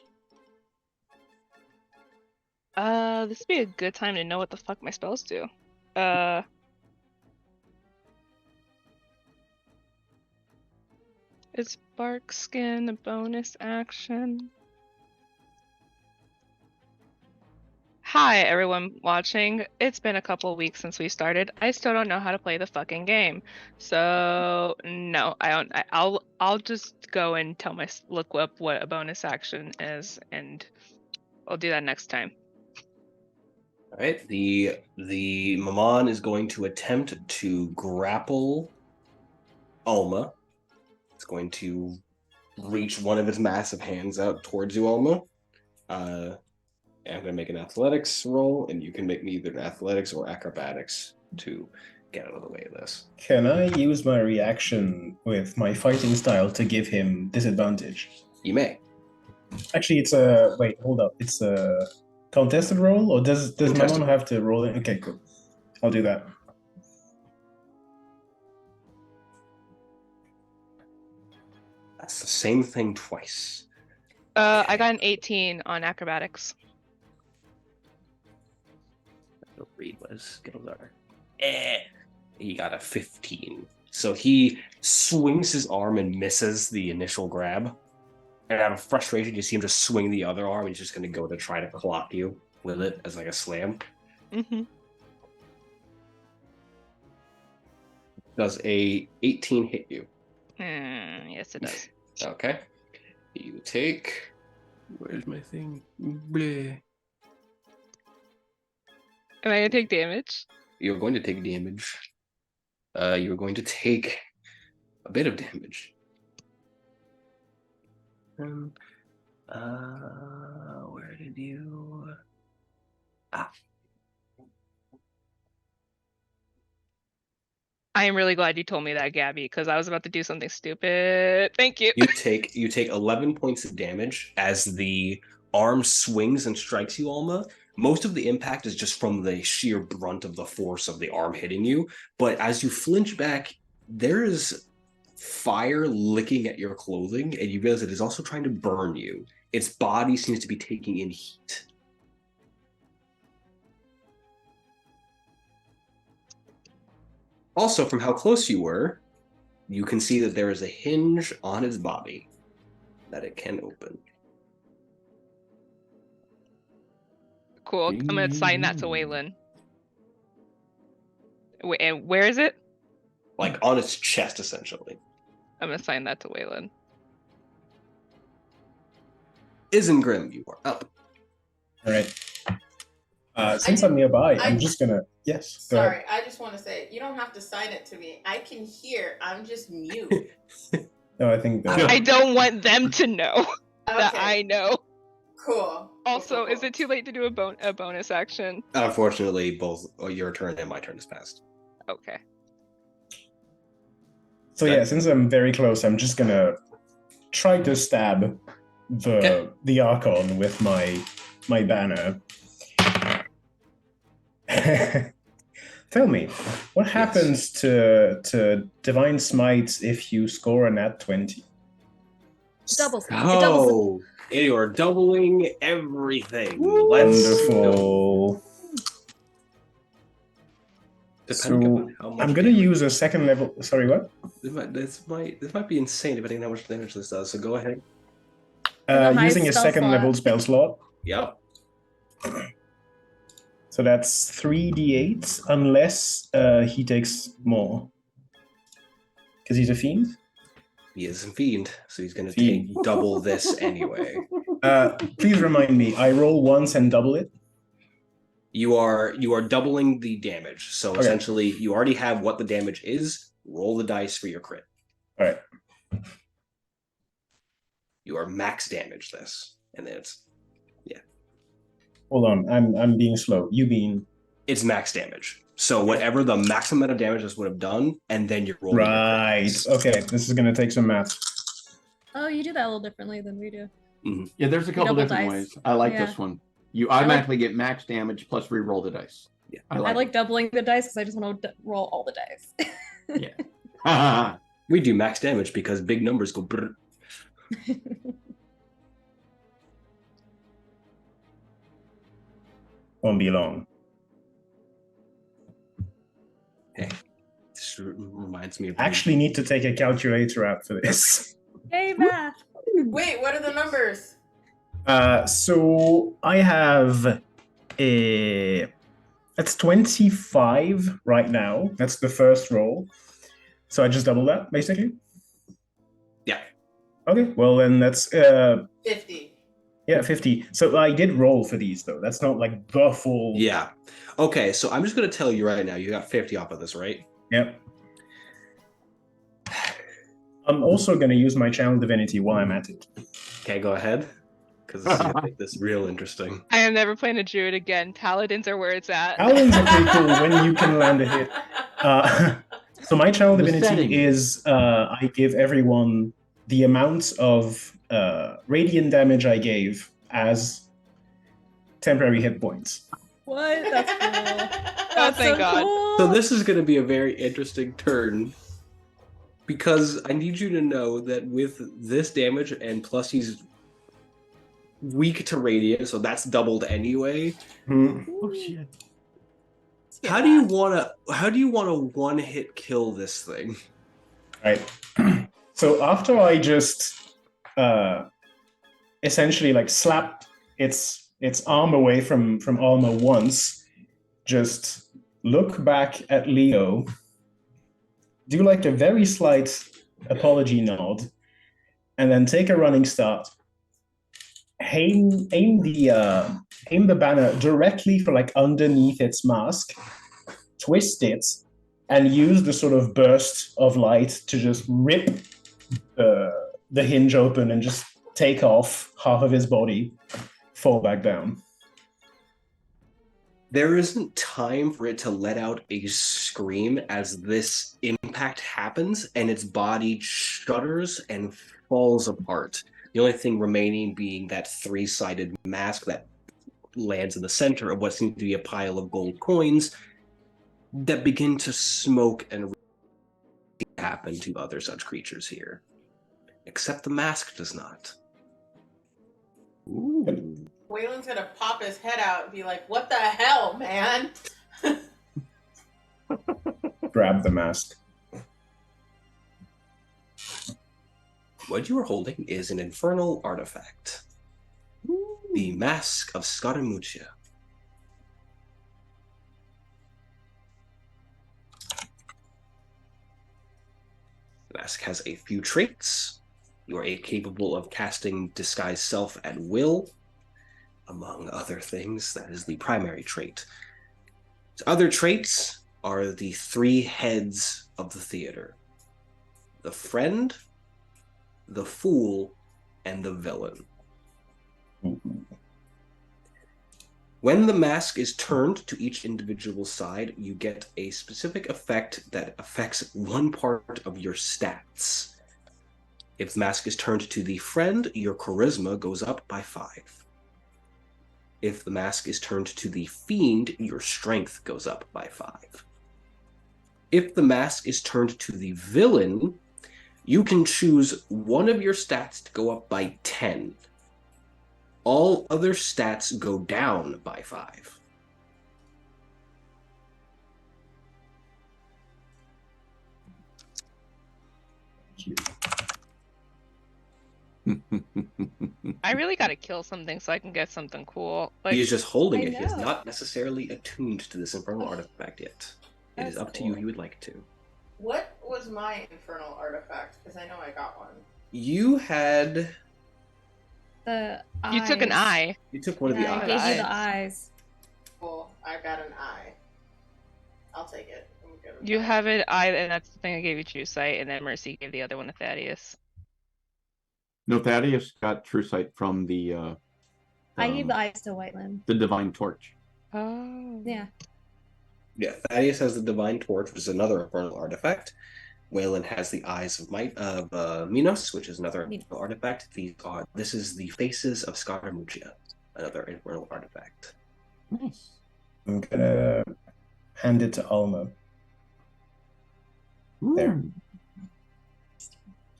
This would be a good time to know what the fuck my spells do. Is bark skin a bonus action? Hi everyone watching. It's been a couple weeks since we started. I still don't know how to play the fucking game. So no, I don't. I'll just go and look up what a bonus action is, and I'll do that next time. All right. The Maman is going to attempt to grapple Alma. It's going to reach one of its massive hands out towards you, Alma. I'm going to make an athletics roll, and you can make me either an athletics or acrobatics to get out of the way of this. Can I use my reaction with my fighting style to give him disadvantage? You may. Actually, it's a... Wait, hold up. It's a contested roll? Or does Manon have to roll it? Okay, cool. I'll do that. That's the same thing twice. I got an 18 on acrobatics. I'll read what his skills are. He got a 15. So he swings his arm and misses the initial grab. And out of frustration, you see him just swing the other arm. He's just going to go to try to clock you with it as like a slam. Mm-hmm. Does a 18 hit you? Yes, it does. Okay. You take... Where's my thing? Bleh. Am I gonna take damage? You're going to take damage. You're going to take a bit of damage. Where did you... Ah. I am really glad you told me that, Gabby, because I was about to do something stupid. Thank you. You take 11 points of damage as the arm swings and strikes you, Alma. Most of the impact is just from the sheer brunt of the force of the arm hitting you. But as you flinch back, there is fire licking at your clothing, and you realize it is also trying to burn you. Its body seems to be taking in heat. Also, from how close you were, you can see that there is a hinge on its body that it can open. Cool. I'm gonna assign that to Weylin. Wait, and where is it? Like on its chest, essentially. I'm gonna assign that to Weylin. Isengrim, you are up. All right. Since I'm nearby, I'm just gonna. Yes. Go Sorry, ahead. I just want to say you don't have to sign it to me. I can hear. I'm just mute. No, I think. I don't want them to know that Okay. I know. Cool. Also, Cool. is it too late to do a bonus action? Unfortunately, both your turn and my turn has passed. Okay. So yeah, since I'm very close, I'm just gonna try to stab the Archon with my banner. Tell me, what happens to Divine Smites if you score a nat 20? Doubles. Oh, you are doubling everything. Let's Wonderful. Depending So upon how much I'm gonna damage- use a second level. Sorry, what? This might be insane depending on how much damage this does. So go ahead. The highest Using a spell second slot. level spell slot. Yep. So that's 3d8 unless he takes more. Because he's a fiend. He is a fiend, so he's going to Fiend. take double this anyway. Please remind me. I roll once and double it. You are doubling the damage. So Okay. essentially, you already have what the damage is. Roll the dice for your crit. All right. You are max damage this, and then it's Hold on. I'm being slow. You being max damage. So whatever the maximum amount of damage this would have done, and then you're rolling. your crit right. dice. Okay. This is gonna take some math. Oh, you do that a little differently than we do. Yeah, there's a couple Double different dice. ways. I like Yeah. this one. You automatically get max damage plus re-roll the dice. Yeah. I I like, like doubling the dice because I just want to roll all the dice. it. Yeah. We do max damage because big numbers go brr. Won't be long. This reminds me of Actually, need to take a calculator out for this. Hey, math. Wait, what are the numbers? So I have that's 25 right now. That's the first roll. So I just double that, basically. Yeah. Okay. Well, then that's 50. yeah, 50. So I did roll for these though. That's not like the full. Yeah. Okay, so I'm just going to tell you right now, you got 50 off of this, right? Yep. I'm also going to use my channel divinity while I'm at it. Okay, go ahead. Because this is going to make this real interesting. I am never playing a druid again. Paladins are where it's at. Paladins are pretty cool when you can land a hit. So my channel The divinity setting. is I give everyone the amount of radiant damage I gave as temporary hit points. What? That's cool. Oh, That's thank so God. cool. So this is going to be a very interesting turn. Because I need you to know that with this damage, and plus he's weak to radiant, so that's doubled anyway. Hmm. Oh shit. How do you want to one-hit kill this thing? Right. So after I just essentially like slap its arm away from Alma once, just look back at Leo, do like a very slight apology nod, and then take a running start. Aim the banner directly for like underneath its mask, twist it, and use the sort of burst of light to just rip the hinge open and just take off half of his body, fall back down. There isn't time for it to let out a scream as this impact happens, and its body shudders and falls apart. The only thing remaining being that three-sided mask that lands in the center of what seems to be a pile of gold coins that begin to smoke and happen to other such creatures here. Except the mask does not. Ooh. Weylin's gonna pop his head out and be like, "What the hell, man?" Grab the mask. What you are holding is an infernal artifact. The Mask of Scaramuccia. The mask has a few traits. You are capable of casting Disguise Self at will, among other things. That is the primary trait. Other traits are the three heads of the theater: the friend, the fool, and the villain. When the mask is turned to each individual side, you get a specific effect that affects one part of your stats. If the mask is turned to the friend, your charisma goes up by 5. If the mask is turned to the fiend, your strength goes up by 5. If the mask is turned to the villain, you can choose one of your stats to go up by 10. All other stats go down by 5. I really gotta kill something so I can get something cool. Like, He is just holding I it. He is know. not necessarily attuned to this infernal artifact yet. It is That's up to you cool. if you would like to. What was my infernal artifact? Because I know I got one. You had... The you took an eyes. eye. You took one of the Yeah, I eyes. gave you the Eyes. eyes. Cool. I got an eye. I'll take it. I'm good with You that. have an eye, and that's the thing I gave you true sight, and then Mercy gave the other one to Thaddeus. No, Thaddeus got true sight from the I gave the eyes to Weylin. the divine torch. Oh. Yeah. Yeah, Thaddeus has the Divine Torch, which is another infernal artifact. Weylin has the Eyes of Might of Minos, which is another infernal artifact. This is the Faces of Scaramuccia, another infernal artifact. Nice. I'm gonna hand it to Alma. There. Ooh.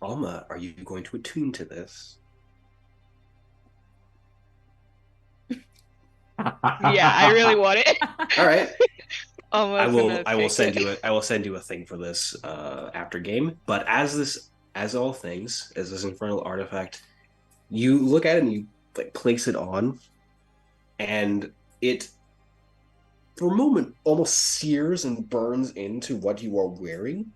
Alma, are you going to attune to this? Yeah, I really want it. All right. Almost I will send you a thing for this after game. But as this infernal artifact, you look at it and you like place it on, and it for a moment almost sears and burns into what you are wearing.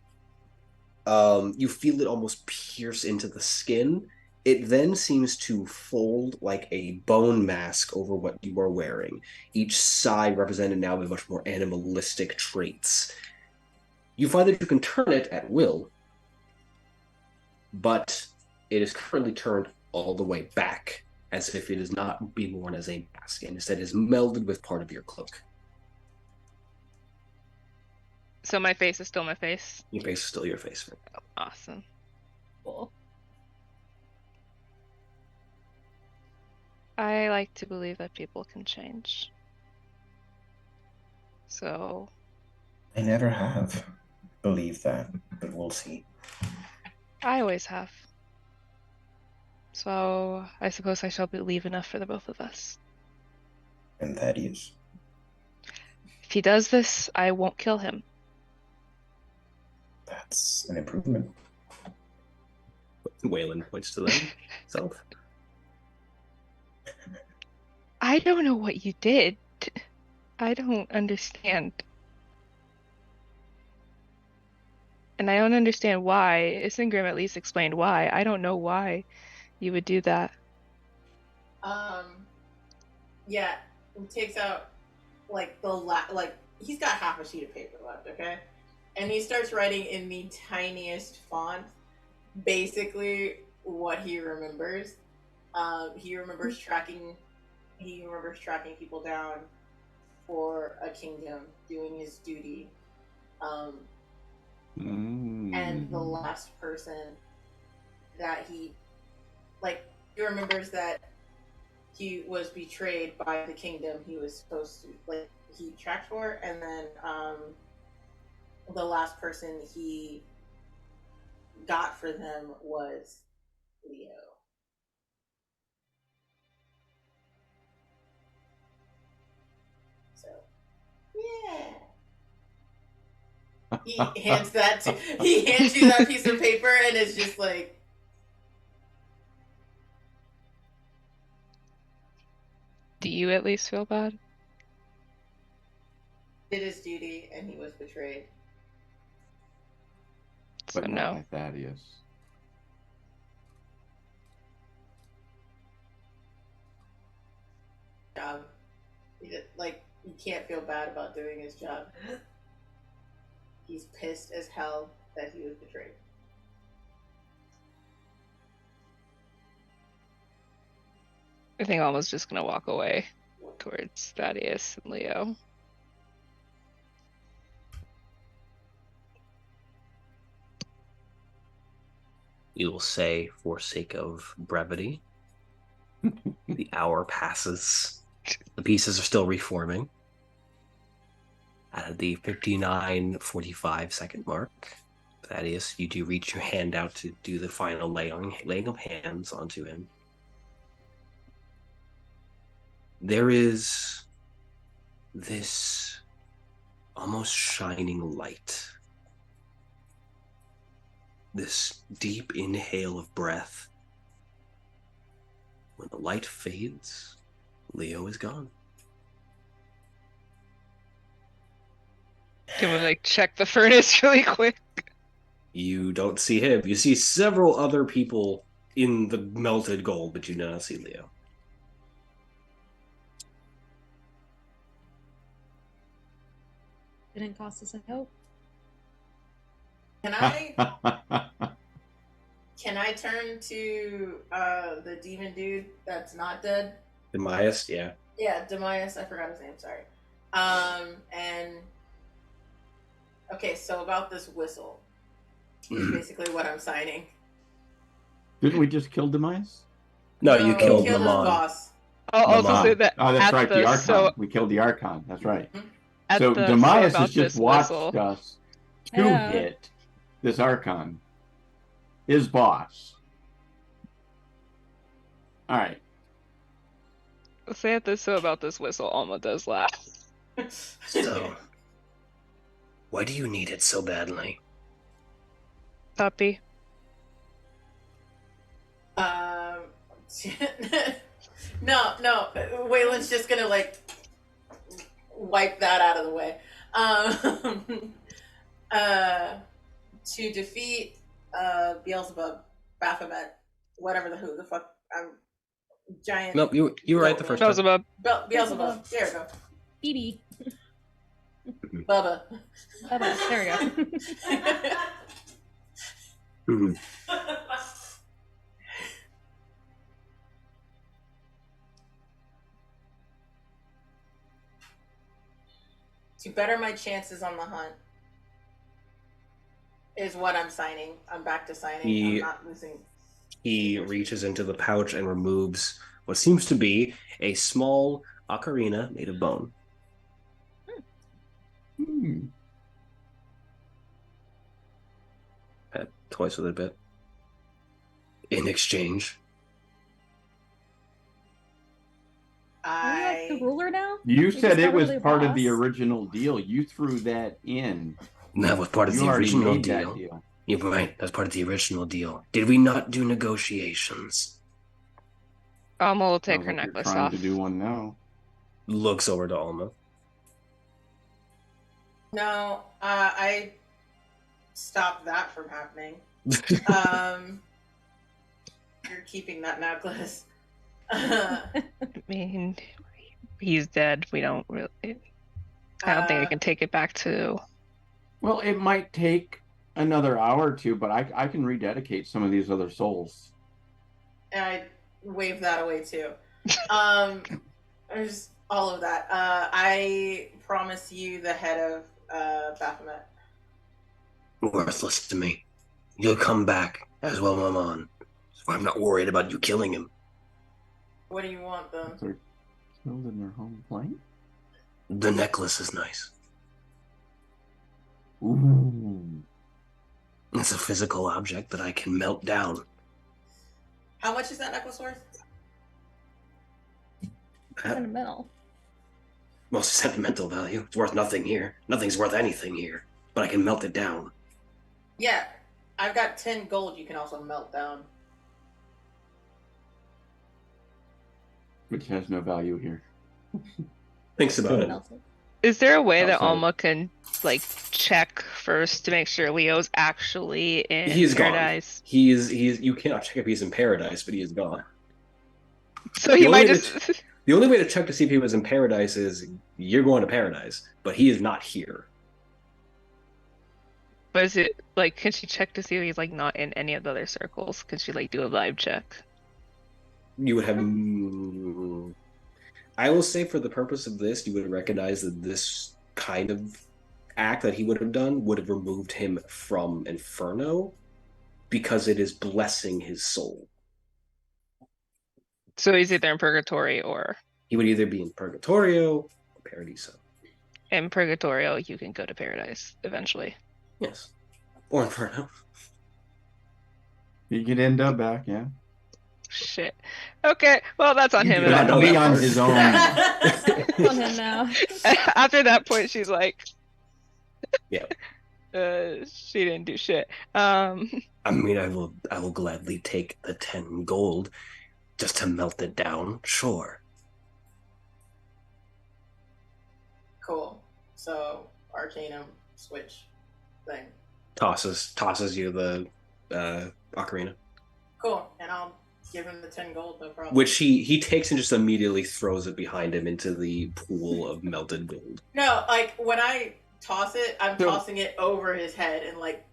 You feel it almost pierce into the skin. It then seems to fold like a bone mask over what you are wearing, each side represented now with much more animalistic traits. You find that you can turn it at will, but it is currently turned all the way back, as if it is not being worn as a mask, and instead is melded with part of your cloak. So my face is still my face. Your face is still your face. Awesome. Cool. I like to believe that people can change. So I never have believed that, but we'll see. I always have. So I suppose I shall believe enough for the both of us. And Thaddeus. If he does this, I won't kill him. That's an improvement. Weylin points to them himself. I don't know what you did. I don't understand. And I don't understand why. Isengrim at least explained why. I don't know why you would do that. Yeah, he takes out like he's got half a sheet of paper left, okay? And he starts writing in the tiniest font basically what he remembers. He remembers tracking people down for a kingdom, doing his duty. And the last person that he remembers that he was betrayed by the kingdom he was supposed to, he tracked for, and then the last person he got for them was Leo. So, yeah. He hands you that piece of paper, and it's just like, do you at least feel bad? Did his duty, and he was betrayed. So But no. not by Thaddeus. Job. You can't feel bad about doing his job. He's pissed as hell that he was betrayed. I think Alma's just gonna walk away towards Thaddeus and Leo. We will say, for sake of brevity, the hour passes. The pieces are still reforming. At the 59:45 second mark, Thaddeus, you do reach your hand out to do the final laying of hands onto him. There is this almost shining light. This deep inhale of breath. When the light fades, Leo is gone. Can we check the furnace really quick? You don't see him. You see several other people in the melted gold, but you do not see Leo. Didn't cost us a hope. Can I turn to the demon dude that's not dead? Demise, yeah. Yeah, Demise. I forgot his name. Sorry. And okay, so about this whistle, basically what I'm signing. Didn't we just kill Demise? No, you killed his Lamon. boss. I'll also say that Oh, that's at right, the Archon. So, We killed the Archon. That's right. at So the Demise about has just this watched whistle. us to Yeah. hit this Archon, his boss. All right. Say at this so about this whistle, Alma does laugh. So, why do you need it so badly? Puppy. No. Weylin's just gonna wipe that out of the way. To defeat Beelzebub, Baphomet, whatever who the fuck, giant. Nope, you were right the first time. Beelzebub. Beelzebub. There we go. Phoebe. Bubba. Bubba. There we go. To better my chances on the hunt is what I'm signing. I'm back to signing. I'm not losing. He reaches into the pouch and removes what seems to be a small ocarina made of bone. Twice with a bit. In exchange. Are you like the ruler now? You We said just it got rid was of the part of boss? the original deal. You threw that in. That was part of You the already original made that deal. deal. You're right. That's part of the original deal. Did we not do negotiations? Alma will take Sounds her like you're necklace trying off. to do one now. Looks over to Alma. No, I stopped that from happening. You're keeping that necklace. I mean, he's dead. We don't really. I don't think I can take it back to. Well, it might take another hour or two, but I can rededicate some of these other souls. And I wave that away too. There's all of that. I promise you the head of Baphomet. Worthless to me. You'll come back as well, Maman. So I'm not worried about you killing him. What do you want, then? They're killed in their home plane? The necklace is nice. Ooh. It's a physical object that I can melt down. How much is that necklace worth? Sentimental. Most sentimental value. It's worth nothing here. Nothing's worth anything here. But I can melt it down. Yeah, I've got 10 gold you can also melt down. Which has no value here. Thinks about it. Melted. Is there a way that Also- Alma can like check first to make sure Leo's actually in He's paradise? gone. He is. You cannot check if he's in paradise, but he is gone. So he The might only just. The only way to check to see if he was in paradise is you're going to paradise, but he is not here. But is it like? Can she check to see if he's like not in any of the other circles? Can she like do a vibe check? You would have. I will say, for the purpose of this, you would recognize that this kind of act that he would have done would have removed him from Inferno, because it is blessing his soul. So he's either in purgatory or He would either be in Purgatorio or Paradiso. in purgatorio. You can go to paradise eventually. Yes, or Inferno. He could end up back, yeah. Shit. Okay. Well, that's on You him. do not And know I- that on his own. It's on him now. After that point, she's like, Yeah. she didn't do shit. I mean, I will gladly take the 10 gold just to melt it down, sure. Cool. So, Arcanum switch thing. Tosses you the ocarina, Cool. And I'll give him the 10 gold, no problem. which he takes and just immediately throws it behind him into the pool of melted gold. No, like, when I toss it, I'm So- tossing it over his head and, like,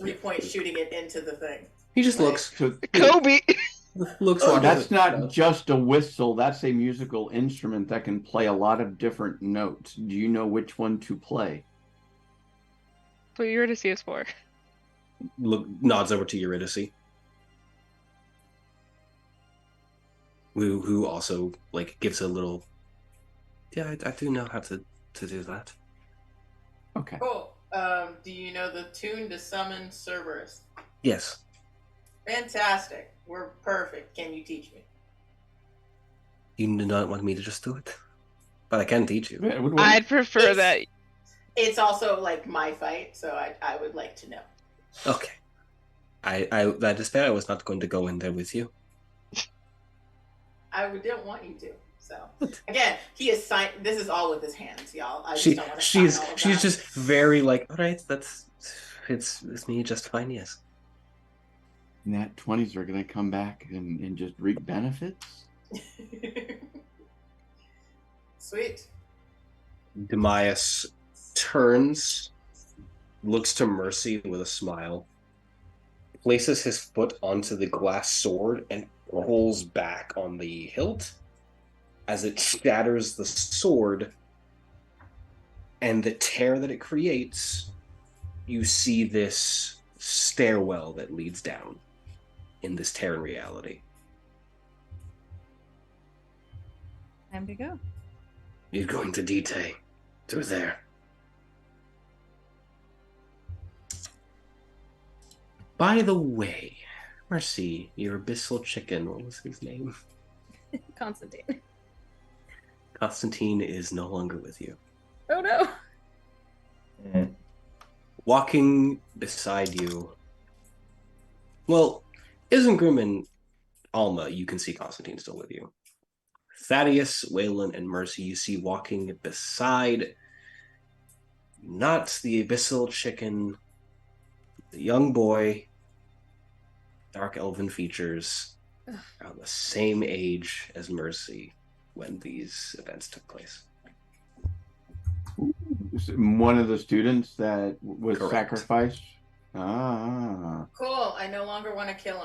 3-point shooting it into the thing. He just looks, So Kobe. looks. Oh, watches that's it. not just a whistle, that's a musical instrument that can play a lot of different notes. Do you know which one to play? What Eurydice is for? Look, nods over to Eurydice, who also like gives a little. Yeah, I do know how to do that. Okay. Cool. Do you know the tune to summon Cerberus? Yes, Fantastic. We're perfect. Can you teach me? You do not want me to just do it? But I can teach you. Yeah, it would work. I'd prefer It's- that. It's also, like, my fight, so I would like to know. okay. That is fair. I was not going to go in there with you. Don't want you to. So, again, he is signed. This is all with his hands, y'all. I just She don't want to she's sign all of she's that. just very like, all right, it's me just fine. Yes. Nat 20s are going to come back and just reap benefits? Sweet. Demias turns, looks to Mercy with a smile, places his foot onto the glass sword, and pulls back on the hilt as it shatters the sword. And the tear that it creates, you see this stairwell that leads down in this Terran reality. Time to go. You're going to Dite through there. By the way, Mercy, your abyssal chicken, what was his name? Constantine. Constantine is no longer with you. Oh no. Walking beside you. Well, Isengrim and Alma, you can see Constantine still with you. Thaddaeus, Weylin, and Mercy you see walking beside not the abyssal chicken, the young boy, dark elven features, around the same age as Mercy when these events took place. One of the students that was Correct. sacrificed. Ah. Cool. I no longer want to kill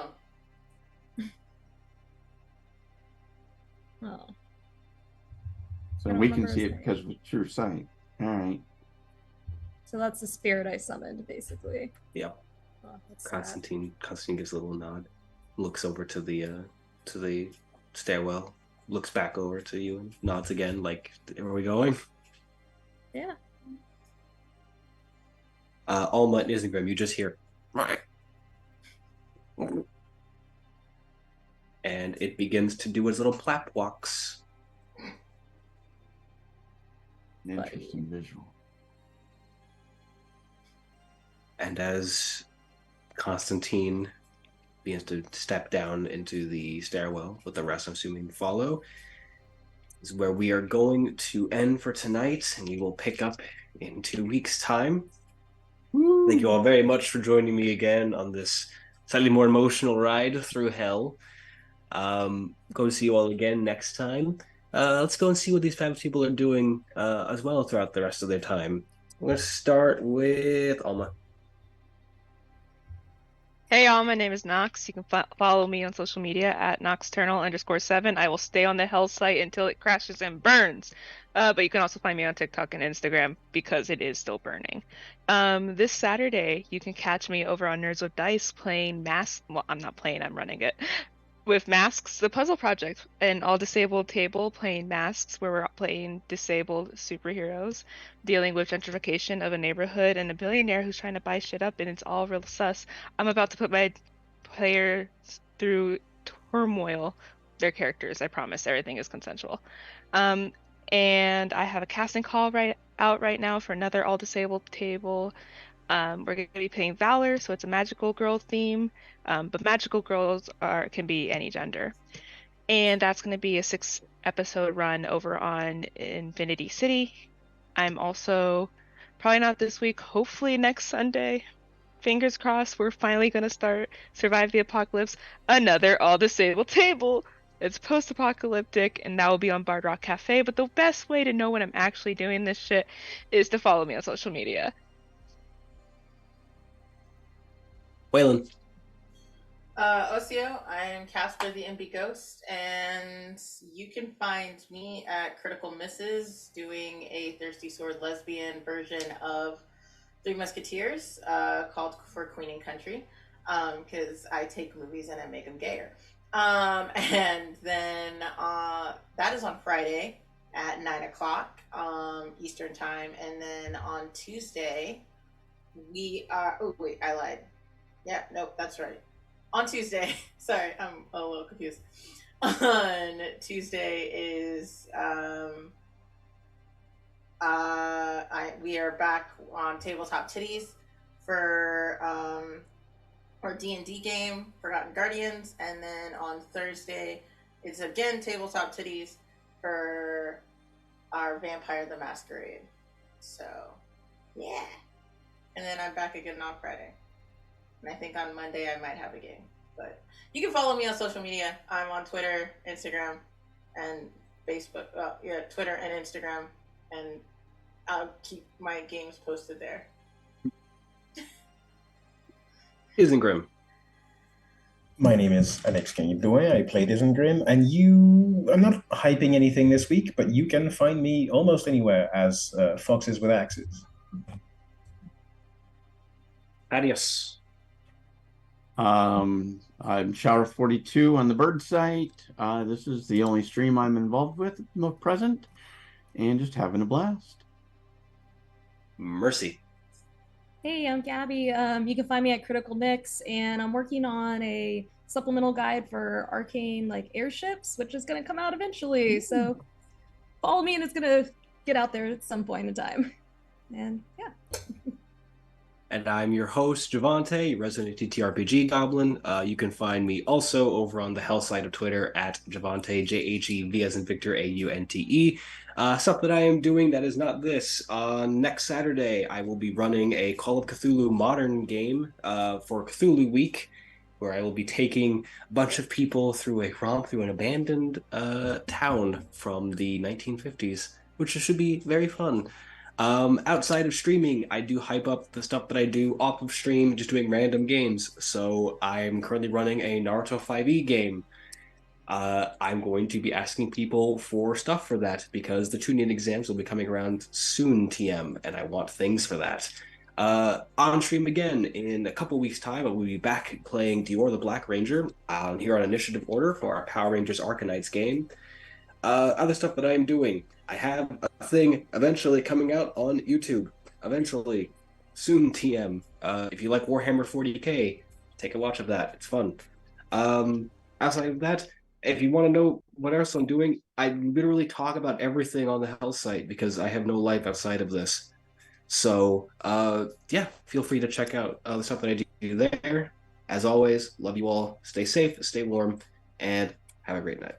him. Oh. So I don't we can remember see his it name. because with true sight. All right. So that's the spirit I summoned, basically. Yeah. Oh, that's sad. Constantine gives a little nod, looks over to the stairwell, looks back over to you and nods again, like, "Where are we going?" Yeah. Alma and Isengrim, you just hear, and it begins to do its little plap walks. An interesting visual. And as Constantine begins to step down into the stairwell, with the rest, I'm assuming, follow, is where we are going to end for tonight, and we will pick up in 2 weeks' time. Woo. Thank you all very much for joining me again on this slightly more emotional ride through hell. Go to see you all again next time. Let's go and see what these 5 people are doing as well throughout the rest of their time. Let's start with Alma. Hey y'all, my name is Nox. You can follow me on social media at Noxternal_7. I will stay on the hell site until it crashes and burns. But you can also find me on TikTok and Instagram because it is still burning. This Saturday, you can catch me over on Nerds with Dice playing Well, I'm not playing, I'm running it. With Masks, the puzzle project, an all-disabled table playing Masks, where we're playing disabled superheroes, dealing with gentrification of a neighborhood and a billionaire who's trying to buy shit up, and it's all real sus. I'm about to put my players through turmoil, their characters, I promise. Everything is consensual. And I have a casting call out right now for another all-disabled table. We're going to be playing Valor, so it's a magical girl theme, but magical girls can be any gender. And that's going to be a 6-episode run over on Infinity City. I'm also, probably not this week, hopefully next Sunday, fingers crossed, we're finally going to start Survive the Apocalypse, another all-disabled table. It's post-apocalyptic, and that will be on Bard Rock Cafe, but the best way to know when I'm actually doing this shit is to follow me on social media. Weylin. Osio, I am Casper the NB Ghost, and you can find me at Critical Misses doing a Thirsty Sword lesbian version of Three Musketeers called For Queen and Country, because I take movies and I make them gayer. And then that is on Friday at 9 o'clock Eastern Time, and then on Tuesday we are. Oh wait, I lied. Yeah, nope, that's right. On Tuesday, sorry, I'm a little confused. On Tuesday is we are back on Tabletop Titties for our D&D game, Forgotten Guardians, and then on Thursday it's again Tabletop Titties for our Vampire the Masquerade. So yeah, and then I'm back again on Friday. And I think on Monday I might have a game. But you can follow me on social media. I'm on Twitter, Instagram, and Facebook. Twitter and Instagram. And I'll keep my games posted there. Isengrim. My name is Alex Kenyidoe. I play Isengrim, and I'm not hyping anything this week, but you can find me almost anywhere as Foxes with Axes. Adios. I'm Shower42 on the bird site. This is the only stream I'm involved with at present, and just having a blast. Mercy. Hey, I'm Gabby. You can find me at Critical Nix, and I'm working on a supplemental guide for arcane airships, which is going to come out eventually. So follow me, and it's going to get out there at some point in time. And yeah. And I'm your host, Jhevaunte, your resident TTRPG goblin. You can find me also over on the hell side of Twitter at Jhevaunte, Jev as in Victor, Aunte. Stuff that I am doing that is not this. Next Saturday, I will be running a Call of Cthulhu modern game for Cthulhu Week, where I will be taking a bunch of people through a romp through an abandoned town from the 1950s, which should be very fun. Outside of streaming, I do hype up the stuff that I do off of stream, just doing random games. So I'm currently running a Naruto 5e game. I'm going to be asking people for stuff for that because the Chunin exams will be coming around soon, TM, and I want things for that. On stream again in a couple weeks' time, I will be back playing Dior the Black Ranger here on Initiative Order for our Power Rangers Arcanites game. Other stuff that I'm doing. I have a thing eventually coming out on YouTube. Eventually. Soon, TM. If you like Warhammer 40k, take a watch of that. It's fun. Outside of that, if you want to know what else I'm doing, I literally talk about everything on the Hell site because I have no life outside of this. So, yeah, feel free to check out the stuff that I do there. As always, love you all. Stay safe, stay warm, and have a great night.